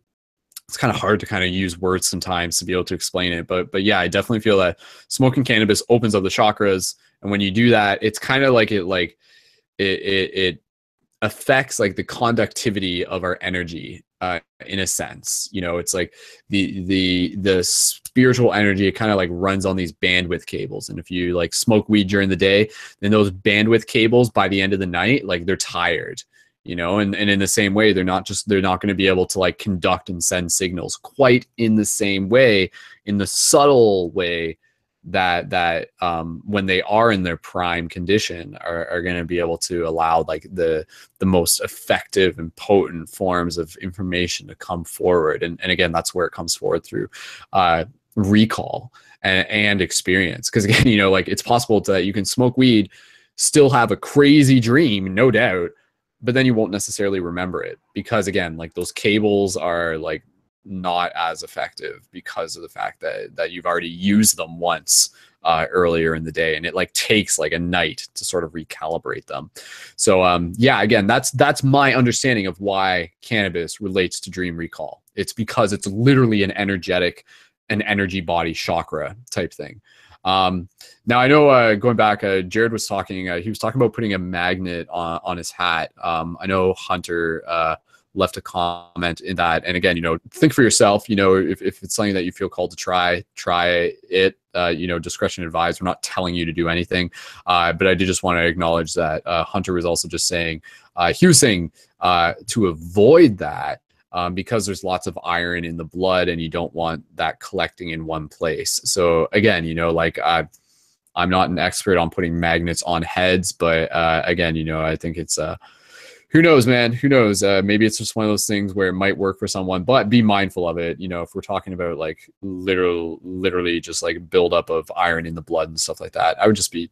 it's kind of hard to kind of use words sometimes to be able to explain it. But yeah, I definitely feel that smoking cannabis opens up the chakras. And when you do that, it's kind of like it affects like the conductivity of our energy in a sense. You know, it's like the spiritual energy, it kind of like runs on these bandwidth cables. And if you like smoke weed during the day, then those bandwidth cables by the end of the night, like they're tired, you know, and in the same way, they're not going to be able to like conduct and send signals quite in the same way, in the subtle way that when they are in their prime condition are going to be able to allow like the most effective and potent forms of information to come forward. And again, that's where it comes forward through recall and experience. Because again, you know, like it's possible that you can smoke weed, still have a crazy dream, no doubt, but then you won't necessarily remember it, because again, like those cables are like not as effective because of the fact that you've already used them once earlier in the day, and it like takes like a night to sort of recalibrate them. So yeah, again, that's my understanding of why cannabis relates to dream recall. It's because it's literally an energy body chakra type thing. Now I know going back, Jared was talking, he was talking about putting a magnet on his hat. I know Hunter left a comment in that. And again, you know, think for yourself, you know, if it's something that you feel called to try it, you know, discretion advised. We're not telling you to do anything. But I did just want to acknowledge that Hunter was also just saying, he was saying to avoid that because there's lots of iron in the blood and you don't want that collecting in one place. So again, you know, like I'm not an expert on putting magnets on heads, but again, you know, I think it's who knows, man? Who knows? Maybe it's just one of those things where it might work for someone, but be mindful of it. You know, if we're talking about like literally just like buildup of iron in the blood and stuff like that, I would just be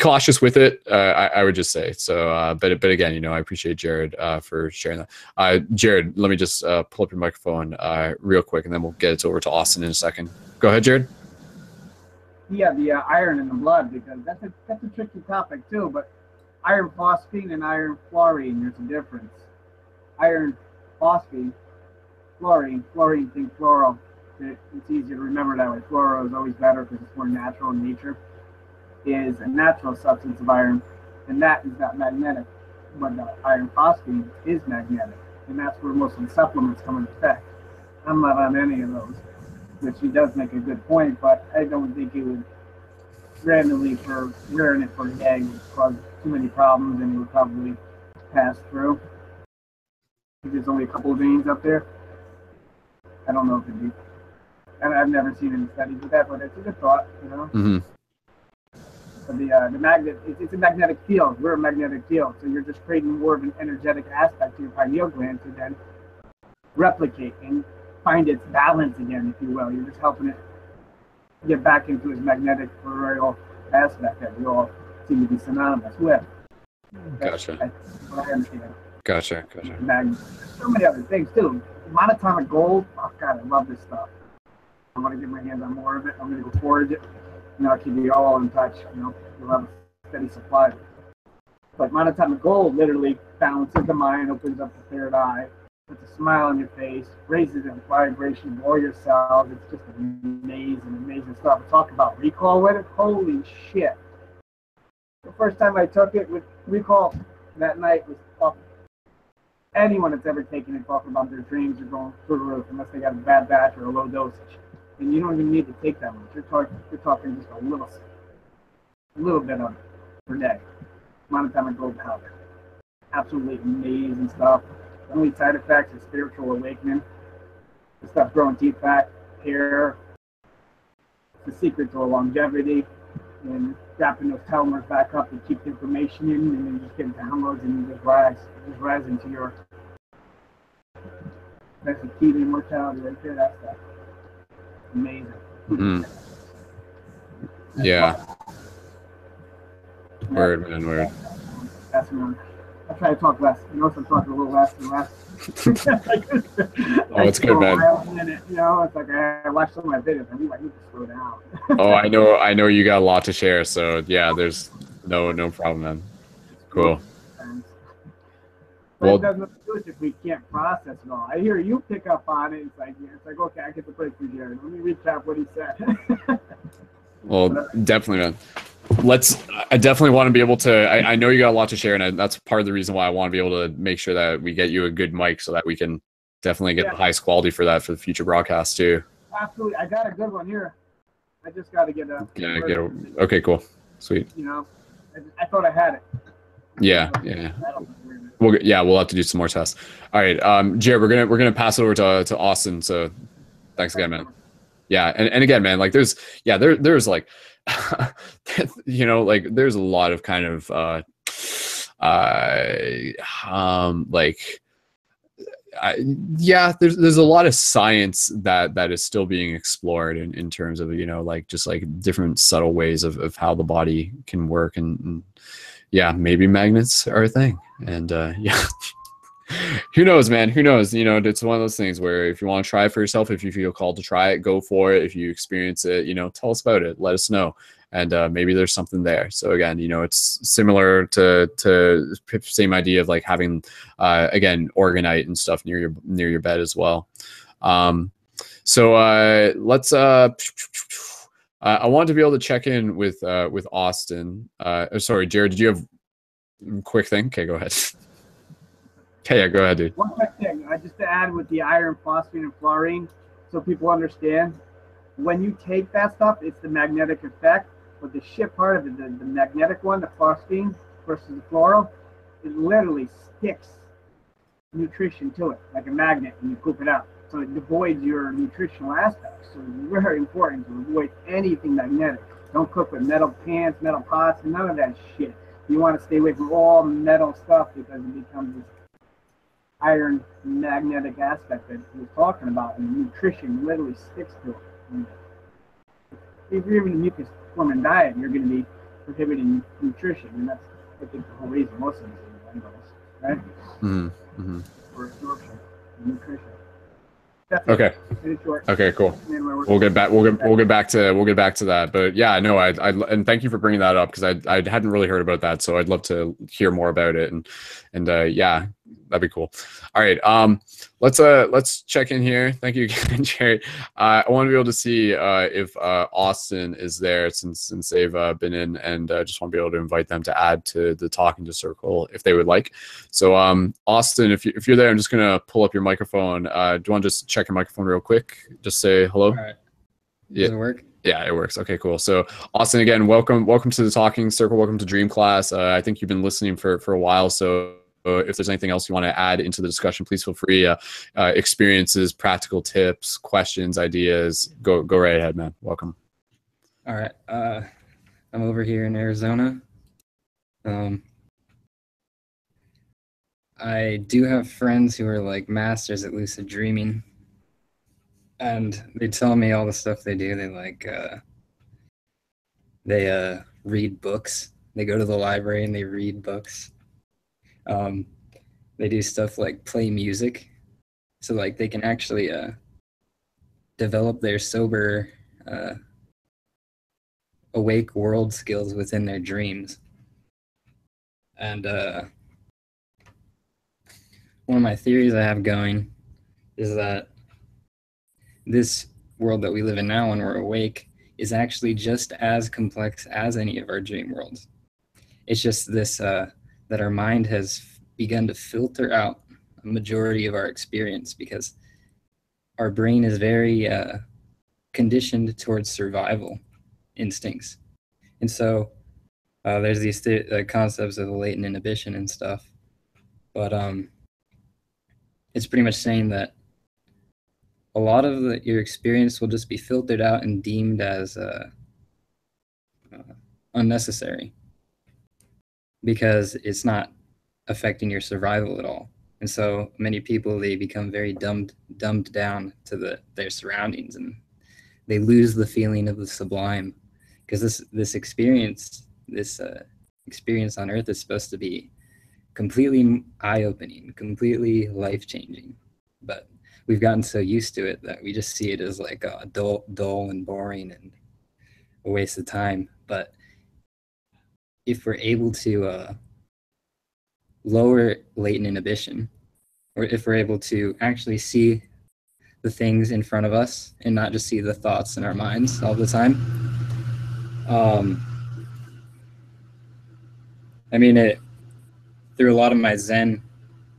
cautious with it. I would just say so. But again, you know, I appreciate Jared for sharing that. Jared, let me just pull up your microphone real quick, and then we'll get it over to Austen in a second. Go ahead, Jared. Yeah, the iron in the blood, because that's a tricky topic too. But iron phosphine and iron fluorine, there's a difference. Iron phosphine, fluorine, think fluoro. It's easier to remember that way. Fluoro is always better because it's more natural in nature. Is a natural substance of iron, and that is not magnetic. But the iron phosphine is magnetic, and that's where most of the supplements come into effect. I'm not on any of those, which he does make a good point, but I don't think he would randomly for wearing it for a day would cause too many problems, and it would probably pass through. If there's only a couple of veins up there, I don't know if it'd be. And I've never seen any studies with that, but it's a good thought, you know. Mm-hmm. But the magnet, it's a magnetic field. We're a magnetic field, so you're just creating more of an energetic aspect to your pineal gland to then replicate and find its balance again, if you will. You're just helping it get back into its magnetic ferroidal aspect that we all seem to be synonymous with. Gotcha. What I understand. Gotcha. There's so many other things too. Monatomic gold. Oh God, I love this stuff. I want to get my hands on more of it. I'm going to go forage it. And I'll keep you all in touch. You know, you'll have a steady supply. But monatomic gold literally balances the mind, opens up the third eye, puts a smile on your face, raises the vibration of all your cells. It's just amazing stuff. Talk about recall with it. Holy shit. The first time I took it with recall that night was awful. Anyone that's ever taken it talking about their dreams are going through the roof unless they got a bad batch or a low dosage. And you don't even need to take that much. You're talking just a little bit of it per day. Monatomic gold powder. Absolutely amazing stuff. The only side effects is spiritual awakening. The stuff growing teeth back, hair. It's the secret to longevity. And wrapping those telomeres back up to keep the information in, and then just getting downloads and you just rise into your. That's the key to immortality right there. That stuff. Amazing. Mm-hmm. Yeah. Word, man, word. That's one. I try to talk less. You know, so I'm talking a little less and less. Oh, it's good, man. You know, it's like I watch some of my videos. I need to slow down. Oh, I know you got a lot to share. So yeah, there's no problem, man. Cool. But well, it doesn't do it if we can't process it all. I hear you pick up on it. It's like okay, I get the break for Jerry. Let me recap what he said. Well, definitely, man. I definitely want to be able to, I know you got a lot to share, and that's part of the reason why I want to be able to make sure that we get you a good mic so that we can definitely get the highest quality for that for the future broadcast too. Absolutely. I got a good one here. I just got to get a. Okay, cool. Sweet. You know, I thought I had it. Yeah. We'll have to do some more tests. All right, Jared, we're gonna pass it over to Austen. So thanks again, man. Yeah, and again, man, like there's like you know, like there's a lot of kind of there's a lot of science that is still being explored in terms of, you know, like just like different subtle ways of how the body can work, and yeah, maybe magnets are a thing, and yeah. Who knows, man? Who knows? You know, it's one of those things where if you want to try it for yourself, if you feel called to try it, go for it. If you experience it, you know, tell us about it. Let us know. And maybe there's something there. So again, you know, it's similar to same idea of like having, again, organite and stuff near your bed as well. So let's, I wanted to be able to check in with Austen. Sorry, Jared, did you have a quick thing? Okay, go ahead. Okay, yeah, go ahead, dude. One quick thing, just to add with the iron, phosphine, and fluorine, so people understand, when you take that stuff, it's the magnetic effect, but the shit part of it, the magnetic one, the phosphine versus the floral, it literally sticks nutrition to it, like a magnet, and you poop it out. So it avoids your nutritional aspects. So it's very important to avoid anything magnetic. Don't cook with metal pans, metal pots, none of that shit. You want to stay away from all metal stuff because it becomes this iron magnetic aspect that he was talking about, and nutrition literally sticks to it. And if you're even a mucus forming diet, you're going to be prohibiting nutrition, and that's I think the whole reason most of these animals, right? Mm-hmm. For absorption and nutrition. Okay. Okay, cool. We'll get back to that. But yeah, no, I and thank you for bringing that up, because I hadn't really heard about that, so I'd love to hear more about it, and yeah, that'd be cool. All right, let's check in here. Thank you again, Jerry. I want to be able to see if Austen is there since they've been in, and just want to be able to invite them to add to the talking to circle if they would like. So Austen, if you're there, I'm just gonna pull up your microphone. Do you want to just check your microphone real quick? Just say hello. All right. Does it work? Yeah, it works. Okay, cool. So Austen, again, welcome to the talking circle. Welcome to Dream Class. I think you've been listening for a while, so if there's anything else you want to add into the discussion, please feel free. Experiences, practical tips, questions, ideas, go right ahead, man. Welcome. All right. I'm over here in Arizona. I do have friends who are like masters at lucid dreaming, and they tell me all the stuff they do. They read books. They go to the library and they read books. They do stuff like play music, so like they can actually develop their sober, awake world skills within their dreams. And one of my theories I have going is that this world that we live in now when we're awake is actually just as complex as any of our dream worlds. It's just this that our mind has begun to filter out a majority of our experience because our brain is very conditioned towards survival instincts. And so there's these concepts of latent inhibition and stuff, but it's pretty much saying that a lot of your experience will just be filtered out and deemed as unnecessary because it's not affecting your survival at all. And so many people, they become very dumbed down to their surroundings, and they lose the feeling of the sublime, because this experience on Earth is supposed to be completely eye-opening, completely life-changing, but we've gotten so used to it that we just see it as like dull and boring and a waste of time. But if we're able to lower latent inhibition, or if we're able to actually see the things in front of us and not just see the thoughts in our minds all the time, I mean, through a lot of my Zen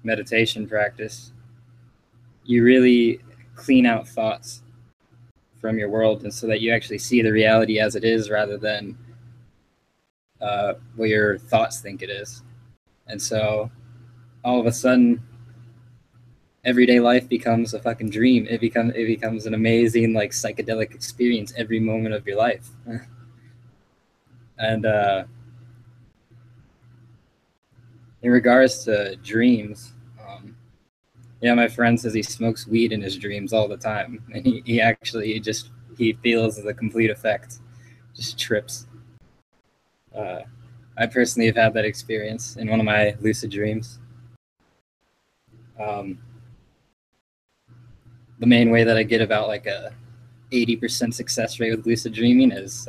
meditation practice, you really clean out thoughts from your world, and so that you actually see the reality as it is rather than what your thoughts think it is. And so all of a sudden, everyday life becomes a fucking dream. It becomes an amazing, like, psychedelic experience every moment of your life. And in regards to dreams, yeah, my friend says he smokes weed in his dreams all the time, and he feels the complete effect, just trips. I personally have had that experience in one of my lucid dreams. The main way that I get about like a 80% success rate with lucid dreaming is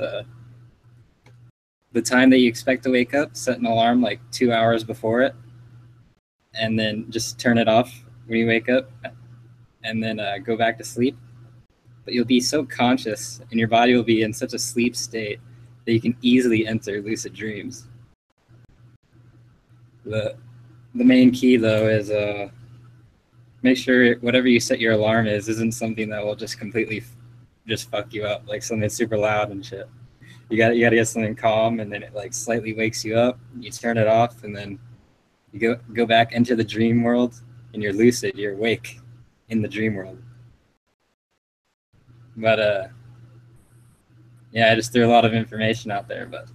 the time that you expect to wake up, set an alarm like 2 hours before it, and then just turn it off when you wake up, and then go back to sleep. But you'll be so conscious, and your body will be in such a sleep state that you can easily enter lucid dreams. The main key, though, is make sure whatever you set your alarm isn't something that will just completely just fuck you up, like something super loud and shit. You gotta get something calm, and then it like slightly wakes you up. You turn it off, and then you go back into the dream world, and you're lucid. You're awake in the dream world. But yeah, I just threw a lot of information out there, but.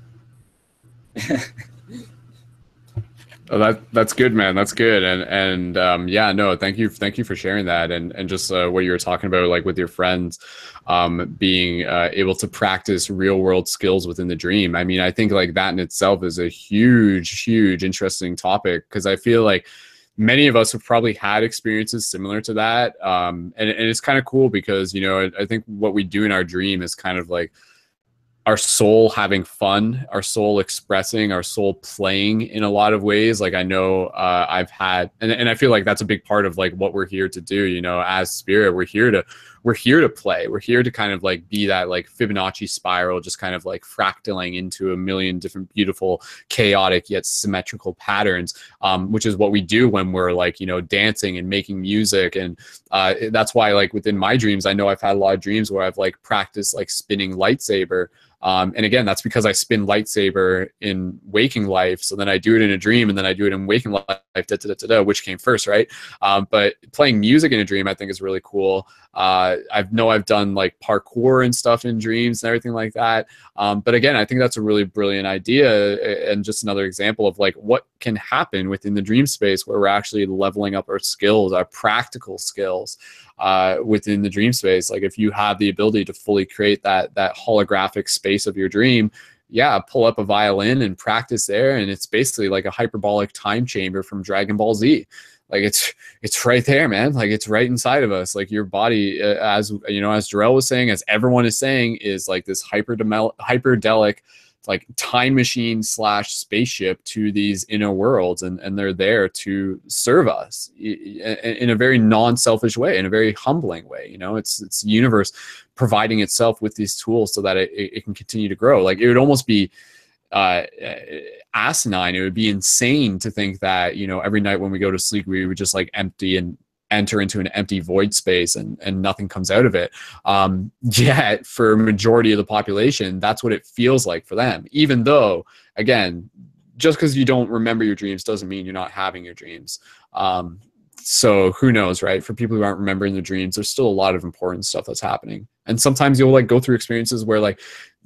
Oh, that's good, man. That's good. And yeah, no, thank you for sharing that. And just what you were talking about, like with your friends, being able to practice real world skills within the dream. I mean, I think like that in itself is a huge interesting topic, because I feel like many of us have probably had experiences similar to that. And it's kind of cool because, you know, I think what we do in our dream is kind of like our soul having fun, our soul expressing, our soul playing in a lot of ways. Like I know I've had, and I feel like that's a big part of like what we're here to do, you know, as spirit. We're here to play. We're here to kind of like be that like Fibonacci spiral, just kind of like fractaling into a million different beautiful, chaotic yet symmetrical patterns, which is what we do when we're like, you know, dancing and making music. And that's why like within my dreams, I know I've had a lot of dreams where I've like practiced like spinning lightsaber. And again, that's because I spin lightsaber in waking life. So then I do it in a dream, and then I do it in waking life, which came first, right? But playing music in a dream, I think, is really cool. I've done like parkour and stuff in dreams and everything like that. But again, I think that's a really brilliant idea, and just another example of like what can happen within the dream space, where we're actually leveling up our skills, our practical skills within the dream space. Like if you have the ability to fully create that holographic space of your dream, yeah, pull up a violin and practice there, and it's basically like a hyperbolic time chamber from Dragon Ball Z. Like it's right there, man. Like it's right inside of us. Like your body, as you know, as Jerrel was saying, as everyone is saying, is like this hyperdelic like time machine / spaceship to these inner worlds, and they're there to serve us in a very non-selfish way, in a very humbling way. You know, it's the universe providing itself with these tools so that it can continue to grow. Like it would almost be asinine. It would be insane to think that, you know, every night when we go to sleep, we would just like empty and enter into an empty void space and nothing comes out of it. Yet for a majority of the population, that's what it feels like for them. Even though, again, just because you don't remember your dreams doesn't mean you're not having your dreams. So who knows, right? For people who aren't remembering their dreams, there's still a lot of important stuff that's happening. And sometimes you'll like go through experiences where like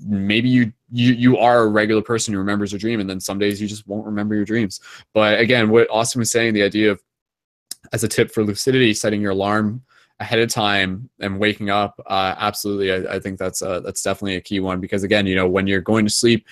maybe you are a regular person who remembers a dream, and then some days you just won't remember your dreams. But again, what Austen was saying, the idea of, as a tip for lucidity, setting your alarm ahead of time and waking up, absolutely, I think that's definitely a key one, because again, you know, when you're going to sleep,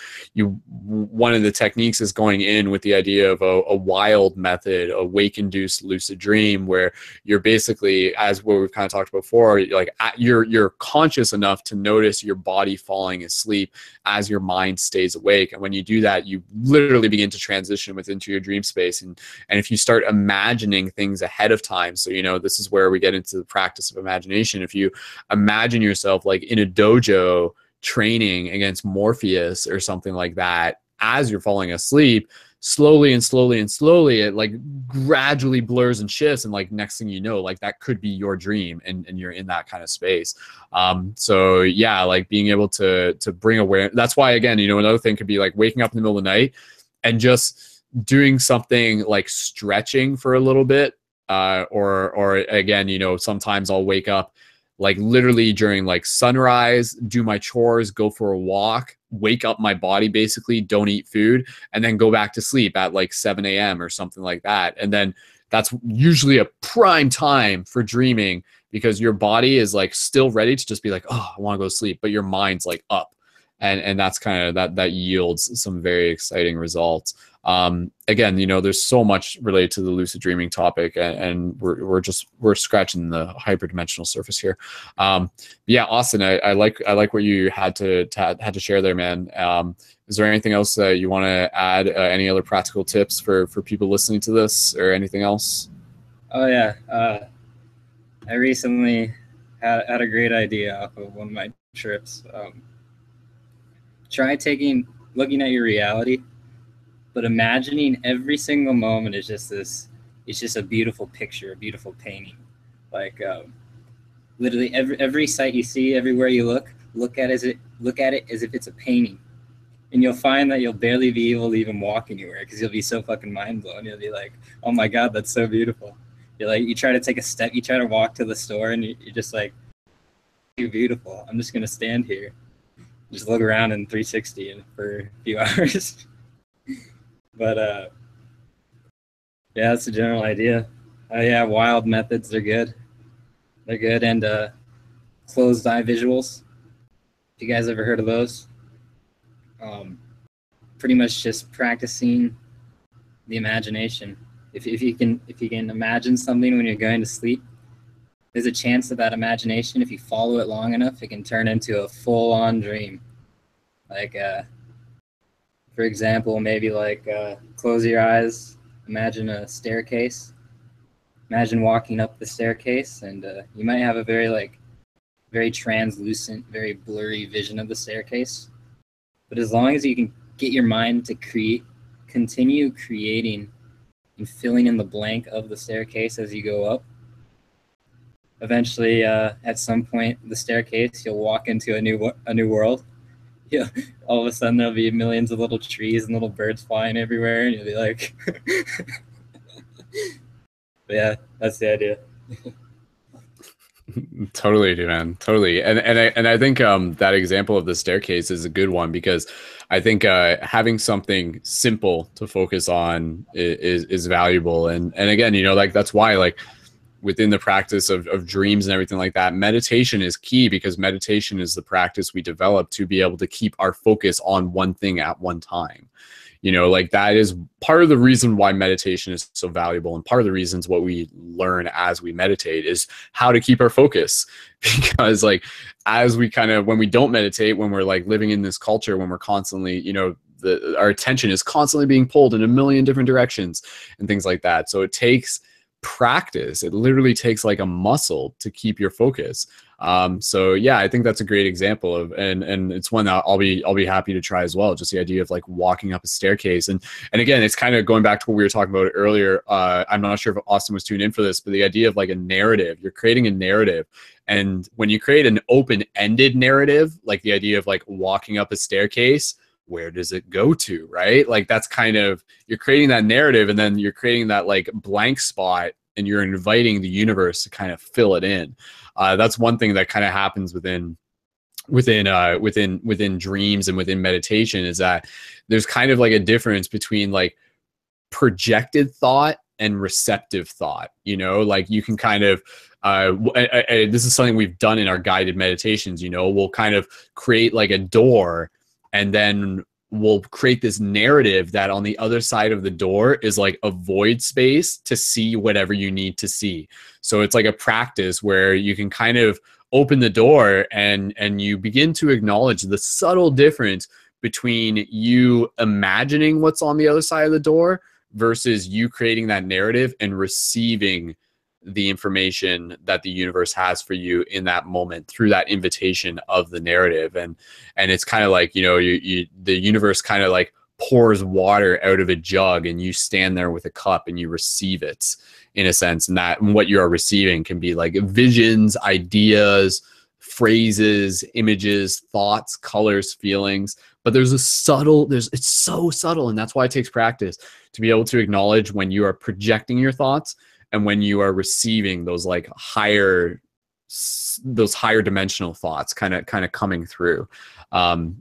one of the techniques is going in with the idea of a wild method, a wake-induced lucid dream, where you're basically, as what we've kind of talked about before, like you're conscious enough to notice your body falling asleep as your mind stays awake. And when you do that, you literally begin to transition into your dream space. And if you start imagining things ahead of time, so, you know, this is where we get into the practice of imagination. If you imagine yourself like in a dojo training against Morpheus or something like that as you're falling asleep, slowly and slowly and slowly, it like gradually blurs and shifts, and like next thing you know, like that could be your dream, and you're in that kind of space. So yeah, like being able to bring awareness. That's why, again, you know, another thing could be like waking up in the middle of the night and just doing something like stretching for a little bit, or again, you know, sometimes I'll wake up like literally during like sunrise, do my chores, go for a walk, wake up my body, basically don't eat food, and then go back to sleep at like 7 a.m. or something like that. And then that's usually a prime time for dreaming, because your body is like still ready to just be like, oh, I want to go to sleep, but your mind's like up. And that's kind of that yields some very exciting results. Again, you know, there's so much related to the lucid dreaming topic, and we're scratching the hyperdimensional surface here. Yeah, Austen, I like what you had to share there, man. Is there anything else that you want to add? Any other practical tips for people listening to this, or anything else? Oh yeah, I recently had a great idea off of one of my trips. Try looking at your reality, but imagining every single moment is just it's just a beautiful picture, a beautiful painting. Like literally every sight you see, everywhere you look at it as if it's a painting. And you'll find that you'll barely be able to even walk anywhere, because you'll be so fucking mind blown. You'll be like, oh my God, that's so beautiful. You're like, you try to take a step, you try to walk to the store, and you're just like, too beautiful. I'm just gonna stand here, just look around in 360 for a few hours. But yeah, that's the general idea. Yeah, wild methods are good. They're good. And closed eye visuals. If you guys ever heard of those? Pretty much just practicing the imagination. If you can imagine something when you're going to sleep, there's a chance that imagination, if you follow it long enough, it can turn into a full-on dream. Like, for example, maybe like close your eyes, imagine a staircase. Imagine walking up the staircase, and you might have a very translucent, very blurry vision of the staircase. But as long as you can get your mind to continue creating and filling in the blank of the staircase as you go up, eventually, at some point, the staircase, you'll walk into a new world. Yeah, all of a sudden there'll be millions of little trees and little birds flying everywhere, and you'll be like, but yeah, that's the idea. Totally, dude, man. Totally. And I think that example of the staircase is a good one, because I think having something simple to focus on is valuable. And again, you know, like that's why, like, within the practice of dreams and everything like that, meditation is key, because meditation is the practice we develop to be able to keep our focus on one thing at one time. You know, like that is part of the reason why meditation is so valuable, and part of the reasons what we learn as we meditate is how to keep our focus. Because like, as we when we don't meditate, when we're like living in this culture, when we're constantly, you know, our attention is constantly being pulled in a million different directions and things like that. So it takes practice. It literally takes like a muscle to keep your focus. So yeah, I think that's a great example of, and it's one that I'll be happy to try as well. Just the idea of like walking up a staircase, and again, it's kind of going back to what we were talking about earlier. I'm not sure if Austen was tuned in for this, but the idea of like a narrative. You're creating a narrative, and when you create an open-ended narrative, like the idea of like walking up a staircase, where does it go to, right? Like that's kind of, you're creating that narrative, and then you're creating that like blank spot, and you're inviting the universe to kind of fill it in. That's one thing that kind of happens within dreams and within meditation, is that there's kind of like a difference between like projected thought and receptive thought. You know, like you can kind of, this is something we've done in our guided meditations. You know, we'll kind of create like a door, and then we'll create this narrative that on the other side of the door is like a void space to see whatever you need to see. So it's like a practice where you can kind of open the door, and you begin to acknowledge the subtle difference between you imagining what's on the other side of the door versus you creating that narrative and receiving the information that the universe has for you in that moment through that invitation of the narrative. And it's kind of like, you know, the universe kind of like pours water out of a jug and you stand there with a cup and you receive it in a sense. And that what you are receiving can be like visions, ideas, phrases, images, thoughts, colors, feelings. But there's a subtle, it's so subtle. And that's why it takes practice to be able to acknowledge when you are projecting your thoughts and when you are receiving those like higher dimensional thoughts kind of coming through.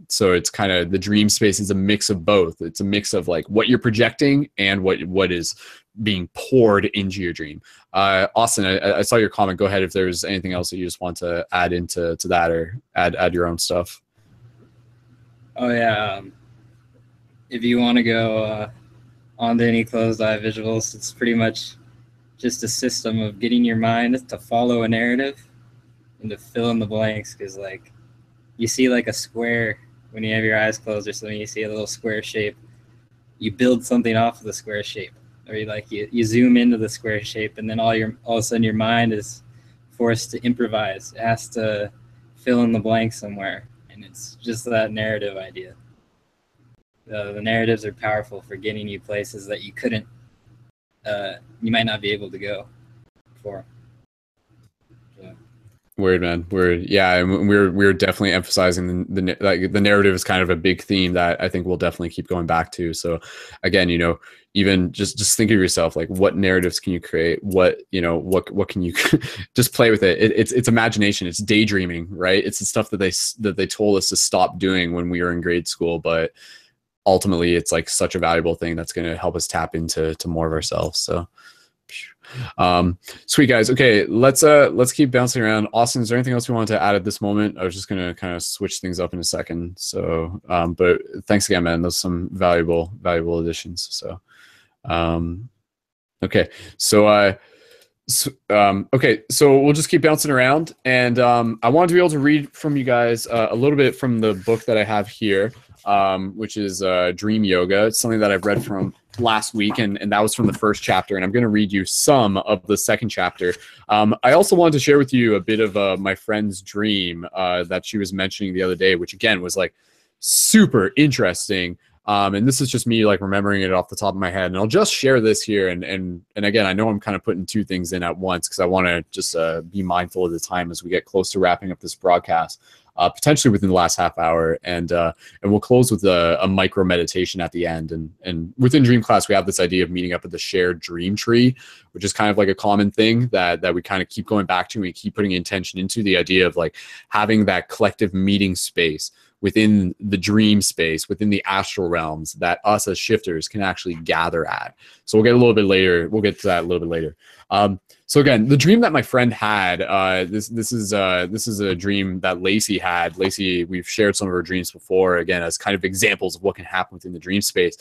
So it's kind of, the dream space is a mix of both. It's a mix of like what you're projecting and what is being poured into your dream. Austen, I saw your comment. Go ahead if there's anything else that you just want to add into that, or add your own stuff. Oh yeah. If you want to go on to any closed eye visuals, it's pretty much just a system of getting your mind to follow a narrative and to fill in the blanks. Because like you see like a square when you have your eyes closed or something, you see a little square shape. You build something off of the square shape, or you zoom into the square shape, and then all of a sudden your mind is forced to improvise. It has to fill in the blank somewhere, and it's just that narrative idea. The narratives are powerful for getting you places that you couldn't, you might not be able to go before. Word, man. Word. Yeah, and we're definitely emphasizing the narrative is kind of a big theme that I think we'll definitely keep going back to. So again, even just think of yourself, like what narratives can you create? What can you just play with it? It's imagination. It's daydreaming, right? It's the stuff that they told us to stop doing when we were in grade school, but ultimately it's like such a valuable thing that's going to help us tap into more of ourselves. So sweet guys. Okay, let's keep bouncing around. Austen, is there anything else we wanted to add at this moment? I was just gonna kind of switch things up in a second. So but thanks again, man. Those some valuable additions. So okay, so okay, so we'll just keep bouncing around, and I wanted to be able to read from you guys a little bit from the book that I have here, which is Dream Yoga. It's something that I've read from last week, and that was from the first chapter, and I'm going to read you some of the second chapter. I also wanted to share with you a bit of my friend's dream that she was mentioning the other day, which again was like super interesting. And this is just me like remembering it off the top of my head, and I'll just share this here. And again, I know I'm kind of putting two things in at once because I want to just be mindful of the time as we get close to wrapping up this broadcast. Potentially within the last half hour, and we'll close with a micro meditation at the end. And within Dream Class, we have this idea of meeting up at the shared dream tree, which is kind of like a common thing that we kind of keep going back to, and we keep putting intention into the idea of like having that collective meeting space within the dream space, within the astral realms that us as shifters can actually gather at. So we'll get a little bit later. We'll get to that a little bit later. So again, the dream that my friend had, this is a dream that Lacey had. Lacey, we've shared some of her dreams before, again, as kind of examples of what can happen within the dream space.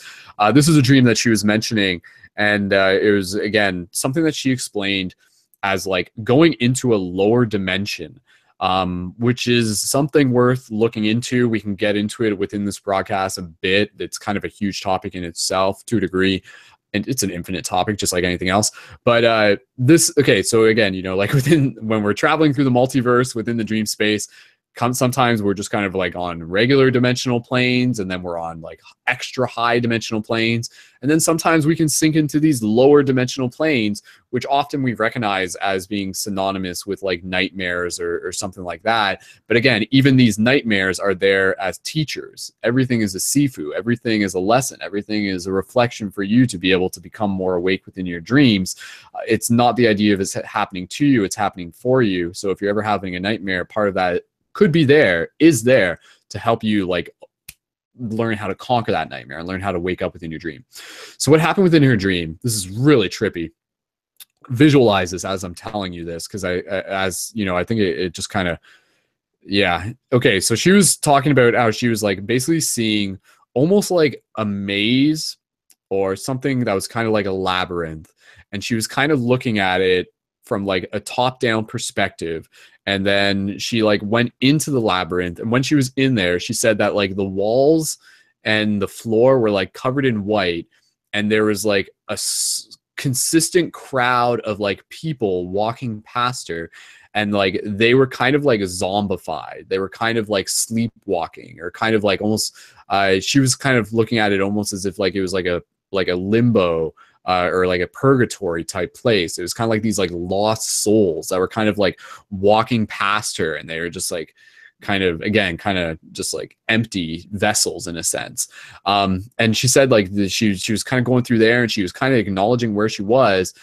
This is a dream that she was mentioning, and it was, again, something that she explained as like going into a lower dimension, which is something worth looking into. We can get into it within this broadcast a bit. It's kind of a huge topic in itself to a degree. And it's an infinite topic, just like anything else. But okay, so again, like when we're traveling through the multiverse within the dream space, sometimes we're just kind of like on regular dimensional planes, and then we're on like extra high dimensional planes. And then sometimes we can sink into these lower dimensional planes, which often we recognize as being synonymous with like nightmares or something like that. But again, even these nightmares are there as teachers. Everything is a sifu. Everything is a lesson. Everything is a reflection for you to be able to become more awake within your dreams. It's not the idea of it's happening to you, it's happening for you. So if you're ever having a nightmare, part of that is there to help you like learn how to conquer that nightmare and learn how to wake up within your dream. So what happened within her dream, this is really trippy. Visualize this as I'm telling you this, because I think it just kind of, yeah. Okay, so she was talking about how she was like basically seeing almost like a maze or something that was kind of like a labyrinth, and she was kind of looking at it from like a top-down perspective. And then she like went into the labyrinth, and when she was in there, she said that like the walls and the floor were like covered in white, and there was like consistent crowd of like people walking past her, and like they were kind of like zombified. They were kind of like sleepwalking, or kind of like almost she was kind of looking at it almost as if like it was like a limbo or like a purgatory type place. It was kind of like these like lost souls that were kind of like walking past her, and they were just like kind of just like empty vessels in a sense. And she said like she was kind of going through there, and she was kind of acknowledging where she was.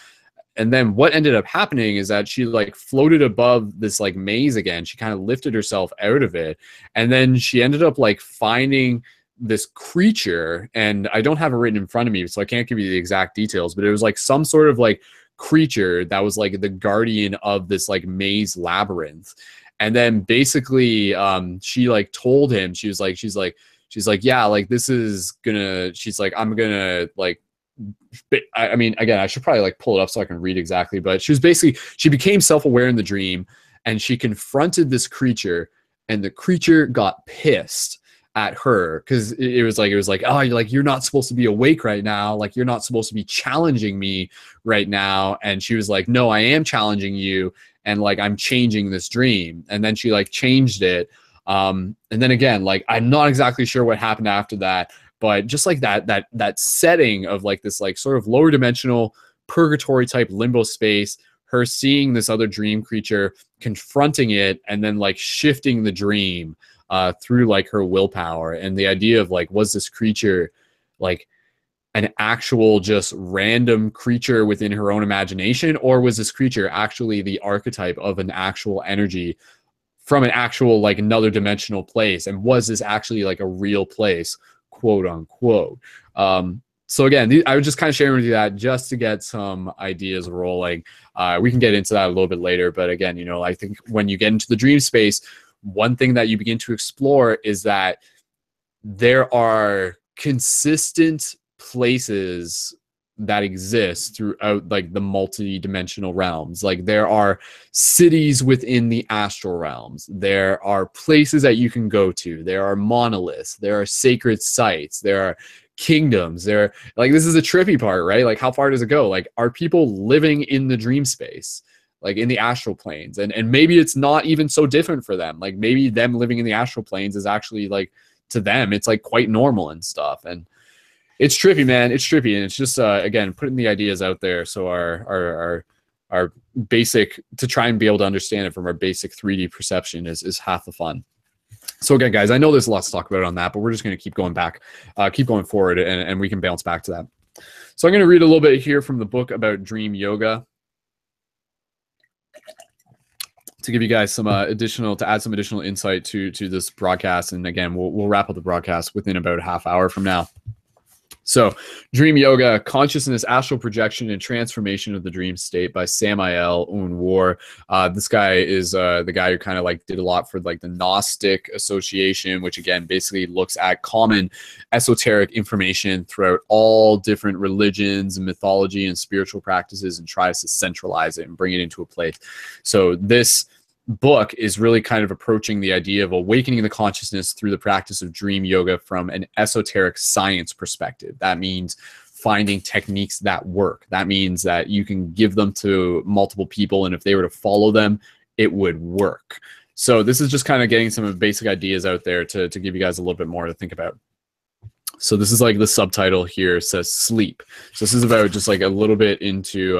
And then what ended up happening is that she like floated above this like maze again. She kind of lifted herself out of it, and then she ended up like finding this creature, and I don't have it written in front of me, so I can't give you the exact details, but it was like some sort of like creature that was like the guardian of this like maze labyrinth. And then basically she like told him, she's like yeah, like this is gonna, she's like, I'm gonna like, I mean, again, I should probably like pull it up so I can read exactly, but she was basically, she became self-aware in the dream, and she confronted this creature, and the creature got pissed at her because it was like, oh, you're not supposed to be awake right now. Like, you're not supposed to be challenging me right now. And she was like, no, I am challenging you. And like, I'm changing this dream. And then she like changed it. And then again, like, I'm not exactly sure what happened after that, but just like that setting of like this, like sort of lower dimensional purgatory type limbo space, her seeing this other dream creature, confronting it, and then like shifting the dream through like her willpower. And the idea of like, was this creature like an actual just random creature within her own imagination, or was this creature actually the archetype of an actual energy from an actual like another dimensional place? And was this actually like a real place, quote unquote? So again, I was just kind of sharing with you that just to get some ideas rolling. We can get into that a little bit later, but again, you know, I think when you get into the dream space, one thing that you begin to explore is that there are consistent places that exist throughout like the multi-dimensional realms. Like, there are cities within the astral realms. There are places that you can go to. There are monoliths. There are sacred sites. There are kingdoms. There, like, this is a trippy part, right? Like, how far does it go? Like, are people living in the dream space, like in the astral planes? And maybe it's not even so different for them. Like, maybe them living in the astral planes is actually like, to them, it's like quite normal and stuff. And it's trippy, man. It's trippy. And it's just, again, putting the ideas out there. So our basic, to try and be able to understand it from our basic 3D perception is half the fun. So again, guys, I know there's lots to talk about on that, but we're just going to keep going back, keep going forward, and we can bounce back to that. So I'm going to read a little bit here from the book about dream yoga to give you guys some to add some additional insight to this broadcast. And again, we'll wrap up the broadcast within about a half hour from now. So, Dream Yoga, Consciousness, Astral Projection, and Transformation of the Dream State by Samael Weor. This guy is the guy who kind of like did a lot for like the Gnostic Association, which again basically looks at common esoteric information throughout all different religions and mythology and spiritual practices, and tries to centralize it and bring it into a place. So this book is really kind of approaching the idea of awakening the consciousness through the practice of dream yoga from an esoteric science perspective. That means finding techniques that work. That means that you can give them to multiple people, and if they were to follow them, it would work. So this is just kind of getting some basic ideas out there to give you guys a little bit more to think about. So this is like the subtitle here says sleep. So this is about just like a little bit into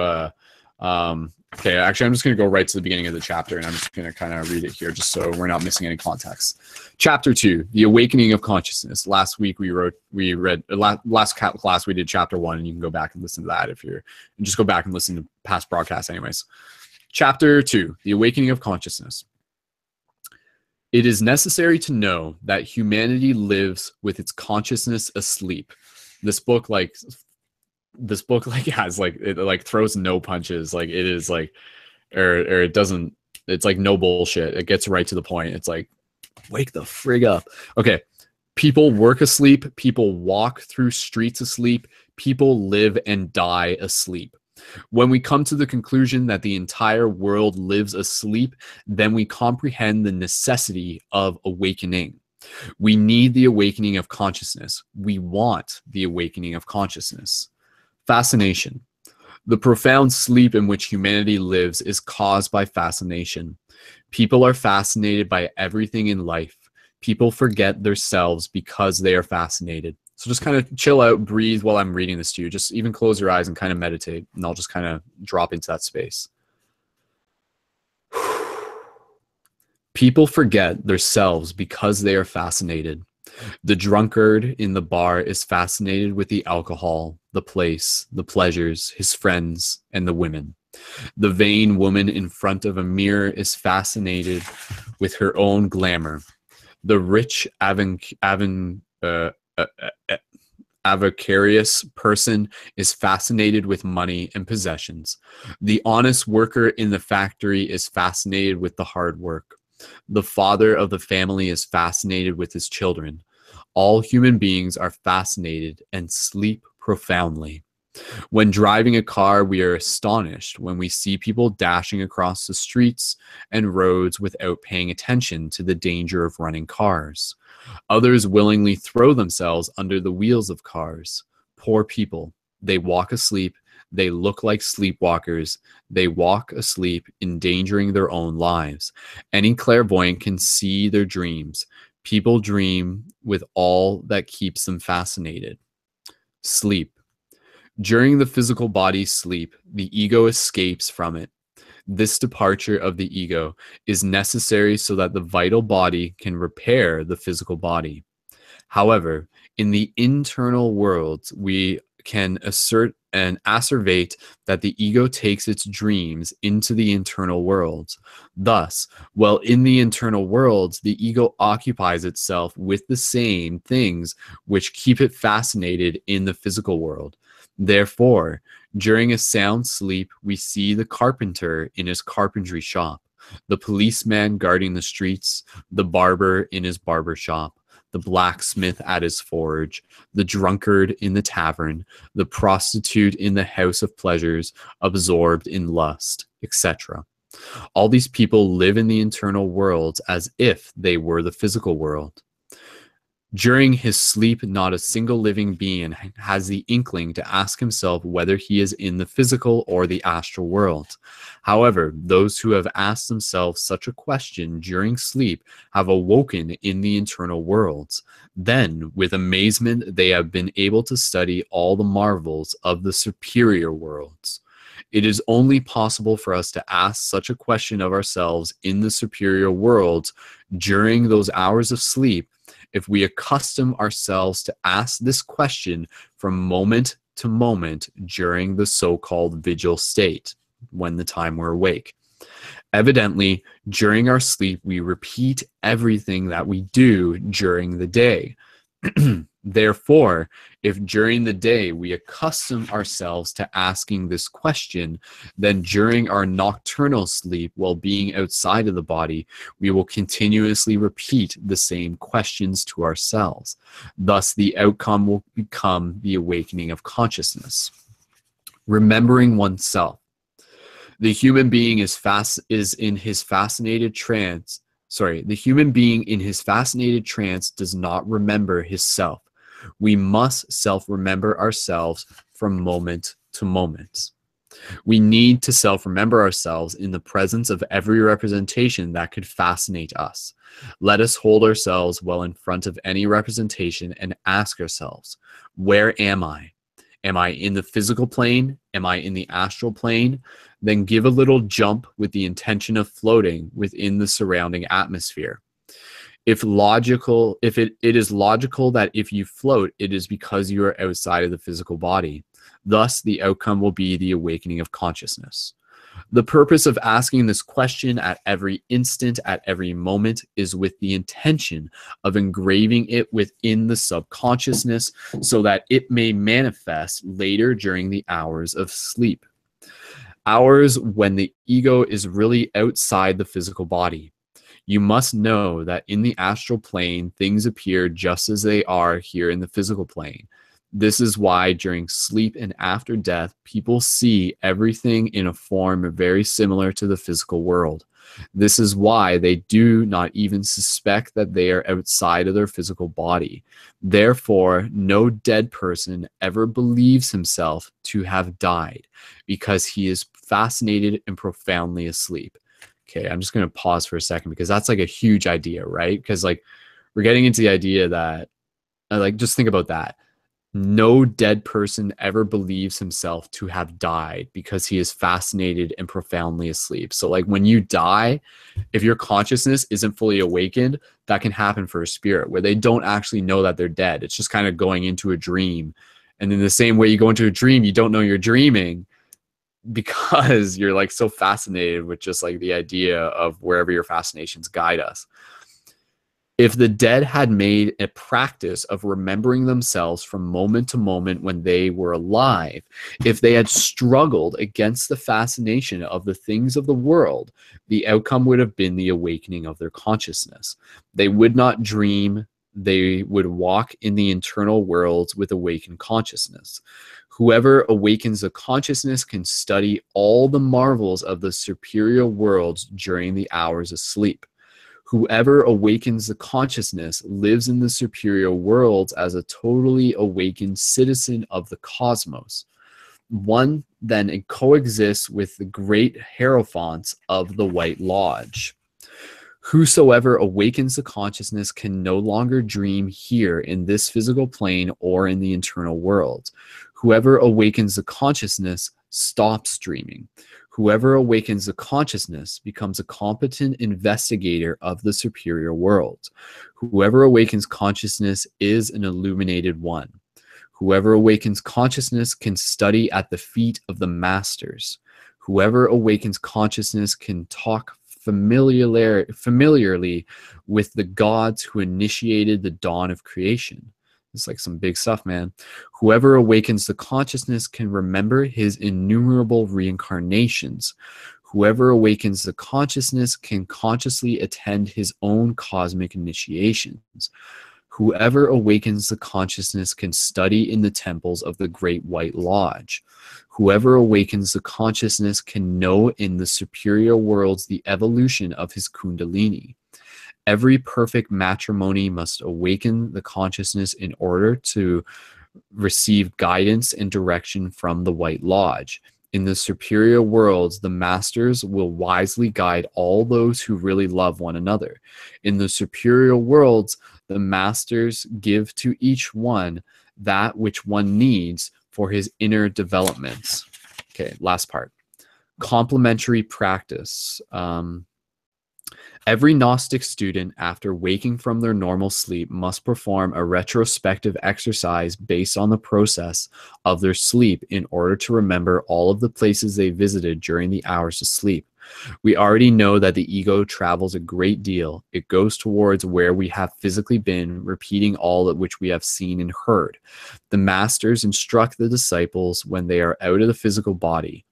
okay, actually, I'm just going to go right to the beginning of the chapter, and I'm just going to kind of read it here just so we're not missing any context. Chapter 2, The Awakening of Consciousness. Last week last class we did chapter 1, and you can go back and listen to that and just go back and listen to past broadcasts anyways. Chapter 2, The Awakening of Consciousness. It is necessary to know that humanity lives with its consciousness asleep. This book has like, it like throws no punches. Like, it is like, or it doesn't, it's like no bullshit. It gets right to the point. It's like, wake the frig up. Okay. People work asleep. People walk through streets asleep. People live and die asleep. When we come to the conclusion that the entire world lives asleep, then we comprehend the necessity of awakening. We need the awakening of consciousness. We want the awakening of consciousness. Fascination. The profound sleep in which humanity lives is caused by fascination. People are fascinated by everything in life. People forget themselves because they are fascinated. So just kind of chill out, breathe while I'm reading this to you. Just even close your eyes and kind of meditate, and I'll just kind of drop into that space. People forget themselves because they are fascinated. The drunkard in the bar is fascinated with the alcohol, the place, the pleasures, his friends, and the women. The vain woman in front of a mirror is fascinated with her own glamour. The rich avaricious person is fascinated with money and possessions. The honest worker in the factory is fascinated with the hard work. The father of the family is fascinated with his children. All human beings are fascinated and sleep profoundly. When driving a car, we are astonished when we see people dashing across the streets and roads without paying attention to the danger of running cars. Others willingly throw themselves under the wheels of cars. Poor people. They walk asleep. They look like sleepwalkers. They walk asleep, endangering their own lives. Any clairvoyant can see their dreams. People dream with all that keeps them fascinated. Sleep. During the physical body's sleep, the ego escapes from it. This departure of the ego is necessary so that the vital body can repair the physical body. However, in the internal worlds, we can assert and asseverate that the ego takes its dreams into the internal worlds. Thus, while in the internal worlds, the ego occupies itself with the same things which keep it fascinated in the physical world. Therefore, during a sound sleep, we see the carpenter in his carpentry shop, the policeman guarding the streets, the barber in his barber shop, the blacksmith at his forge, the drunkard in the tavern, the prostitute in the house of pleasures, absorbed in lust, etc. All these people live in the internal worlds as if they were the physical world. During his sleep, not a single living being has the inkling to ask himself whether he is in the physical or the astral world. However, those who have asked themselves such a question during sleep have awoken in the internal worlds. Then, with amazement, they have been able to study all the marvels of the superior worlds. It is only possible for us to ask such a question of ourselves in the superior worlds during those hours of sleep if we accustom ourselves to ask this question from moment to moment during the so-called vigil state, when the time we're awake. Evidently, during our sleep, we repeat everything that we do during the day. Therefore, if during the day we accustom ourselves to asking this question, then during our nocturnal sleep, while being outside of the body, we will continuously repeat the same questions to ourselves. Thus, the outcome will become the awakening of consciousness. Remembering oneself. The human being is in his fascinated trance. The human being in his fascinated trance does not remember his self. We must self-remember ourselves from moment to moment. We need to self-remember ourselves in the presence of every representation that could fascinate us. Let us hold ourselves well in front of any representation and ask ourselves, where am I? Am I in the physical plane? Am I in the astral plane? Then give a little jump with the intention of floating within the surrounding atmosphere. It is logical that if you float, it is because you are outside of the physical body. Thus, the outcome will be the awakening of consciousness. The purpose of asking this question at every instant, at every moment, is with the intention of engraving it within the subconsciousness so that it may manifest later during the hours of sleep. Hours when the ego is really outside the physical body. You must know that in the astral plane, things appear just as they are here in the physical plane. This is why during sleep and after death, people see everything in a form very similar to the physical world. This is why they do not even suspect that they are outside of their physical body. Therefore, no dead person ever believes himself to have died because he is fascinated and profoundly asleep. Okay, I'm just going to pause for a second because that's like a huge idea, right? Because like we're getting into the idea that, like, just think about that. No dead person ever believes himself to have died because he is fascinated and profoundly asleep. So like when you die, if your consciousness isn't fully awakened, that can happen for a spirit where they don't actually know that they're dead. It's just kind of going into a dream. And in the same way you go into a dream, you don't know you're dreaming because you're like so fascinated with just like the idea of wherever your fascinations guide us. If the dead had made a practice of remembering themselves from moment to moment when they were alive, if they had struggled against the fascination of the things of the world, the outcome would have been the awakening of their consciousness. They would not dream, they would walk in the internal worlds with awakened consciousness. Whoever awakens the consciousness can study all the marvels of the superior worlds during the hours of sleep. Whoever awakens the consciousness lives in the superior worlds as a totally awakened citizen of the cosmos. One then coexists with the great hierophants of the White Lodge. Whosoever awakens the consciousness can no longer dream here in this physical plane or in the internal world. Whoever awakens the consciousness stops dreaming. Whoever awakens the consciousness becomes a competent investigator of the superior world. Whoever awakens consciousness is an illuminated one. Whoever awakens consciousness can study at the feet of the masters. Whoever awakens consciousness can talk familiarly with the gods who initiated the dawn of creation. It's like some big stuff, man. Whoever awakens the consciousness can remember his innumerable reincarnations. Whoever awakens the consciousness can consciously attend his own cosmic initiations. Whoever awakens the consciousness can study in the temples of the Great White Lodge. Whoever awakens the consciousness can know in the superior worlds the evolution of his kundalini. Every perfect matrimony must awaken the consciousness in order to receive guidance and direction from the White Lodge. In the superior worlds, the masters will wisely guide all those who really love one another. In the superior worlds, the masters give to each one that which one needs for his inner developments. Okay, last part. Complementary practice. Every Gnostic student, after waking from their normal sleep, must perform a retrospective exercise based on the process of their sleep in order to remember all of the places they visited during the hours of sleep. We already know that the ego travels a great deal. It goes towards where we have physically been, repeating all of which we have seen and heard. The masters instruct the disciples when they are out of the physical body.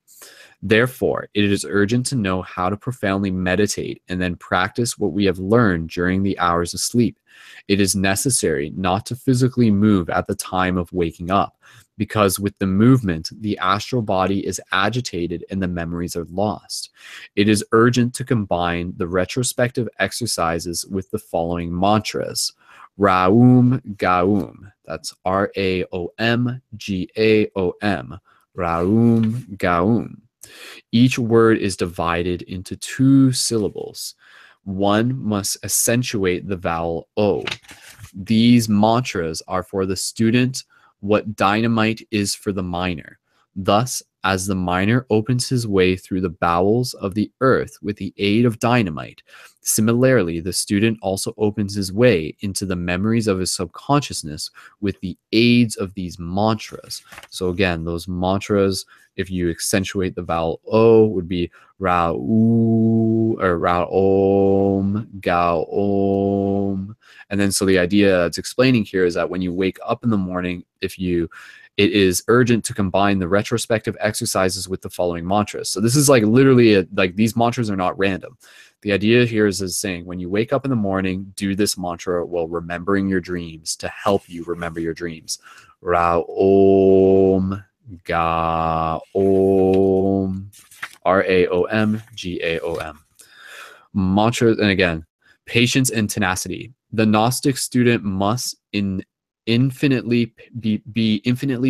Therefore, it is urgent to know how to profoundly meditate and then practice what we have learned during the hours of sleep. It is necessary not to physically move at the time of waking up, because with the movement, the astral body is agitated and the memories are lost. It is urgent to combine the retrospective exercises with the following mantras. Raum Gaum. That's R-A-O-M G-A-O-M. Raum Gaum. Each word is divided into 2 syllables. One must accentuate the vowel O. These mantras are for the student what dynamite is for the miner. Thus, as the miner opens his way through the bowels of the earth with the aid of dynamite, similarly, the student also opens his way into the memories of his subconsciousness with the aids of these mantras. So again, those mantras, if you accentuate the vowel O, would be Ra-U or Ra-Om, Ga-Om. And then so the idea it's explaining here is that when you wake up in the morning, it is urgent to combine the retrospective exercises with the following mantras. So this is like literally like these mantras are not random. The idea here is saying when you wake up in the morning, do this mantra while remembering your dreams to help you remember your dreams. Ra Om Ga Om. RAOM mantra. And again, patience and tenacity. The Gnostic student must be infinitely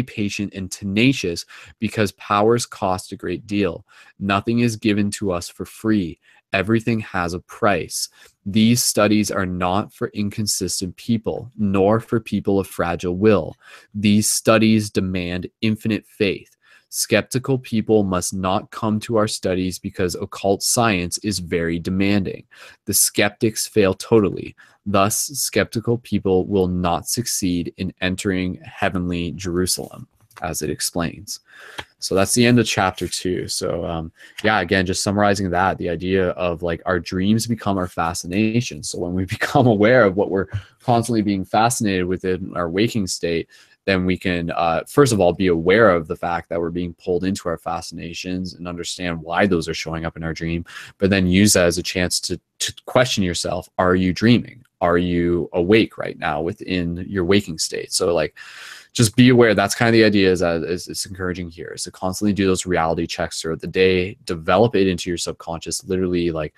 patient and tenacious, because powers cost a great deal. Nothing is given to us for free. Everything has a price. These studies are not for inconsistent people, nor for people of fragile will. These studies demand infinite faith. Skeptical people must not come to our studies because occult science is very demanding. The skeptics fail totally. Thus, skeptical people will not succeed in entering heavenly Jerusalem, as it explains. So that's the end of chapter 2. So yeah, again, just summarizing that, the idea of like our dreams become our fascination. So when we become aware of what we're constantly being fascinated with in our waking state, then we can, first of all, be aware of the fact that we're being pulled into our fascinations and understand why those are showing up in our dream, but then use that as a chance to question yourself. Are you dreaming? Are you awake right now within your waking state? So like, just be aware. That's kind of the idea, is it's encouraging here, is to constantly do those reality checks throughout the day, develop it into your subconscious, literally like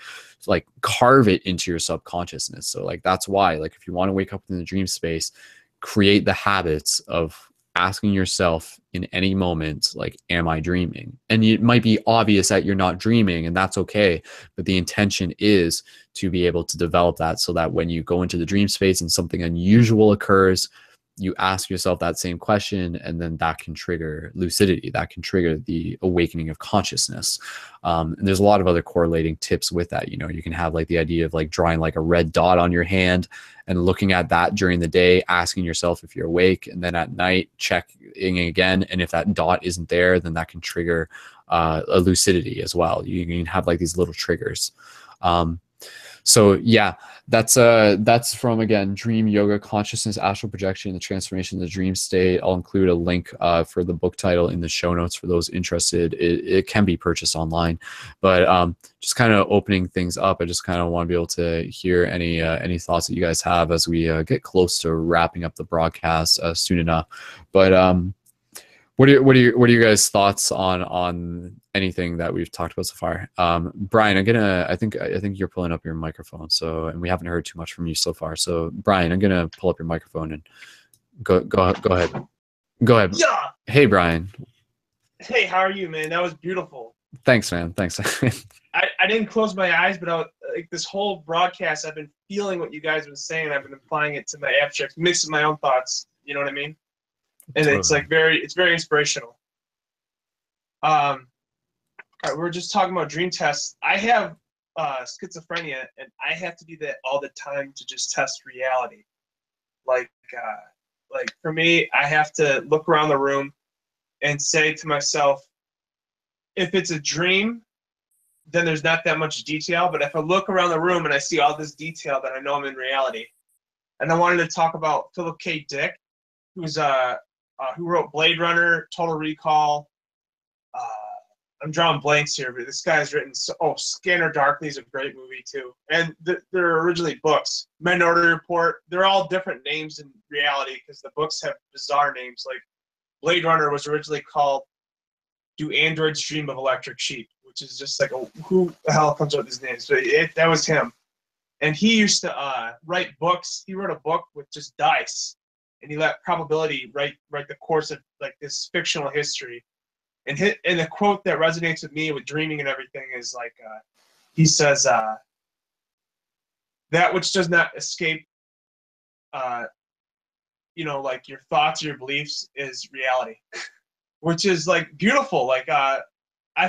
carve it into your subconsciousness. So like, that's why, like, if you want to wake up in the dream space, create the habits of asking yourself in any moment, like, am I dreaming? And it might be obvious that you're not dreaming, and that's okay. But the intention is to be able to develop that, so that when you go into the dream space and something unusual occurs, you ask yourself that same question, and then that can trigger lucidity. That can trigger the awakening of consciousness. And there's a lot of other correlating tips with that. You know, you can have like the idea of like drawing like a red dot on your hand and looking at that during the day, asking yourself if you're awake, and then at night checking again. And if that dot isn't there, then that can trigger a lucidity as well. You can have like these little triggers. So yeah, that's from, again, Dream Yoga, Consciousness, Astral Projection, the Transformation of the Dream State. I'll include a link for the book title in the show notes for those interested. It can be purchased online, but just kind of opening things up, I just kind of want to be able to hear any thoughts that you guys have as we get close to wrapping up the broadcast soon enough. But what are your guys' thoughts on anything that we've talked about so far? Brian, I think you're pulling up your microphone, and we haven't heard too much from you so far. So Brian, I'm gonna pull up your microphone and go ahead. Go ahead. Yeah. Hey Brian. Hey, how are you, man? That was beautiful. Thanks, man. Thanks. I didn't close my eyes, but like this whole broadcast, I've been feeling what you guys have been saying. I've been applying it to my abstract, mixing my own thoughts. You know what I mean? And it's like it's very inspirational. All right, we're just talking about dream tests. I have schizophrenia, and I have to do that all the time to just test reality. Like for me, I have to look around the room and say to myself, if it's a dream, then there's not that much detail. But if I look around the room and I see all this detail, then I know I'm in reality. And I wanted to talk about Philip K. Dick, who's who wrote Blade Runner, Total Recall. I'm drawing blanks here, but this guy's written. Scanner Darkly is a great movie too, and they're originally books. Minority Report. They're all different names in reality because the books have bizarre names. Like Blade Runner was originally called "Do Androids Dream of Electric Sheep," which is just like, who the hell comes up with these names? But that was him, and he used to write books. He wrote a book with just dice. And he let probability write the course of like this fictional history. And the quote that resonates with me with dreaming and everything is like, he says, that which does not escape, like your thoughts or your beliefs is reality, which is like beautiful. Like, I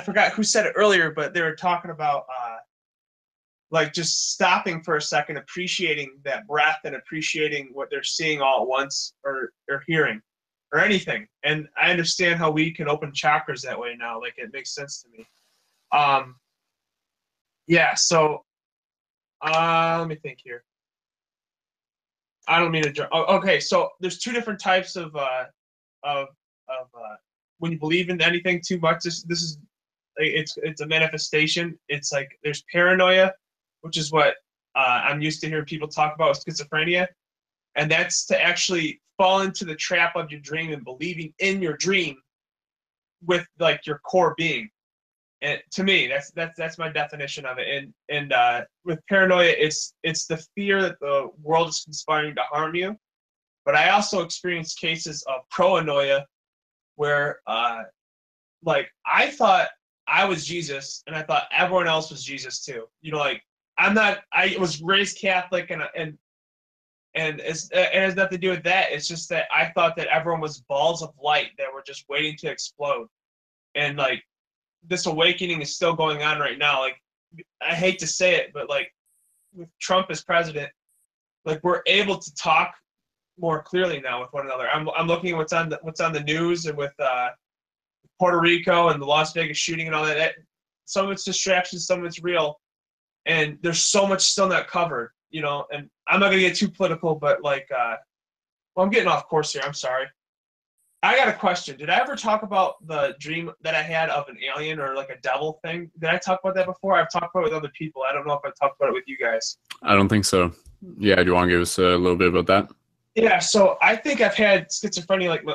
forgot who said it earlier, but they were talking about, like just stopping for a second, appreciating that breath and appreciating what they're seeing all at once or hearing or anything. And I understand how we can open chakras that way now. Like it makes sense to me. Yeah. So let me think here. I don't mean to. Okay. So there's two different types of when you believe in anything too much. This is it's a manifestation. It's like there's paranoia, which is what I'm used to hearing people talk about with schizophrenia. And that's to actually fall into the trap of your dream and believing in your dream with like your core being. And to me, that's my definition of it. And with paranoia, it's the fear that the world is conspiring to harm you. But I also experienced cases of proanoia where like I thought I was Jesus and I thought everyone else was Jesus too. You know, like I was raised Catholic and it has nothing to do with that. It's just that I thought that everyone was balls of light that were just waiting to explode. And like this awakening is still going on right now. Like I hate to say it, but like with Trump as president, like we're able to talk more clearly now with one another. I'm looking at what's on the news and with Puerto Rico and the Las Vegas shooting and all that. Some of it's distractions, some of it's real, and there's so much still not covered, you know. And I'm not gonna get too political, but like, well, I'm getting off course here. I'm sorry. I got a question. Did I ever talk about the dream that I had of an alien or like a devil thing? Did I talk about that before? I've talked about it with other people. I don't know if I've talked about it with you guys. I don't think so. Yeah, do you want to give us a little bit about that? Yeah, so I think I've had schizophrenia like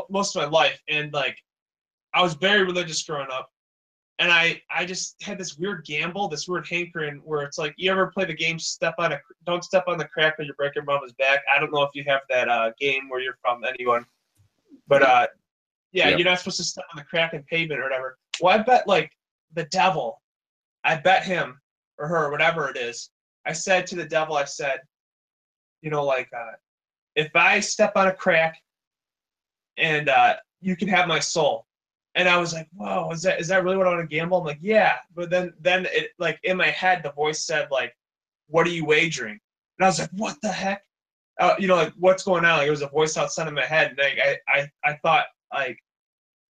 most of my life, and like I was very religious growing up, and I just had this weird gamble, this weird hankering where it's like, you ever play the game Don't Step on the Crack or you break your mama's back? I don't know if you have that game where you're from, anyone. But yeah, you're not supposed to step on the crack and pavement or whatever. Well, I bet like the devil, I bet him or her, whatever it is. I said to the devil, I said, you know, like if I step on a crack and you can have my soul. And I was like, whoa, is that really what I want to gamble? I'm like, yeah. But then it like in my head, the voice said like, what are you wagering? And I was like, what the heck? You know, like what's going on? Like it was a voice outside of my head. And like, I thought like,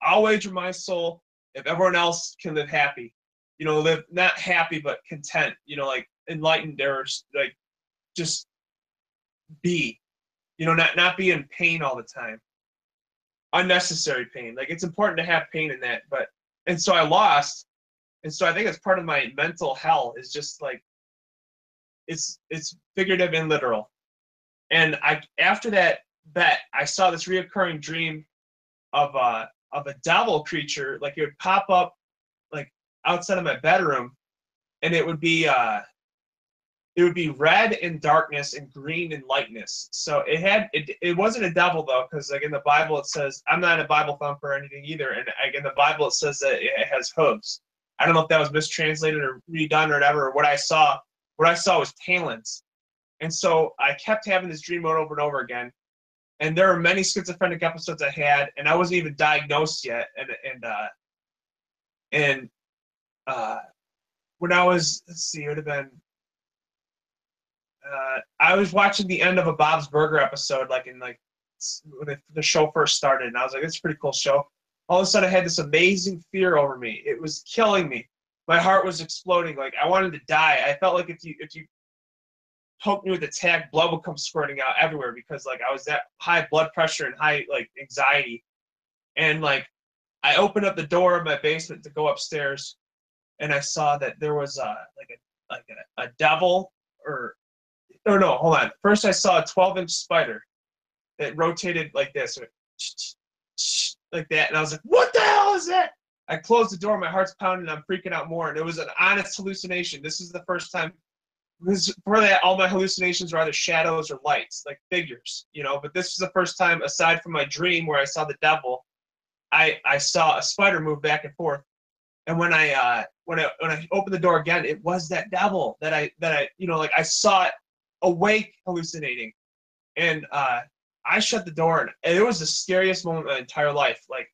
I'll wager my soul if everyone else can live happy, you know, live not happy, but content, you know, like enlightened or like just be, you know, not be in pain all the time. Unnecessary pain. Like it's important to have pain in that, and so I lost. And so I think it's part of my mental hell is just like, it's figurative and literal. And after that bet, I saw this reoccurring dream of a devil creature. Like it would pop up like outside of my bedroom, and it would be red in darkness and green in lightness. So it wasn't a devil though, because like in the Bible it says, I'm not a Bible thumper or anything either, and in the Bible it says that it has hooves. I don't know if that was mistranslated or redone or whatever. Or what I saw was talons. And so I kept having this dream over and over again. And there are many schizophrenic episodes I had, and I wasn't even diagnosed yet. And when I was, let's see, it would have been, I was watching the end of a Bob's Burger episode, like when the show first started, and I was like, it's a pretty cool show. All of a sudden I had this amazing fear over me. It was killing me. My heart was exploding. Like I wanted to die. I felt like if you poked me with a tag, blood would come squirting out everywhere because like I was that high blood pressure and high like anxiety. And like I opened up the door of my basement to go upstairs, and I saw that there was a devil or no, hold on. First I saw a 12-inch spider that rotated like this, like that, and I was like, what the hell is that? I closed the door, my heart's pounding, I'm freaking out more, and it was an honest hallucination. This is the first time. Before that, all my hallucinations were either shadows or lights, like figures, you know. But this was the first time, aside from my dream where I saw the devil, I saw a spider move back and forth. And when I opened the door again, it was that devil that I you know, like I saw it awake hallucinating, and I shut the door, and it was the scariest moment of my entire life. Like,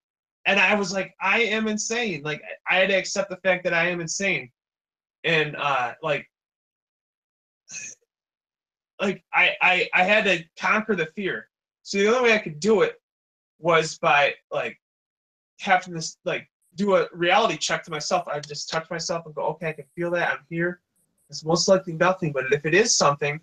and I was like, I am insane. Like I had to accept the fact that I am insane, and like I had to conquer the fear. So the only way I could do it was by like having this like do a reality check to myself. I just touch myself and go, okay, I can feel that, I'm here. It's most likely nothing, but if it is something,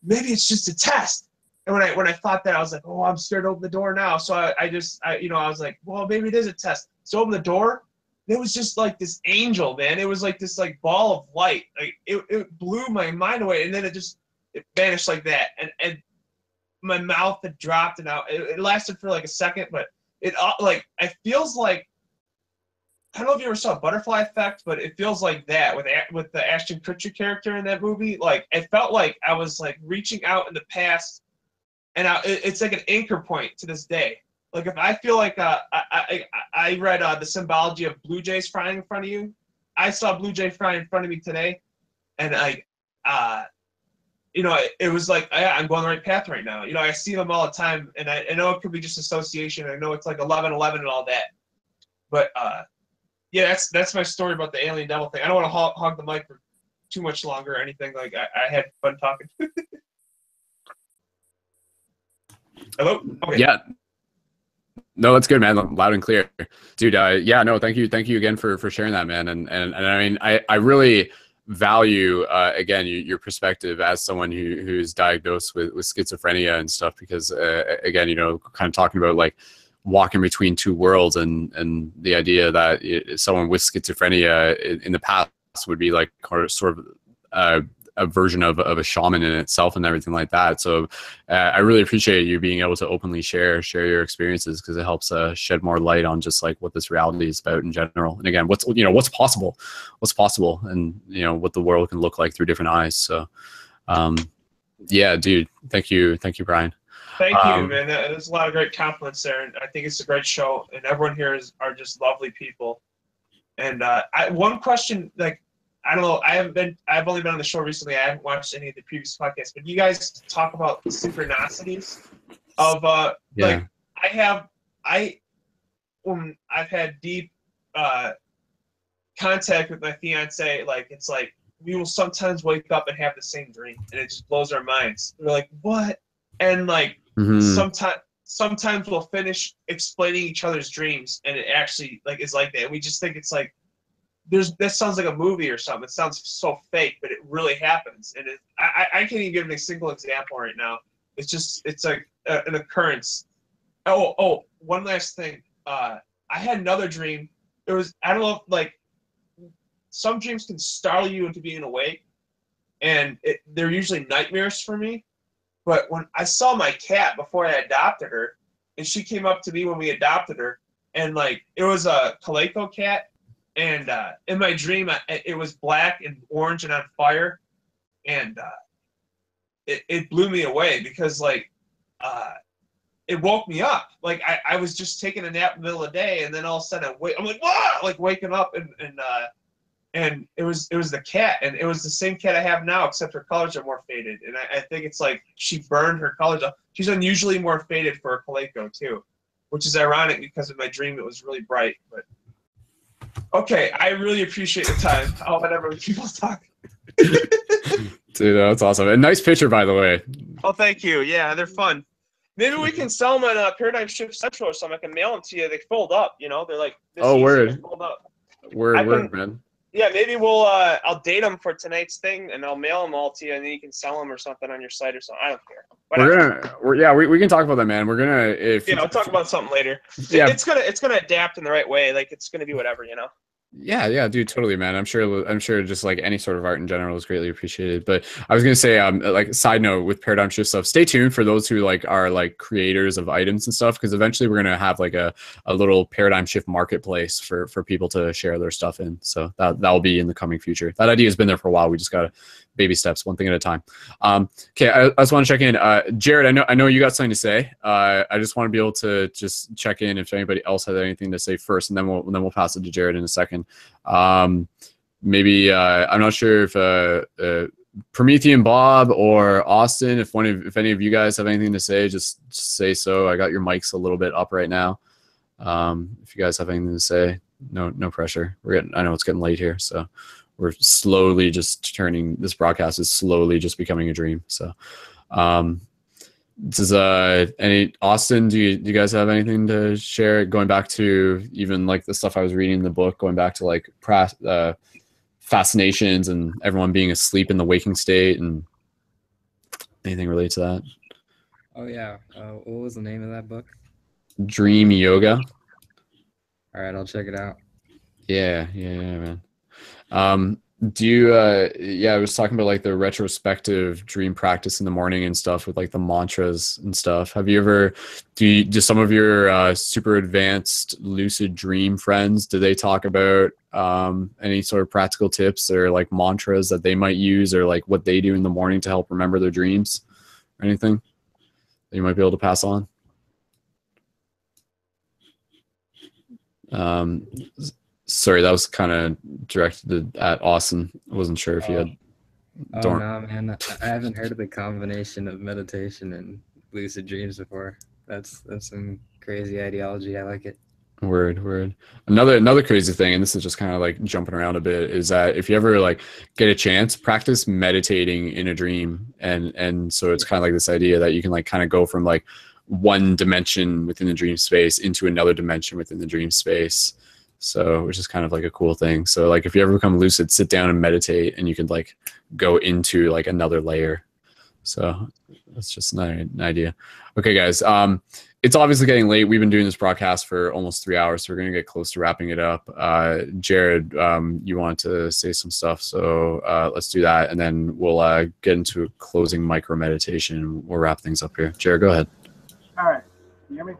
maybe it's just a test. And when I thought that, I was like, oh, I'm scared to open the door now. So I was like, well, maybe it is a test. So I opened the door. It was just like this angel, man. It was like this like ball of light. Like it blew my mind away, and then it vanished like that. And my mouth had dropped, and it lasted for like a second, but it feels like, I don't know if you ever saw Butterfly Effect, but it feels like that with the Ashton Kutcher character in that movie. Like, it felt like I was like reaching out in the past, and it's like an anchor point to this day. Like, if I feel like I read the symbology of blue jays flying in front of you, I saw a blue jay flying in front of me today, and it was like, I'm going the right path right now. I see them all the time, and I know it could be just association. I know it's like 11/11 and all that, but yeah, that's my story about the alien devil thing. I don't want to hog the mic for too much longer or anything. Like, I had fun talking. Hello? Okay. Yeah. No, that's good, man. Loud and clear, dude. Yeah, no, thank you again for sharing that, man. And I mean, I really value again your perspective as someone who's diagnosed with schizophrenia and stuff, because again, kind of talking about like walking between two worlds, and the idea that someone with schizophrenia in the past would be like sort of a version of a shaman in itself and everything like that. So I really appreciate you being able to openly share your experiences, because it helps shed more light on just like what this reality is about in general. And again, what's possible, and what the world can look like through different eyes. So yeah, dude, thank you, Brian. Thank you, man. There's a lot of great compliments there, and I think it's a great show, and everyone here are just lovely people. And one question, like, I don't know, I've only been on the show recently. I haven't watched any of the previous podcasts, but you guys talk about synchronicities of like, when I've had deep contact with my fiance, like, it's like we will sometimes wake up and have the same dream, and it just blows our minds. We're like, what? And like, sometimes we'll finish explaining each other's dreams, and it actually like is like that. We just think it's like, that sounds like a movie or something. It sounds so fake, but it really happens. And I can't even give a single example right now. It's like an occurrence. Oh, one last thing. I had another dream. It was, I don't know, like, some dreams can startle you into being awake, and they're usually nightmares for me. But when I saw my cat before I adopted her, and she came up to me when we adopted her, and like, it was a calico cat, and in my dream it was black and orange and on fire, and it blew me away, because like it woke me up. Like, I was just taking a nap in the middle of the day, and then all of a sudden I'm like, whoa, like waking up, and it was the cat, and it was the same cat I have now, except her colors are more faded. And I think it's like she burned her colors up. She's unusually more faded for a calico too, which is ironic, because in my dream it was really bright. But okay, I really appreciate the time. I'll let other people talk. Dude, that's awesome. And nice picture, by the way. Oh, thank you. Yeah, they're fun. Maybe we can sell them on Paradigm Shift Central or something. I can mail them to you. They fold up, They're like this. Oh, word. Fold up. Word, man. Yeah, maybe we'll I'll date them for tonight's thing, and I'll mail them all to you, and then you can sell them or something on your site or something. I don't care. We can talk about that, man. I'll talk about something later. Yeah, it's gonna adapt in the right way. Like, it's gonna be whatever. Yeah, dude, totally, man. I'm sure just like any sort of art in general is greatly appreciated. But I was gonna say, like, side note with Paradigm Shift stuff, stay tuned for those who like are like creators of items and stuff, because eventually we're gonna have like a little Paradigm Shift marketplace for people to share their stuff in. So that'll be in the coming future. That idea has been there for a while. We just gotta baby steps, one thing at a time. Okay, I just want to check in. Jared, I know you got something to say. I just want to be able to just check in if anybody else has anything to say first, and then we'll pass it to Jared in a second. Maybe I'm not sure if Promethean Bob or Austen, if any of you guys have anything to say, just say so. I got your mics a little bit up right now. If you guys have anything to say, no pressure. I know it's getting late here, so we're slowly just this broadcast is slowly just becoming a dream. So this is any Austen, do you guys have anything to share, going back to even like the stuff I was reading in the book, going back to like fascinations and everyone being asleep in the waking state, and anything related to that? Oh yeah, what was the name of that book? Dream Yoga. All right, I'll check it out. Yeah, man. Do you yeah, I was talking about like the retrospective dream practice in the morning and stuff with like the mantras and stuff. Have you ever do some of your super advanced lucid dream friends, do they talk about any sort of practical tips or like mantras that they might use, or like what they do in the morning to help remember their dreams or anything that you might be able to pass on? Sorry, that was kind of directed at Austen. I wasn't sure if you had. Oh no, man! I haven't heard of the combination of meditation and lucid dreams before. That's some crazy ideology. I like it. Word. Another crazy thing, and this is just kind of like jumping around a bit, is that if you ever like get a chance, practice meditating in a dream, and so it's kind of like this idea that you can like kind of go from like one dimension within the dream space into another dimension within the dream space. So, which is kind of like a cool thing. So like if you ever become lucid, sit down and meditate, and you can like go into like another layer. So that's just an idea. Okay, guys. It's obviously getting late. We've been doing this broadcast for almost 3 hours, so we're gonna get close to wrapping it up. Jared, you wanted to say some stuff, so let's do that, and then we'll get into a closing micro meditation. We'll wrap things up here. Jared, go ahead. All right. You hear me?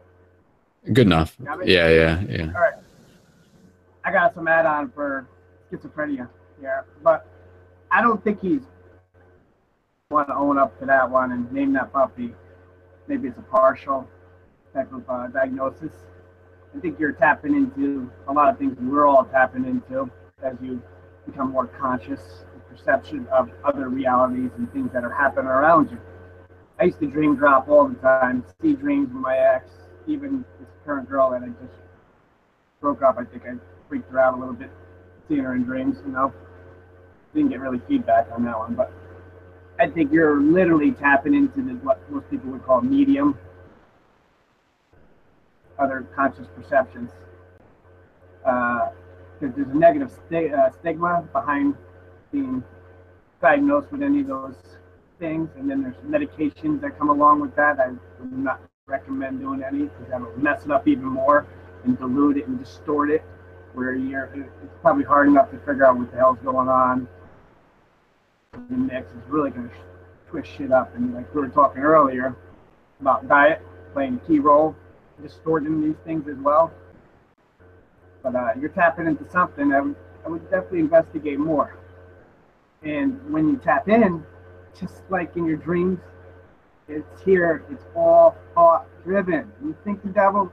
Good enough. Yeah. All right. I got some add-on for schizophrenia here, but I don't think he's want to own up to that one and name that puppy. Maybe it's a partial type of diagnosis. I think you're tapping into a lot of things we're all tapping into as you become more conscious, the perception of other realities and things that are happening around you. I used to dream drop all the time, see dreams with my ex, even this current girl that I just broke up. I think I freaked her out a little bit, seeing her in dreams, you know. Didn't get really feedback on that one, but I think you're literally tapping into what most people would call medium, other conscious perceptions. Because there's a negative stigma behind being diagnosed with any of those things, and then there's medications that come along with that. I would not recommend doing any, because that will mess it up even more and dilute it and distort it, where it's probably hard enough to figure out what the hell's going on. The mix is really going to twist shit up, and like we were talking earlier about diet playing a key role, distorting these things as well. But you're tapping into something I would definitely investigate more. And when you tap in, just like in your dreams, it's here. It's all thought driven. You think the devil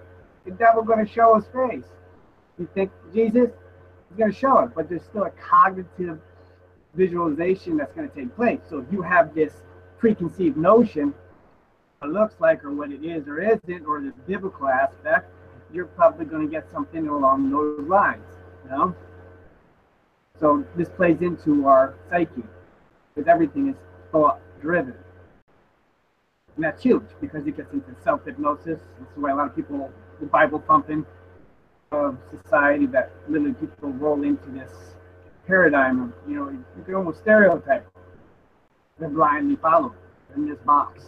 going to show his face. You think Jesus is going to show it, but there's still a cognitive visualization that's going to take place. So if you have this preconceived notion, what it looks like or what it is or isn't, or this biblical aspect, you're probably going to get something along those lines, you know? So this plays into our psyche, because everything is thought driven. And that's huge, because it gets into self-hypnosis. That's why a lot of people, the Bible thumping of society, that literally people roll into this paradigm of, you know, you can almost stereotype. They're blindly followed in this box.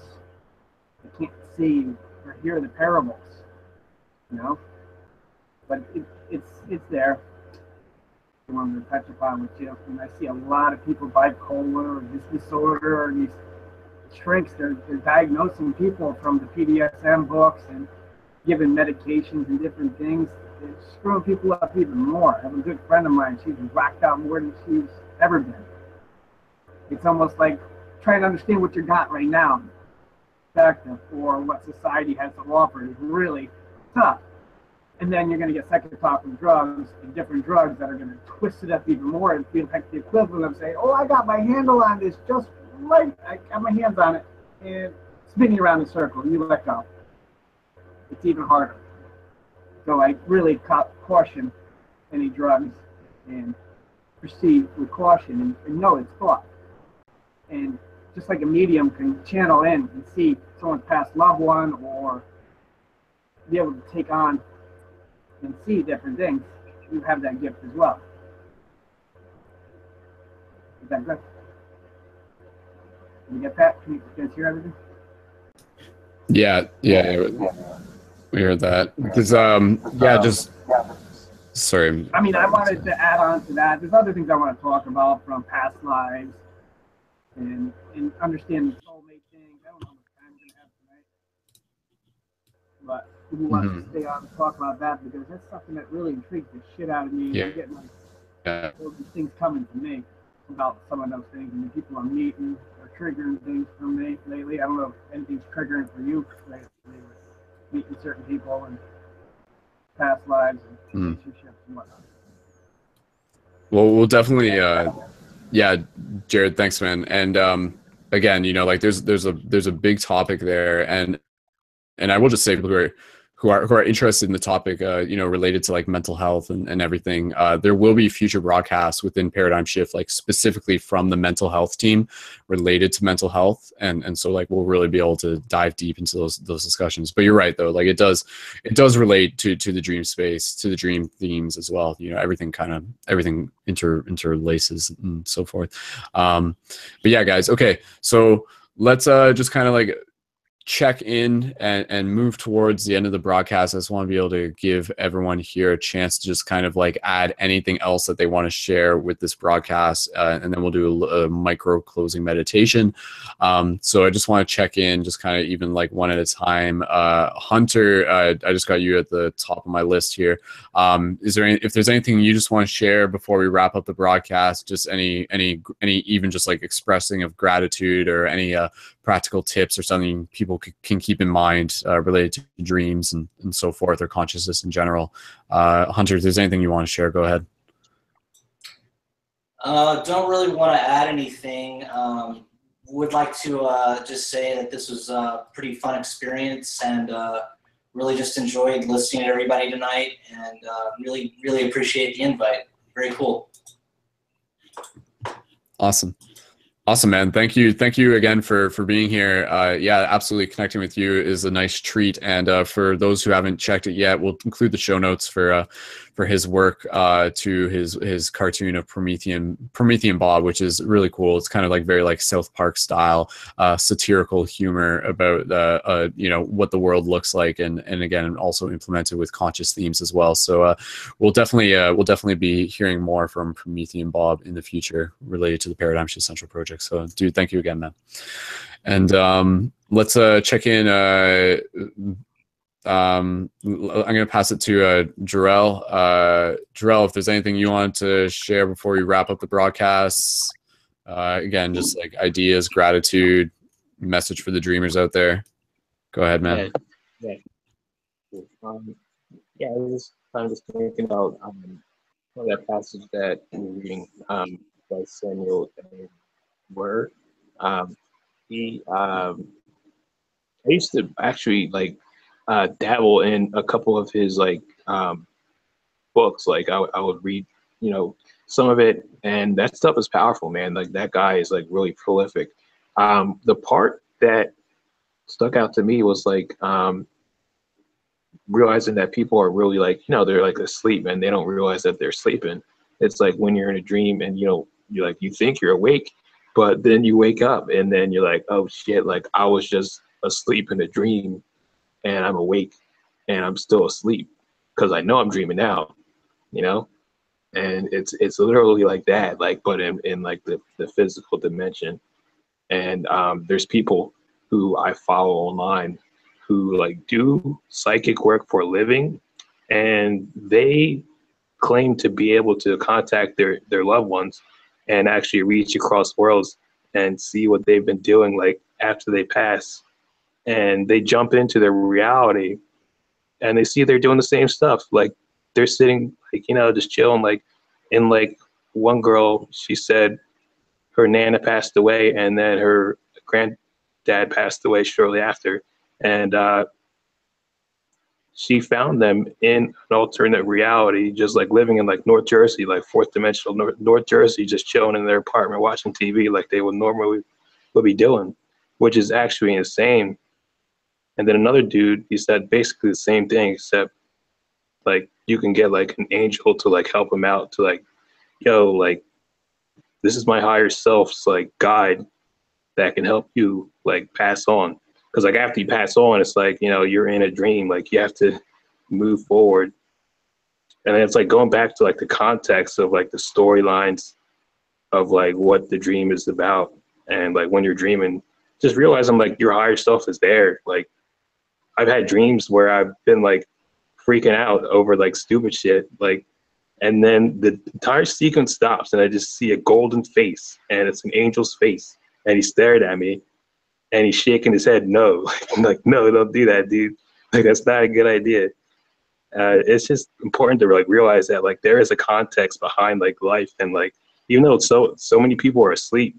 They can't see or hear the parables, you know? But it's there. I wanted to touch upon with you. And I see a lot of people bipolar or this disorder or these shrinks. They're diagnosing people from the PDSM books and giving medications and different things. They're screwing people up even more. I have a good friend of mine. She's whacked out more than she's ever been. It's almost like trying to understand what you got right now, perspective, or what society has to offer is really tough. And then you're going to get second thought from drugs, and different drugs that are going to twist it up even more and feel like the equivalent of saying, oh, I got my handle on this just right. I got my hands on it, and spinning around in a circle, and you let go. It's even harder. So I really caution any drugs and proceed with caution and know it's thought. And just like a medium can channel in and see someone's past loved one, or be able to take on and see different things, you have that gift as well. Is that good? Can you get that? Can you guys hear everything? Yeah. We heard that. Because Sorry. I mean, I wanted to add on to that. There's other things I want to talk about from past lives and understand the soulmate thing. I don't know how much time we're going to have tonight. But who wants to stay on and talk about that? Because that's something that really intrigues the shit out of me. Yeah. I'm getting all these things coming to me about some of those things. And the people I'm meeting are triggering things for me lately. I don't know if anything's triggering for you lately. Meeting certain people and past lives and relationships and whatnot. Well, we'll definitely, yeah, Jared, thanks, man. And again, you know, like there's a big topic there, and I will just say people who are interested in the topic, you know, related to like mental health and everything, there will be future broadcasts within Paradigm Shift, like specifically from the mental health team related to mental health. And so like, we'll really be able to dive deep into those discussions. But you're right though, like it does relate to the dream space, to the dream themes as well. You know, everything interlaces and so forth. But yeah, guys. Okay. So let's just kind of like check in and move towards the end of the broadcast. I just want to be able to give everyone here a chance to just kind of like add anything else that they want to share with this broadcast, and then we'll do a micro closing meditation. So I just want to check in, just kind of even like one at a time. Hunter, I just got you at the top of my list here. Is there if there's anything you just want to share before we wrap up the broadcast, just any even just like expressing of gratitude or any practical tips or something people can keep in mind related to dreams and so forth, or consciousness in general. Hunter, if there's anything you want to share, go ahead. Don't really want to add anything. Would like to just say that this was a pretty fun experience, and really just enjoyed listening to everybody tonight, and really, really appreciate the invite. Very cool. Awesome, man. Thank you again for being here. Yeah, absolutely. Connecting with you is a nice treat. And for those who haven't checked it yet, we'll include the show notes for his work to his cartoon of Promethean Bob, which is really cool. It's kind of like very like South Park style satirical humor about you know, what the world looks like, and again also implemented with conscious themes as well. So we'll definitely be hearing more from Promethean Bob in the future related to the Paradigm Shift Central project. So, dude, thank you again, man. And let's check in. I'm going to pass it to Jerrel. Jerrel, if there's anything you want to share before we wrap up the broadcast, again, just like ideas, gratitude, message for the dreamers out there. Go ahead, man. Yeah. I'm just thinking about that passage that we're reading by Samael and Weor. I used to actually like dabble in a couple of his like books. Like I would read, you know, some of it, and that stuff is powerful, man. Like that guy is like really prolific. The part that stuck out to me was like realizing that people are really like, you know, they're like asleep and they don't realize that they're sleeping. It's like when you're in a dream and you think you're awake, but then you wake up and then you're like, oh shit, like I was just asleep in a dream and I'm awake and I'm still asleep because I know I'm dreaming now, you know? And it's literally like that, like, but in like the physical dimension. And there's people who I follow online who like do psychic work for a living, and they claim to be able to contact their loved ones and actually reach across worlds and see what they've been doing like after they pass. And they jump into their reality and they see they're doing the same stuff. Like they're sitting, like, you know, just chilling. Like in like one girl, she said her Nana passed away and then her granddad passed away shortly after. And she found them in an alternate reality, just like living in like North Jersey, like fourth dimensional North Jersey, just chilling in their apartment watching TV like they would normally be doing, which is actually insane. And then another dude, he said basically the same thing, except like you can get like an angel to like help him out, to like, yo, like this is my higher self's like guide that can help you like pass on. Because like after you pass on, it's like, you know, you're in a dream, like you have to move forward. And then it's like going back to like the context of like the storylines of like what the dream is about. And like when you're dreaming, just realizing like your higher self is there. Like I've had dreams where I've been like freaking out over like stupid shit. Like, and then the entire sequence stops and I just see a golden face and it's an angel's face. And he stared at me and he's shaking his head. No, like, no, don't do that, dude. Like, that's not a good idea. It's just important to like realize that like there is a context behind like life, and like even though so many people are asleep,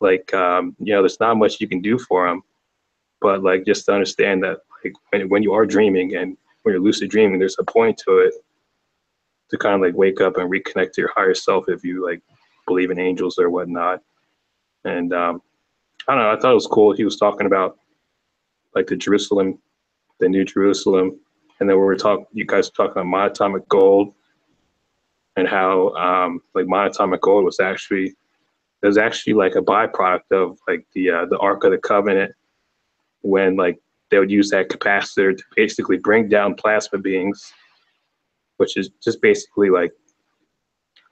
like you know, there's not much you can do for them, but like just to understand that like when you are dreaming and when you're lucid dreaming, there's a point to it to kind of like wake up and reconnect to your higher self if you like believe in angels or whatnot. And I don't know, I thought it was cool. He was talking about like the Jerusalem, the New Jerusalem. And then you guys were talking about monatomic gold and how like monatomic gold was actually like a byproduct of like the Ark of the Covenant, when like they would use that capacitor to basically bring down plasma beings, which is just basically like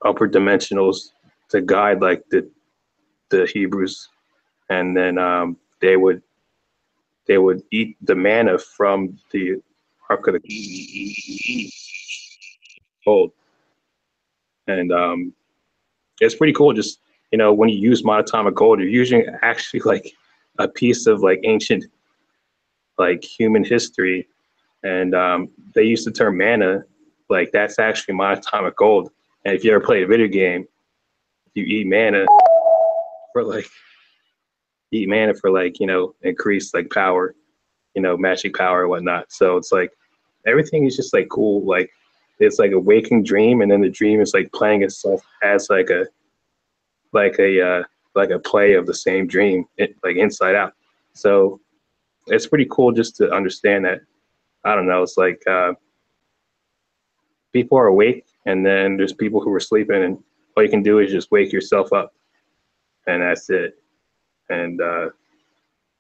upper dimensionals to guide like the Hebrews. And then they would eat the manna from the Ark of the gold. And it's pretty cool. Just, you know, when you use monatomic gold, you're using actually like a piece of like ancient like human history. And they use the term mana, like that's actually monatomic gold. And if you ever played a video game, you eat mana for like you know, increased like power, you know, magic power and whatnot. So it's like everything is just like cool. Like it's like a waking dream, and then the dream is like playing itself as like a play of the same dream, like inside out. So it's pretty cool just to understand that. I don't know, it's like people are awake, and then there's people who are sleeping, and all you can do is just wake yourself up, and that's it. And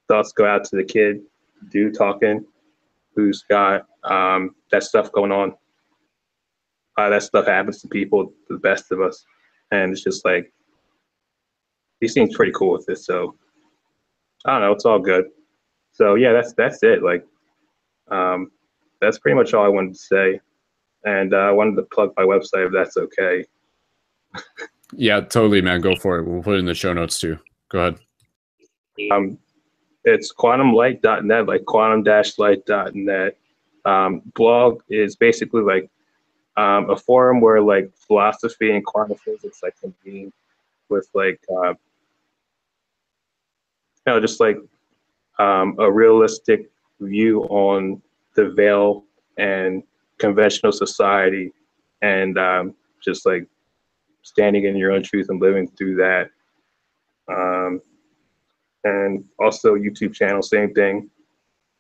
thoughts go out to the kid, dude talking, who's got that stuff going on. That stuff happens to people, the best of us. And it's just like, he seems pretty cool with this. So I don't know, it's all good. So yeah, that's it. Like, that's pretty much all I wanted to say. And I wanted to plug my website if that's okay. Yeah, totally, man. Go for it. We'll put it in the show notes too. Go ahead. It's quantumlight.net, like quantum-light.net. Blog is basically like a forum where like philosophy and quantum physics like convene with like you know, just like a realistic view on the veil and conventional society, and just like standing in your own truth and living through that. And also YouTube channel, same thing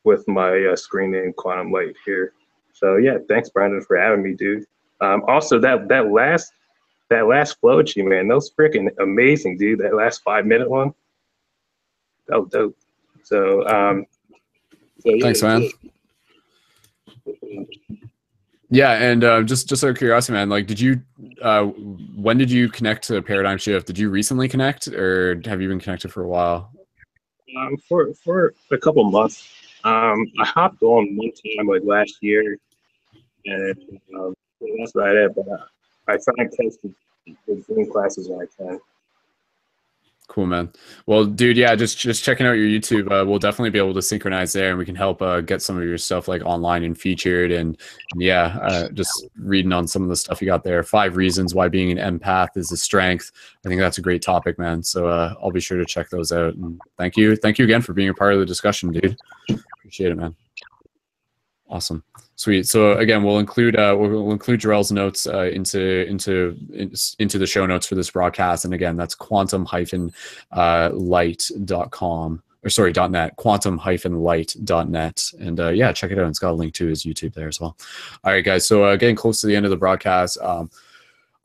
with my screen name Quantum Light here. So yeah, thanks Brendon for having me, dude. Also that last flow sheet, man, that was freaking amazing, dude. That last 5-minute one, that was dope. So yeah, thanks, man. Yeah, and just out of curiosity, man, like, did you when did you connect to Paradigm Shift? Did you recently connect, or have you been connected for a while? For a couple months. I hopped on one time like last year, and that's about it. But I try and catch the Zoom classes when I can. Cool, man. Well, dude, yeah, just checking out your YouTube. We'll definitely be able to synchronize there, and we can help get some of your stuff like online and featured. And yeah, just reading on some of the stuff you got there. 5 reasons why being an empath is a strength. I think that's a great topic, man. So I'll be sure to check those out. And thank you again for being a part of the discussion, dude. Appreciate it, man. Awesome. Sweet. So again, we'll include Jerrel's notes into the show notes for this broadcast. And again, that's quantum-light.com, or sorry, .net, quantum-light.net. And yeah, check it out. It's got a link to his YouTube there as well. All right, guys. So getting close to the end of the broadcast.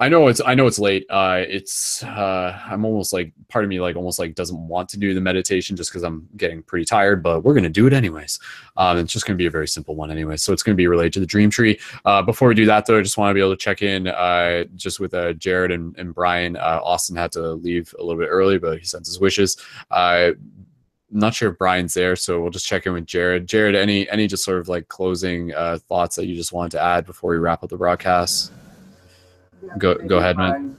I know it's late. I'm almost like, part of me like almost like doesn't want to do the meditation just because I'm getting pretty tired, but we're gonna do it anyways. It's just gonna be a very simple one anyway. So it's gonna be related to the dream tree. Before we do that though, I just want to be able to check in just with Jared and Brian. Austen had to leave a little bit early, but he sends his wishes. I'm not sure if Brian's there, so we'll just check in with Jared. Jared, any just sort of like closing thoughts that you just wanted to add before we wrap up the broadcast? Yeah, Go ahead, man.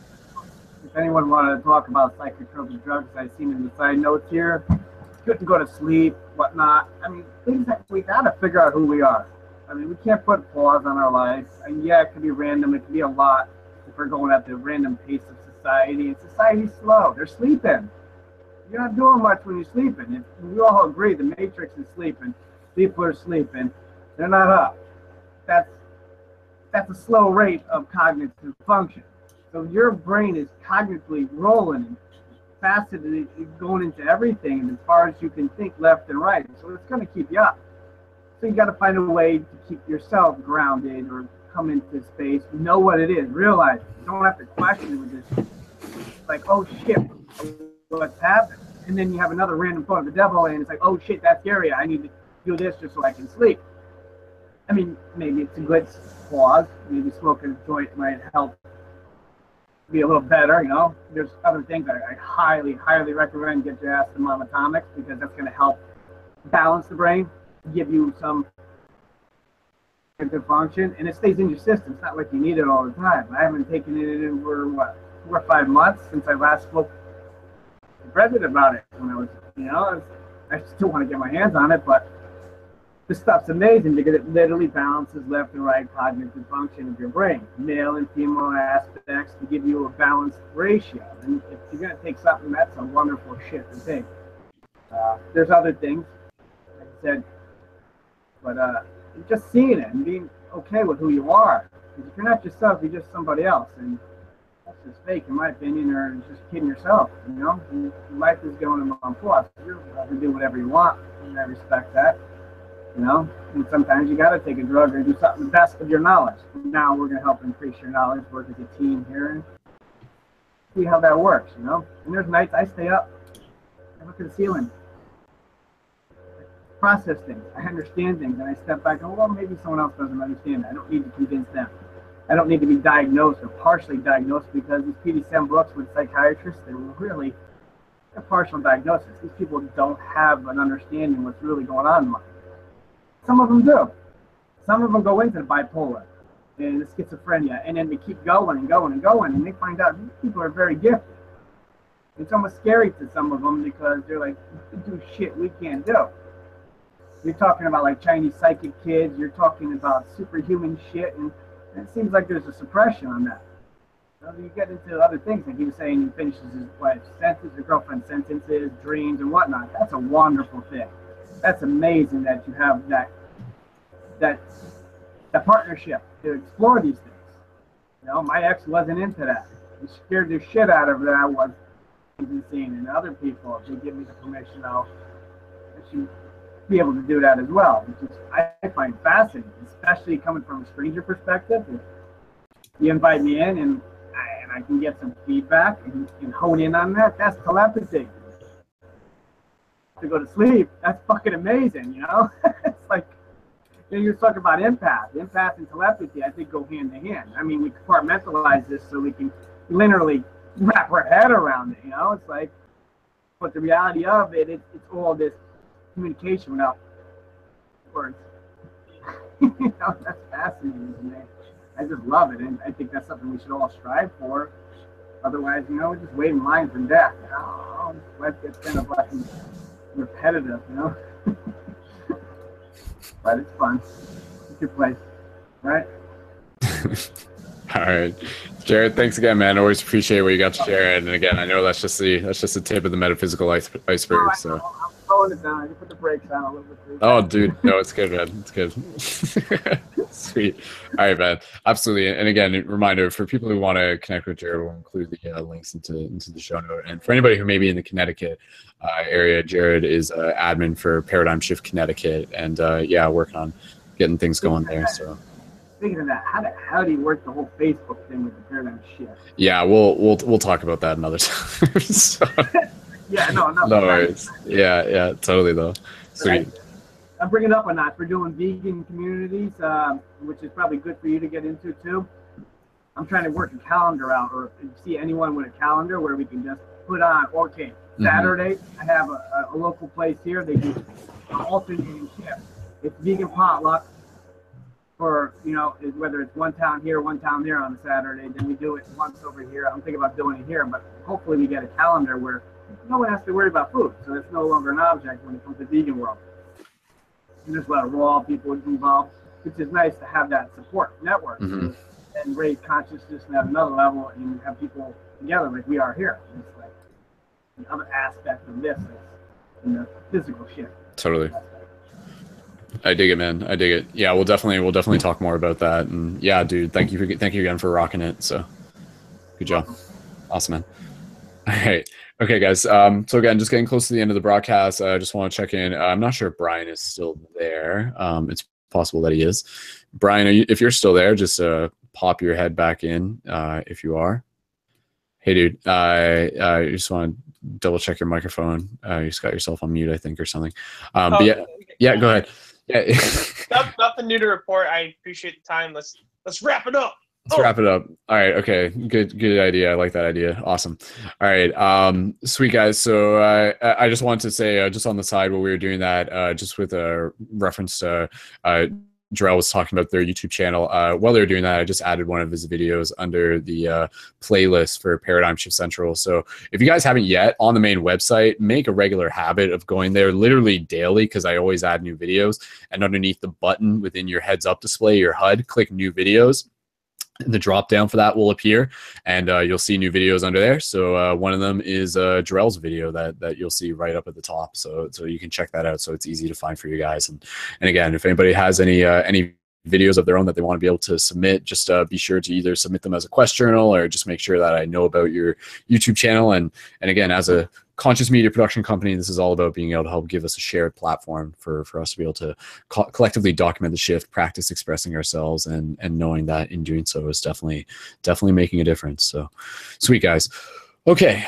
If anyone wanted to talk about psychotropic drugs, I've seen in the side notes here. Couldn't go to sleep, whatnot. I mean, things that we gotta figure out who we are. I mean, we can't put pause on our lives. And yeah, it could be random. It could be a lot if we're going at the random pace of society. And society's slow. They're sleeping. You're not doing much when you're sleeping. We all agree the Matrix is sleeping. People are sleeping. They're not up. That's a slow rate of cognitive function. So your brain is cognitively rolling and faceted, going into everything, and as far as you can think left and right. So it's going to keep you up. So you got to find a way to keep yourself grounded or come into space, know what it is, realize it. You don't have to question it with this, like, oh shit, what's happened? And then you have another random thought of the devil, and it's like, oh shit, that's scary. I need to do this just so I can sleep. I mean, maybe it's a good pause. Maybe smoking a joint might help be a little better, you know. There's other things I highly, highly recommend. Get your ass to Mom Atomics, because that's going to help balance the brain, give you some good function, and it stays in your system. It's not like you need it all the time. I haven't taken it in for, 4 or 5 months since I last spoke to Brendon about it when I was, you know, I still want to get my hands on it, but this stuff's amazing because it literally balances left and right cognitive function of your brain, male and female aspects, to give you a balanced ratio. And if you're going to take something, that's a wonderful shit to take. There's other things, like I said, but just seeing it and being okay with who you are. Because if you're not yourself, you're just somebody else. And that's just fake, in my opinion, or just kidding yourself, you know? And life is going on plus. You're allowed to do whatever you want, and I respect that. You know, and sometimes you got to take a drug or do something the best of your knowledge. Now we're going to help increase your knowledge, work as a team here, and see how that works, you know. And there's nights I stay up, I look at the ceiling, I process things, I understand things, and I step back and go, well, maybe someone else doesn't understand. I don't need to convince them. I don't need to be diagnosed or partially diagnosed, because these PDSM books with psychiatrists, they're partial diagnosis. These people don't have an understanding of what's really going on in life. Some of them do. Some of them go into the bipolar and the schizophrenia, and then they keep going and going and going, and they find out these people are very gifted. It's almost scary to some of them because they're like, we do shit we can't do. You're talking about like Chinese psychic kids, you're talking about superhuman shit, and it seems like there's a suppression on that. So you get into other things, like he was saying, he finishes his wife's sentence, his girlfriend's sentences, dreams, and whatnot. That's a wonderful thing. That's amazing that you have that partnership to explore these things. You know, my ex wasn't into that. It scared the shit out of her. I was insane, and other people, if they give me the permission, I should be able to do that as well, which is I find fascinating, especially coming from a stranger perspective. If you invite me in and I can get some feedback and hone in on that, that's telepathy. To go to sleep, that's fucking amazing, you know. It's like, you know, you're talking about empath and telepathy, I think, go hand in hand. I mean, we compartmentalize this so we can literally wrap our head around it, you know. It's like, but the reality of it, it's all this communication without words. You know, that's fascinating to me. I just love it, and I think that's something we should all strive for. Otherwise, you know, we're just waiting in line for death. Oh, life gets kind of like repetitive, you know. But it's fun. It's your place, right? All right, Jared, thanks again, man. Always appreciate what you got to share. And again, I know that's just the tip of the metaphysical iceberg. So I'm slowing it down. I can put the brakes on a little bit too. Oh, dude, no, it's good, man. It's good. Sweet. All right, man. Absolutely. And again, a reminder for people who want to connect with Jared, we'll include the links into the show note. And for anybody who may be in the Connecticut area, Jared is admin for Paradigm Shift Connecticut, and yeah, working on getting things going there. So thinking of that. How do you work the whole Facebook thing with the paradigm shift? Yeah, we'll talk about that another time. So, yeah, no worries. Yeah, totally though. Sweet. I'm bringing it up a notch. We're doing vegan communities, which is probably good for you to get into too. I'm trying to work a calendar out, or if you see anyone with a calendar where we can just put on, okay, Saturday, I have a local place here. They do alternating shifts. It's vegan potluck for, whether it's one town here, one town there on a Saturday, then we do it once over here. I'm thinking about doing it here, but hopefully we get a calendar where no one has to worry about food. So it's no longer an object when it comes to vegan world. And there's a lot of raw people involved, which is nice to have that support network and raise consciousness at another level and have people together like we are here. It's like another aspect of this is in the physical shift. Totally. I dig it, man. I dig it. Yeah, we'll definitely talk more about that. And yeah, dude, thank you again for rocking it. So good job. Awesome, man. All right. Okay, guys. So again, just getting close to the end of the broadcast. I just want to check in. I'm not sure if Brian is still there. It's possible that he is. Brian, if you're still there, just pop your head back in if you are. Hey, dude. I just want to double check your microphone. You just got yourself on mute, I think, or something. But yeah, go ahead. Yeah. Nothing new to report. I appreciate the time. Let's wrap it up. Let's wrap it up. All right. Okay. Good idea. I like that idea. Awesome. All right. Sweet guys. So I just wanted to say just on the side while we were doing that, just with a reference to Jerrel was talking about their YouTube channel. While they were doing that, I just added one of his videos under the playlist for Paradigm Shift Central. So if you guys haven't yet, on the main website, make a regular habit of going there literally daily, because I always add new videos. And underneath the button within your heads up display, your HUD, click new videos. And the drop down for that will appear, and you'll see new videos under there. So one of them is Jerrel's video that you'll see right up at the top. So you can check that out. So it's easy to find for you guys. And again, if anybody has any videos of their own that they want to be able to submit, just be sure to either submit them as a quest journal or just make sure that I know about your YouTube channel. And again, as a conscious media production company, this is all about being able to help give us a shared platform for us to be able to collectively document the shift, practice expressing ourselves, and knowing that in doing so is definitely making a difference. So sweet guys. Okay.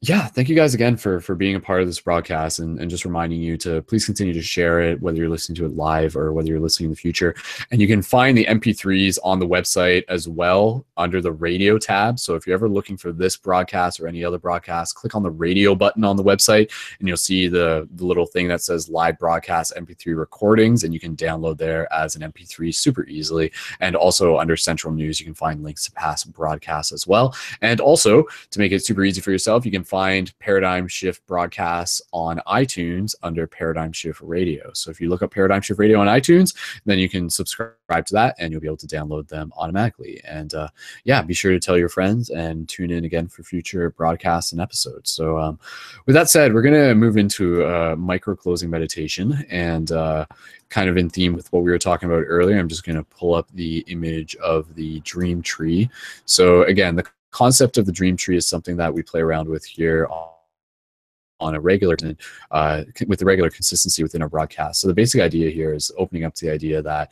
Yeah, thank you guys again for being a part of this broadcast, and just reminding you to please continue to share it, whether you're listening to it live or whether you're listening in the future. And you can find the MP3s on the website as well under the radio tab. So if you're ever looking for this broadcast or any other broadcast, click on the radio button on the website and you'll see the little thing that says live broadcast MP3 recordings, and you can download there as an MP3 super easily. And also under Central News, you can find links to past broadcasts as well. And also, to make it super easy for yourself, you can find Paradigm Shift broadcasts on iTunes under Paradigm Shift Radio. So if you look up Paradigm Shift Radio on iTunes, then you can subscribe to that and you'll be able to download them automatically. And yeah, be sure to tell your friends and tune in again for future broadcasts and episodes. So with that said, we're going to move into a micro closing meditation, and kind of in theme with what we were talking about earlier, I'm just going to pull up the image of the dream tree. So again, the concept of the dream tree is something that we play around with here on a regular with the regular consistency within our broadcast. So the basic idea here is opening up to the idea that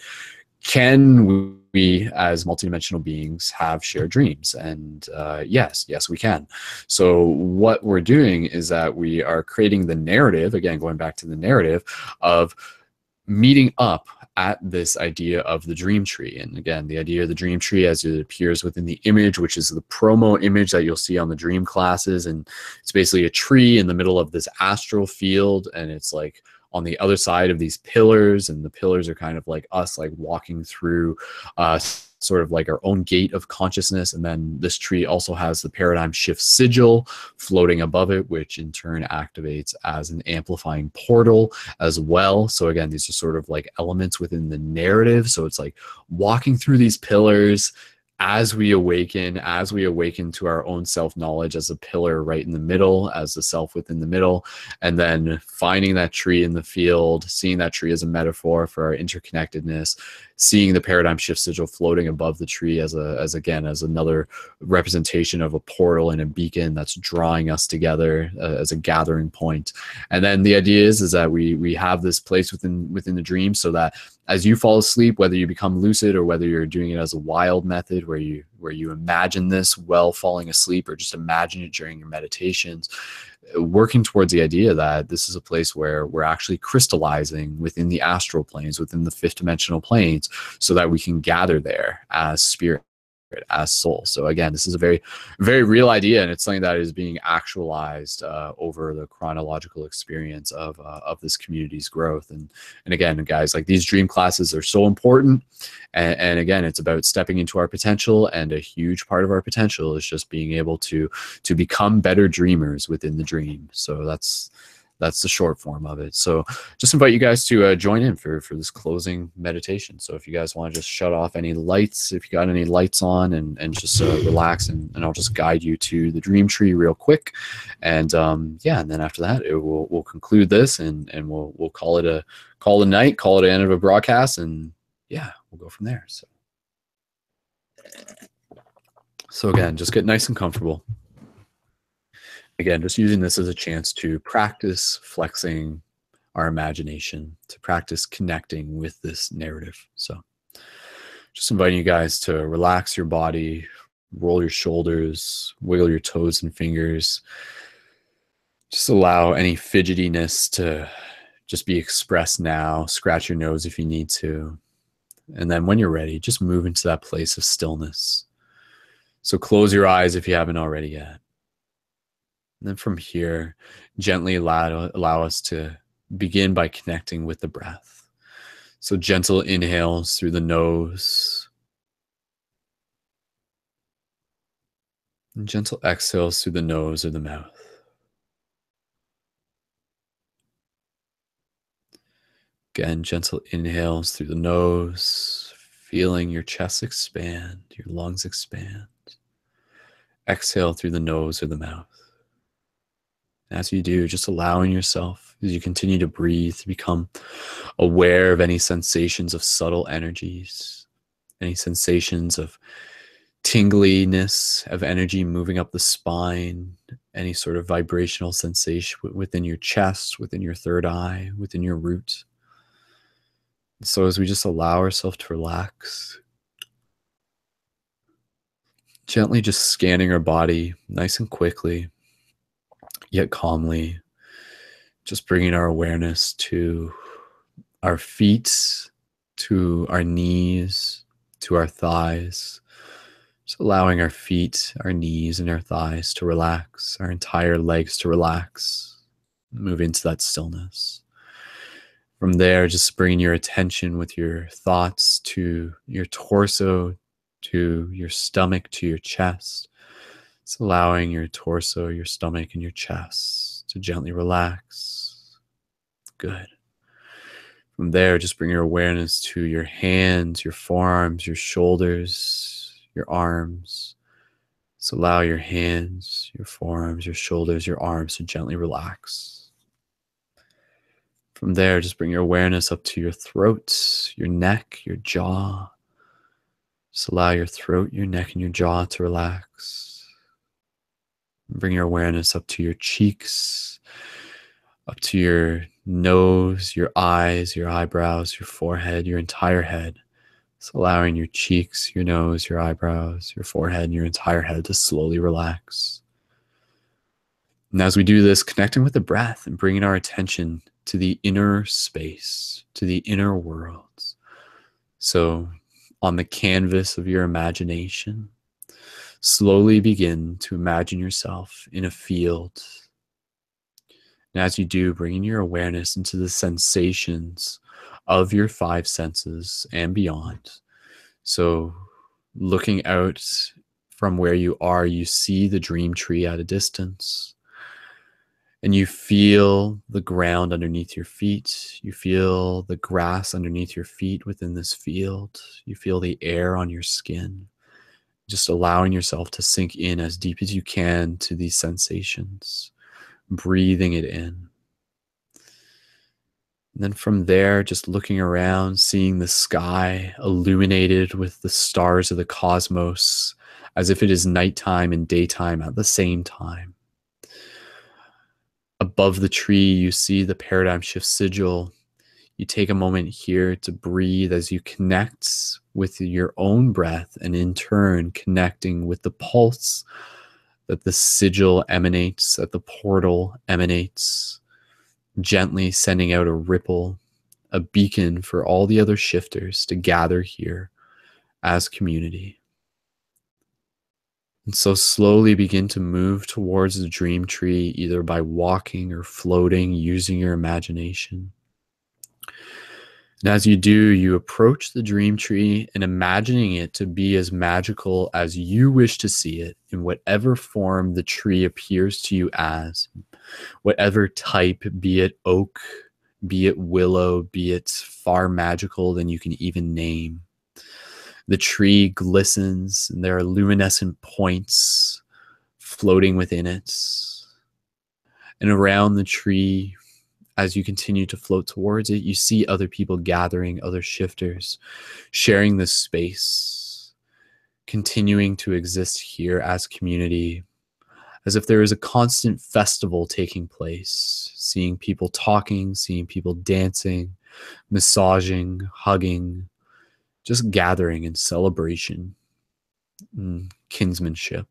can we as multidimensional beings have shared dreams? And yes, we can. So what we're doing is that we are creating the narrative, again, going back to the narrative of meeting up at this idea of the dream tree. And again, the idea of the dream tree as it appears within the image, which is the promo image that you'll see on the dream classes. And it's basically a tree in the middle of this astral field, and it's like on the other side of these pillars, and the pillars are kind of like us, like walking through sort of like our own gate of consciousness. And then this tree also has the paradigm shift sigil floating above it, which in turn activates as an amplifying portal as well. So again, these are sort of like elements within the narrative. So it's like walking through these pillars as we awaken to our own self-knowledge as a pillar right in the middle, as the self within the middle, and then finding that tree in the field, seeing that tree as a metaphor for our interconnectedness, seeing the paradigm shift sigil floating above the tree as another representation of a portal and a beacon that's drawing us together as a gathering point. And then the idea is that we have this place within the dream, so that as you fall asleep, whether you become lucid or whether you're doing it as a wild method where you imagine this while falling asleep, or just imagine it during your meditations, working towards the idea that this is a place where we're actually crystallizing within the astral planes, within the fifth dimensional planes, so that we can gather there as spirit, as soul. So again, this is a very, very real idea, and it's something that is being actualized over the chronological experience of this community's growth. And again, guys, like, these dream classes are so important, and again, it's about stepping into our potential, and a huge part of our potential is just being able to become better dreamers within the dream. So that's the short form of it. So just invite you guys to join in for this closing meditation. So if you guys want to just shut off any lights, if you got any lights on, and just relax, and I'll just guide you to the dream tree real quick. And yeah, and then after that, we'll conclude this, and we'll call it a night, call it an end of a broadcast, and yeah, we'll go from there. So again, just get nice and comfortable. Again, just using this as a chance to practice flexing our imagination, to practice connecting with this narrative. So just inviting you guys to relax your body, roll your shoulders, wiggle your toes and fingers. Just allow any fidgetiness to just be expressed now. Scratch your nose if you need to. And then when you're ready, just move into that place of stillness. So close your eyes if you haven't already yet. And then from here, gently allow us to begin by connecting with the breath. So gentle inhales through the nose, and gentle exhales through the nose or the mouth. Again, gentle inhales through the nose, feeling your chest expand, your lungs expand. Exhale through the nose or the mouth. As you do, just allowing yourself, as you continue to breathe, to become aware of any sensations of subtle energies, any sensations of tingliness, of energy moving up the spine, any sort of vibrational sensation within your chest, within your third eye, within your root. So as we just allow ourselves to relax, gently just scanning our body nice and quickly, yet calmly, just bringing our awareness to our feet, to our knees, to our thighs, just allowing our feet, our knees, and our thighs to relax, our entire legs to relax, move into that stillness. From there, just bringing your attention with your thoughts to your torso, to your stomach, to your chest. It's allowing your torso, your stomach, and your chest to gently relax. Good. From there, just bring your awareness to your hands, your forearms, your shoulders, your arms. So allow your hands, your forearms, your shoulders, your arms to gently relax. From there, just bring your awareness up to your throat, your neck, your jaw. Just allow your throat, your neck, and your jaw to relax. Bring your awareness up to your cheeks, up to your nose, your eyes, your eyebrows, your forehead, your entire head. So allowing your cheeks, your nose, your eyebrows, your forehead, and your entire head to slowly relax. And as we do this, connecting with the breath and bringing our attention to the inner space, to the inner worlds. So on the canvas of your imagination, slowly begin to imagine yourself in a field. And as you do, bringing your awareness into the sensations of your five senses and beyond. So looking out from where you are, you see the dream tree at a distance. And you feel the ground underneath your feet. You feel the grass underneath your feet within this field. You feel the air on your skin. Just allowing yourself to sink in as deep as you can to these sensations. Breathing it in. And then from there, just looking around, seeing the sky illuminated with the stars of the cosmos, as if it is nighttime and daytime at the same time. Above the tree, you see the paradigm shift sigil. You take a moment here to breathe as you connect with your own breath, and in turn connecting with the pulse that the sigil emanates, that the portal emanates, gently sending out a ripple, a beacon for all the other shifters to gather here as community. And so slowly begin to move towards the dream tree, either by walking or floating, using your imagination. And as you do, you approach the dream tree and imagining it to be as magical as you wish to see it in whatever form the tree appears to you as, whatever type, be it oak, be it willow, be it far magical than you can even name. The tree glistens and there are luminescent points floating within it. And around the tree, as you continue to float towards it, you see other people gathering, other shifters, sharing this space, continuing to exist here as community, as if there is a constant festival taking place, seeing people talking, seeing people dancing, massaging, hugging, just gathering in celebration and kinsmanship.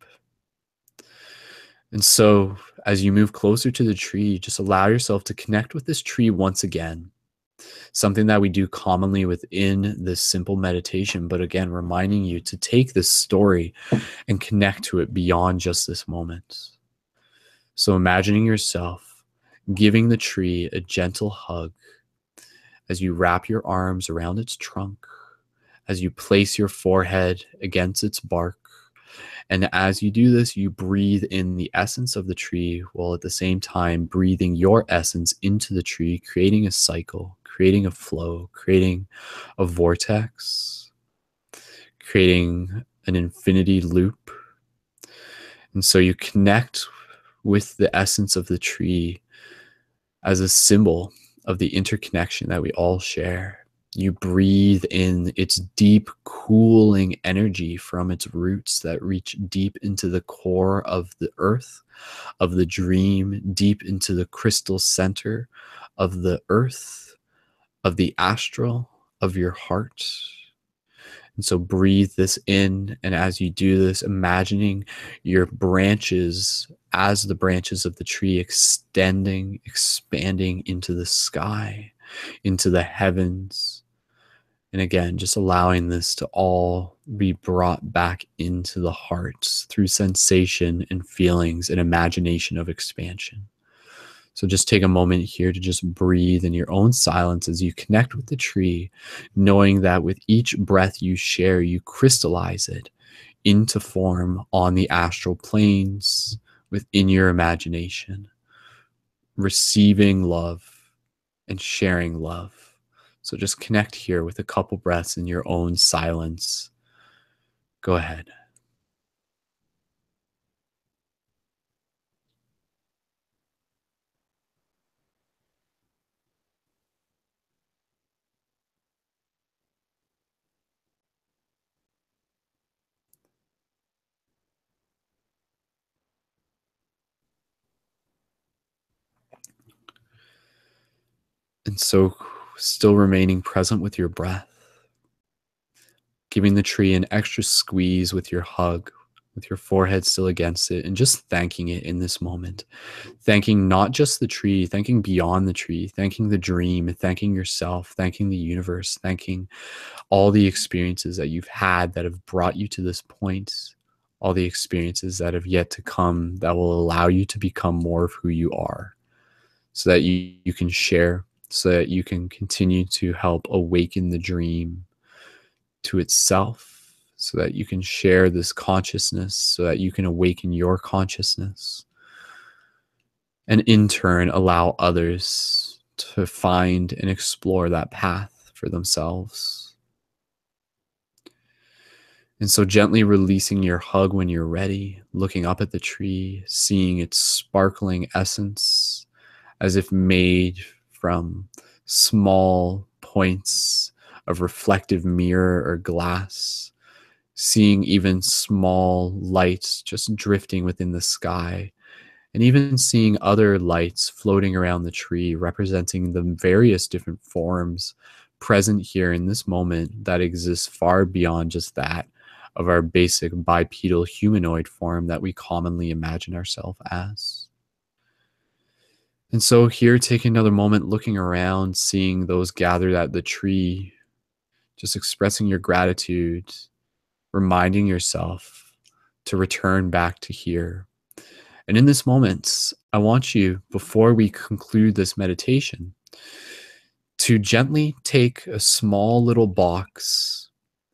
And so as you move closer to the tree, just allow yourself to connect with this tree once again. Something that we do commonly within this simple meditation, but again, reminding you to take this story and connect to it beyond just this moment. So imagining yourself giving the tree a gentle hug as you wrap your arms around its trunk, as you place your forehead against its bark. And as you do this, you breathe in the essence of the tree while at the same time breathing your essence into the tree, creating a cycle, creating a flow, creating a vortex, creating an infinity loop. And so you connect with the essence of the tree as a symbol of the interconnection that we all share. You breathe in its deep, cooling energy from its roots that reach deep into the core of the earth, of the dream, deep into the crystal center of the earth, of the astral, of your heart. And so breathe this in, and as you do this, imagining your branches as the branches of the tree extending, expanding into the sky, into the heavens. And again, just allowing this to all be brought back into the hearts through sensation and feelings and imagination of expansion. So just take a moment here to just breathe in your own silence as you connect with the tree, knowing that with each breath you share, you crystallize it into form on the astral planes within your imagination, receiving love and sharing love. So just connect here with a couple breaths in your own silence. Go ahead. And so still remaining present with your breath, giving the tree an extra squeeze with your hug, with your forehead still against it, and just thanking it in this moment. Thanking not just the tree, thanking beyond the tree, thanking the dream, thanking yourself, thanking the universe, thanking all the experiences that you've had that have brought you to this point, all the experiences that have yet to come that will allow you to become more of who you are, so that you can share, so that you can continue to help awaken the dream to itself, so that you can share this consciousness, so that you can awaken your consciousness, and in turn allow others to find and explore that path for themselves. And so gently releasing your hug when you're ready, looking up at the tree, seeing its sparkling essence as if made from small points of reflective mirror or glass, seeing even small lights just drifting within the sky and even seeing other lights floating around the tree representing the various different forms present here in this moment that exists far beyond just that of our basic bipedal humanoid form that we commonly imagine ourselves as. And so here, taking another moment, looking around, seeing those gathered at the tree, just expressing your gratitude, reminding yourself to return back to here. And in this moment, I want you, before we conclude this meditation, to gently take a small little box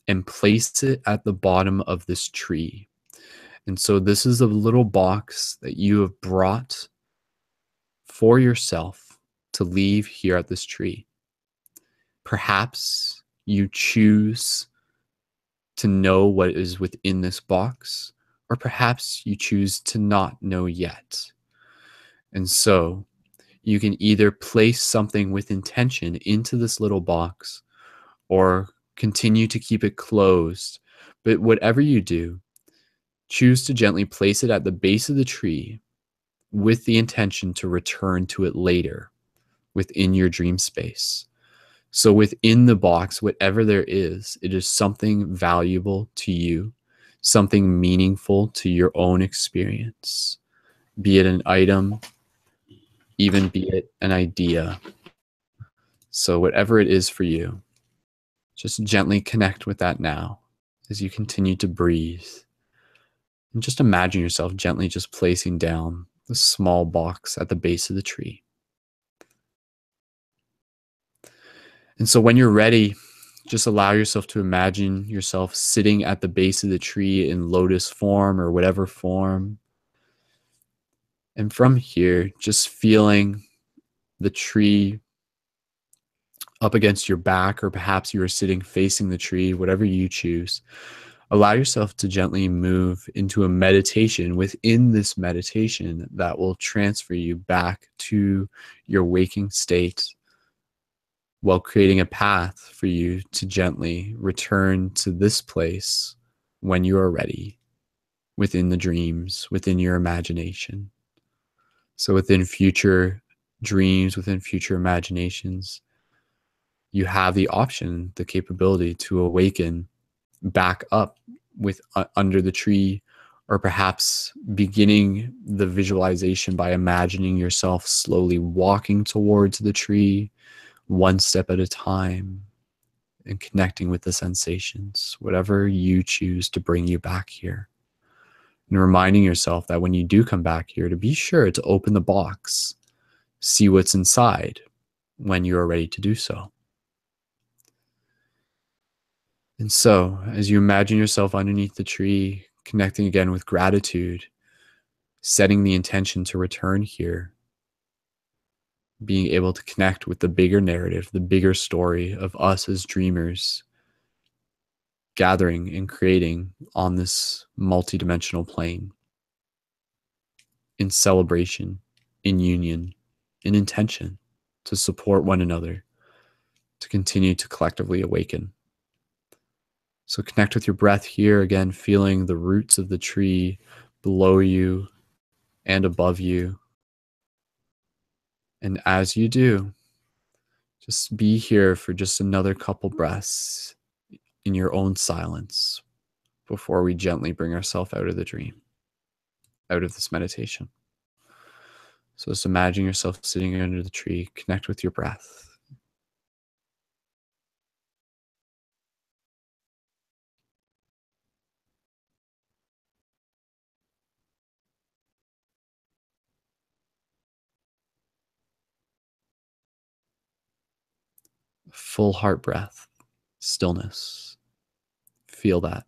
and place it at the bottom of this tree. And so this is a little box that you have brought for yourself to leave here at this tree. Perhaps you choose to know what is within this box, or perhaps you choose to not know yet. And so you can either place something with intention into this little box or continue to keep it closed. But whatever you do, choose to gently place it at the base of the tree with the intention to return to it later within your dream space. So within the box, whatever there is, it is something valuable to you, something meaningful to your own experience, be it an item, even be it an idea. So whatever it is for you, just gently connect with that now as you continue to breathe. And just imagine yourself gently just placing down the small box at the base of the tree. And so when you're ready, just allow yourself to imagine yourself sitting at the base of the tree in lotus form or whatever form. And from here, just feeling the tree up against your back, or perhaps you are sitting facing the tree, whatever you choose. Allow yourself to gently move into a meditation within this meditation that will transfer you back to your waking state, while creating a path for you to gently return to this place when you are ready, within the dreams, within your imagination. So within future dreams, within future imaginations, you have the option, the capability to awaken back up with under the tree, or perhaps beginning the visualization by imagining yourself slowly walking towards the tree, one step at a time, and connecting with the sensations, whatever you choose to bring you back here. And reminding yourself that when you do come back here, to be sure to open the box, see what's inside when you are ready to do so. And so, as you imagine yourself underneath the tree, connecting again with gratitude, setting the intention to return here, being able to connect with the bigger narrative, the bigger story of us as dreamers, gathering and creating on this multidimensional plane, in celebration, in union, in intention, to support one another, to continue to collectively awaken. So connect with your breath here, again, feeling the roots of the tree below you and above you. And as you do, just be here for just another couple breaths in your own silence before we gently bring ourselves out of the dream, out of this meditation. So just imagine yourself sitting under the tree, connect with your breath. Full heart breath, stillness. Feel that.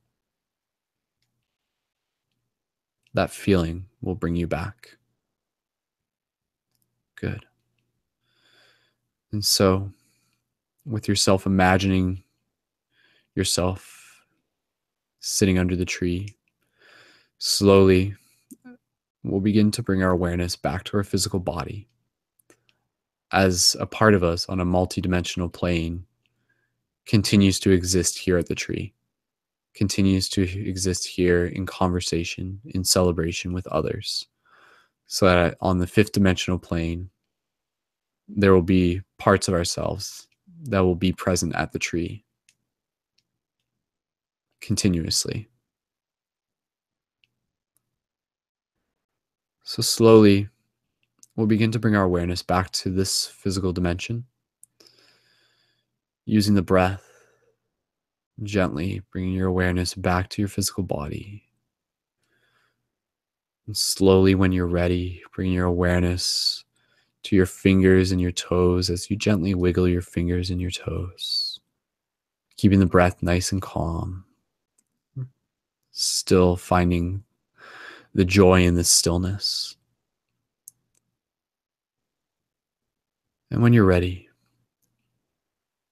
That feeling will bring you back. Good. And so, with yourself imagining yourself sitting under the tree, slowly we'll begin to bring our awareness back to our physical body as a part of us on a multidimensional plane continues to exist here at the tree, continues to exist here in conversation, in celebration with others, so that on the 5th dimensional plane, there will be parts of ourselves that will be present at the tree continuously. So slowly, we'll begin to bring our awareness back to this physical dimension, using the breath, gently bringing your awareness back to your physical body. And slowly, when you're ready, bring your awareness to your fingers and your toes as you gently wiggle your fingers and your toes, keeping the breath nice and calm, still finding the joy in this stillness. And when you're ready,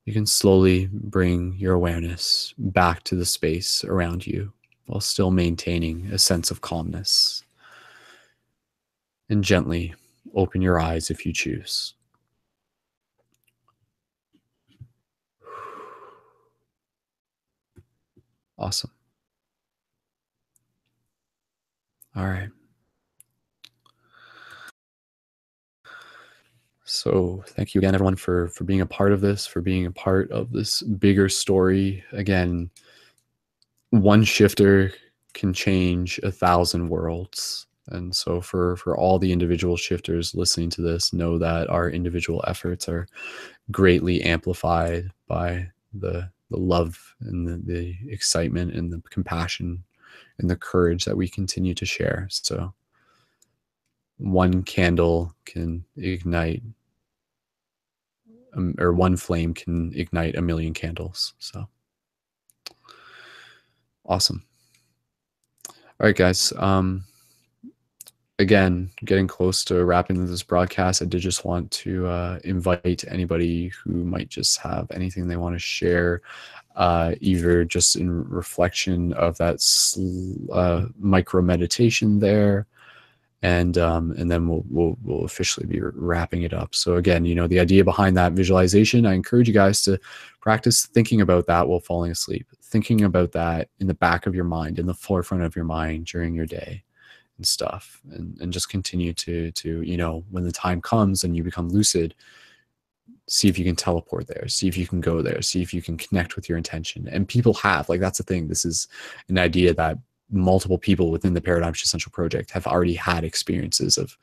you can slowly bring your awareness back to the space around you while still maintaining a sense of calmness. And gently open your eyes if you choose. Awesome. All right. So thank you again, everyone, for being a part of this, for being a part of this bigger story. Again, one shifter can change 1,000 worlds. And so for all the individual shifters listening to this, know that our individual efforts are greatly amplified by the love and the excitement and the compassion and the courage that we continue to share. So one candle can ignite, or one flame can ignite 1,000,000 candles. So awesome. All right, guys. Again, getting close to wrapping this broadcast, I did just want to invite anybody who might just have anything they want to share, either just in reflection of that micro meditation there, and then we'll officially be wrapping it up. So again, the idea behind that visualization, I encourage you guys to practice thinking about that while falling asleep, thinking about that in the back of your mind, in the forefront of your mind during your day and stuff, and just continue to when the time comes and you become lucid, see if you can teleport there, see if you can go there, see if you can connect with your intention. And people have, that's the thing, this is an idea that multiple people within the Paradigm Shift Central project have already had experiences of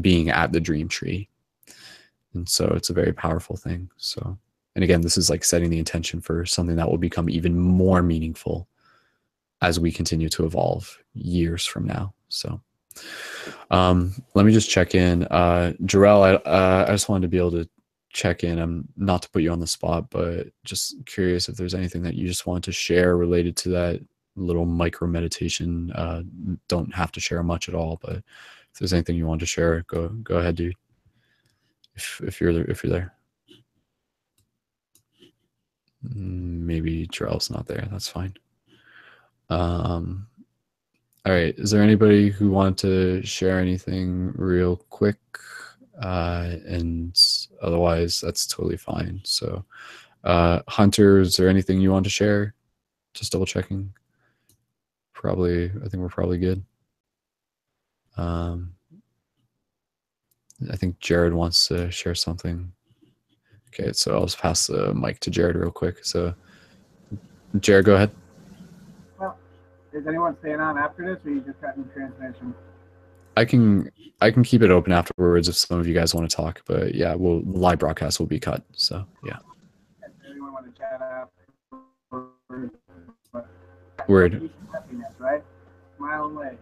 being at the dream tree, and so it's a very powerful thing. So, and again, this is like setting the intention for something that will become even more meaningful as we continue to evolve years from now. So let me just check in. Jerrel, I just wanted to be able to check in. I'm not to put you on the spot, but just curious if there's anything that you just want to share related to that little micro meditation. Don't have to share much at all, but if there's anything you want to share, go ahead, dude. If you're there. Maybe Jerrel's not there. That's fine. All right, is there anybody who wanted to share anything real quick? And otherwise, that's totally fine. So, Hunter, is there anything you want to share? Just double checking. I think we're probably good. I think Jared wants to share something. Okay, so I'll just pass the mic to Jared real quick. So, Jared, go ahead. Well, is anyone staying on after this, or you just got in transmission? I can keep it open afterwards if some of you guys want to talk, but yeah, the live broadcast will be cut. So yeah. Does anyone want to chat afterwards? Word. Happiness, right? Smile away.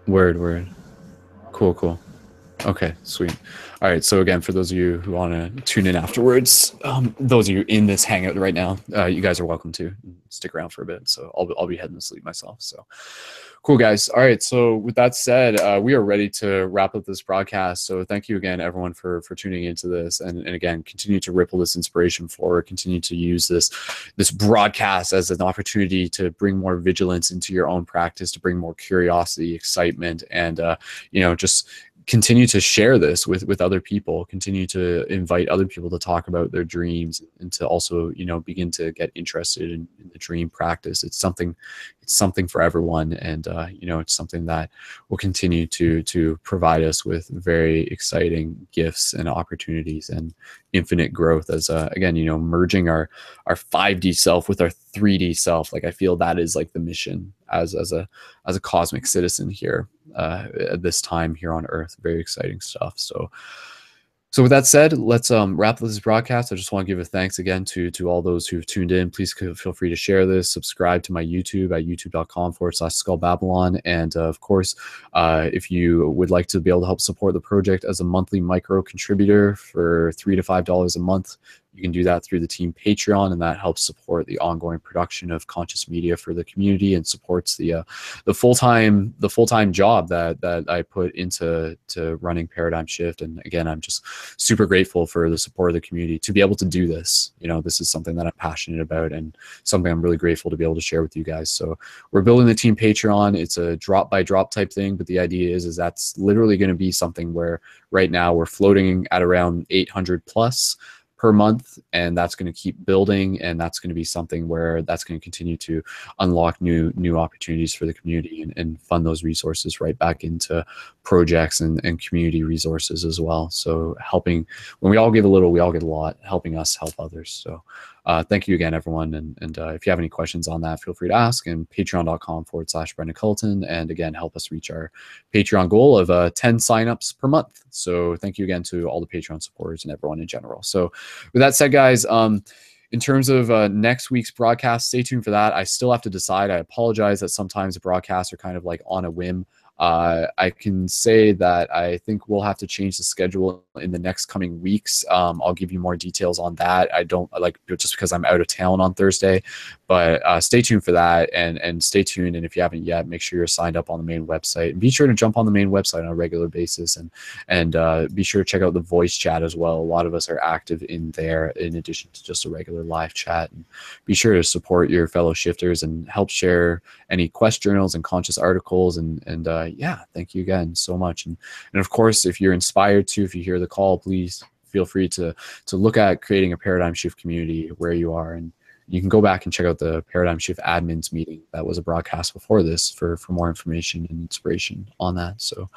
Word. Cool. Okay, sweet. All right, so again, for those of you who want to tune in afterwards, those of you in this hangout right now, you guys are welcome to stick around for a bit. So I'll be heading to sleep myself. So cool, guys. All right, so with that said, we are ready to wrap up this broadcast. So thank you again, everyone, for tuning into this, and again, continue to ripple this inspiration forward. Continue to use this broadcast as an opportunity to bring more vigilance into your own practice, to bring more curiosity, excitement, and just continue to share this with other people, continue to invite other people to talk about their dreams, and to also, you know, begin to get interested in the dream practice. It's something for everyone, and you know, it's something that will continue to provide us with very exciting gifts and opportunities and infinite growth as again, you know, merging our 5D self with our 3D self. Like, I feel that is like the mission as a cosmic citizen here at this time here on Earth. Very exciting stuff. So with that said, let's wrap this broadcast. I just want to give a thanks again to all those who've tuned in. Please feel free to share this, subscribe to my YouTube at youtube.com/SkullBabylon. And of course, if you would like to be able to help support the project as a monthly micro contributor for $3 to $5 a month, you can do that through the team Patreon, and that helps support the ongoing production of conscious media for the community and supports the full-time job that I put into running Paradigm Shift. And again, I'm just super grateful for the support of the community to be able to do this. You know, this is something that I'm passionate about and something I'm really grateful to be able to share with you guys. So we're building the team Patreon. It's a drop by drop type thing, but the idea is that's literally going to be something where right now we're floating at around 800 plus per month, and that's going to keep building, and that's going to be something where that's going to continue to unlock new opportunities for the community and fund those resources right back into projects and community resources as well. So helping, when we all give a little, we all get a lot, helping us help others. So thank you again, everyone. And if you have any questions on that, feel free to ask, and patreon.com/Brendon Culleton. And again, help us reach our Patreon goal of 10 signups per month. So thank you again to all the Patreon supporters and everyone in general. So with that said, guys, in terms of next week's broadcast, stay tuned for that. I still have to decide. I apologize that sometimes the broadcasts are kind of like on a whim. I can say that I think we'll have to change the schedule in the next coming weeks. I'll give you more details on that. I don't like just because I'm out of town on Thursday, but stay tuned for that, and stay tuned. And if you haven't yet, make sure you're signed up on the main website, and be sure to jump on the main website on a regular basis, and be sure to check out the voice chat as well. A lot of us are active in there in addition to just a regular live chat. And be sure to support your fellow shifters and help share any quest journals and conscious articles, and yeah, thank you again so much. And of course, if you're inspired to, if you hear the call, please feel free to look at creating a Paradigm Shift community where you are. And you can go back and check out the Paradigm Shift admins meeting that was a broadcast before this for more information and inspiration on that. So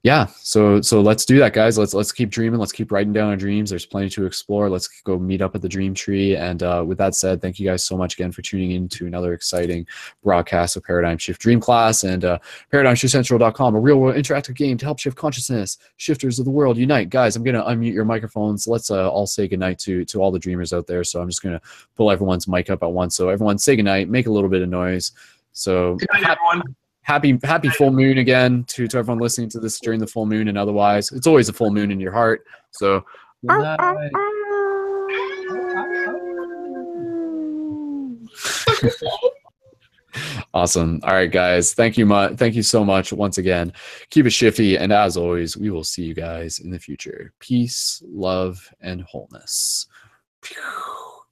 yeah, so let's do that, guys. Let's keep dreaming. Let's keep writing down our dreams. There's plenty to explore. Let's go meet up at the Dream Tree. And with that said, thank you guys so much again for tuning in to another exciting broadcast of Paradigm Shift Dream Class and ParadigmShiftCentral.com, a real-world interactive game to help shift consciousness. Shifters of the world, unite. Guys, I'm going to unmute your microphones. Let's all say goodnight to all the dreamers out there. So I'm just going to pull everyone's mic up at once. So everyone say goodnight, make a little bit of noise. So good night, everyone. Happy full moon again to everyone listening to this during the full moon and otherwise. It's always a full moon in your heart. So good night. Awesome. All right, guys. Thank you so much once again. Keep it shifty, and as always, we will see you guys in the future. Peace, love, and wholeness.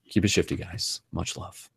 Keep it shifty, guys. Much love.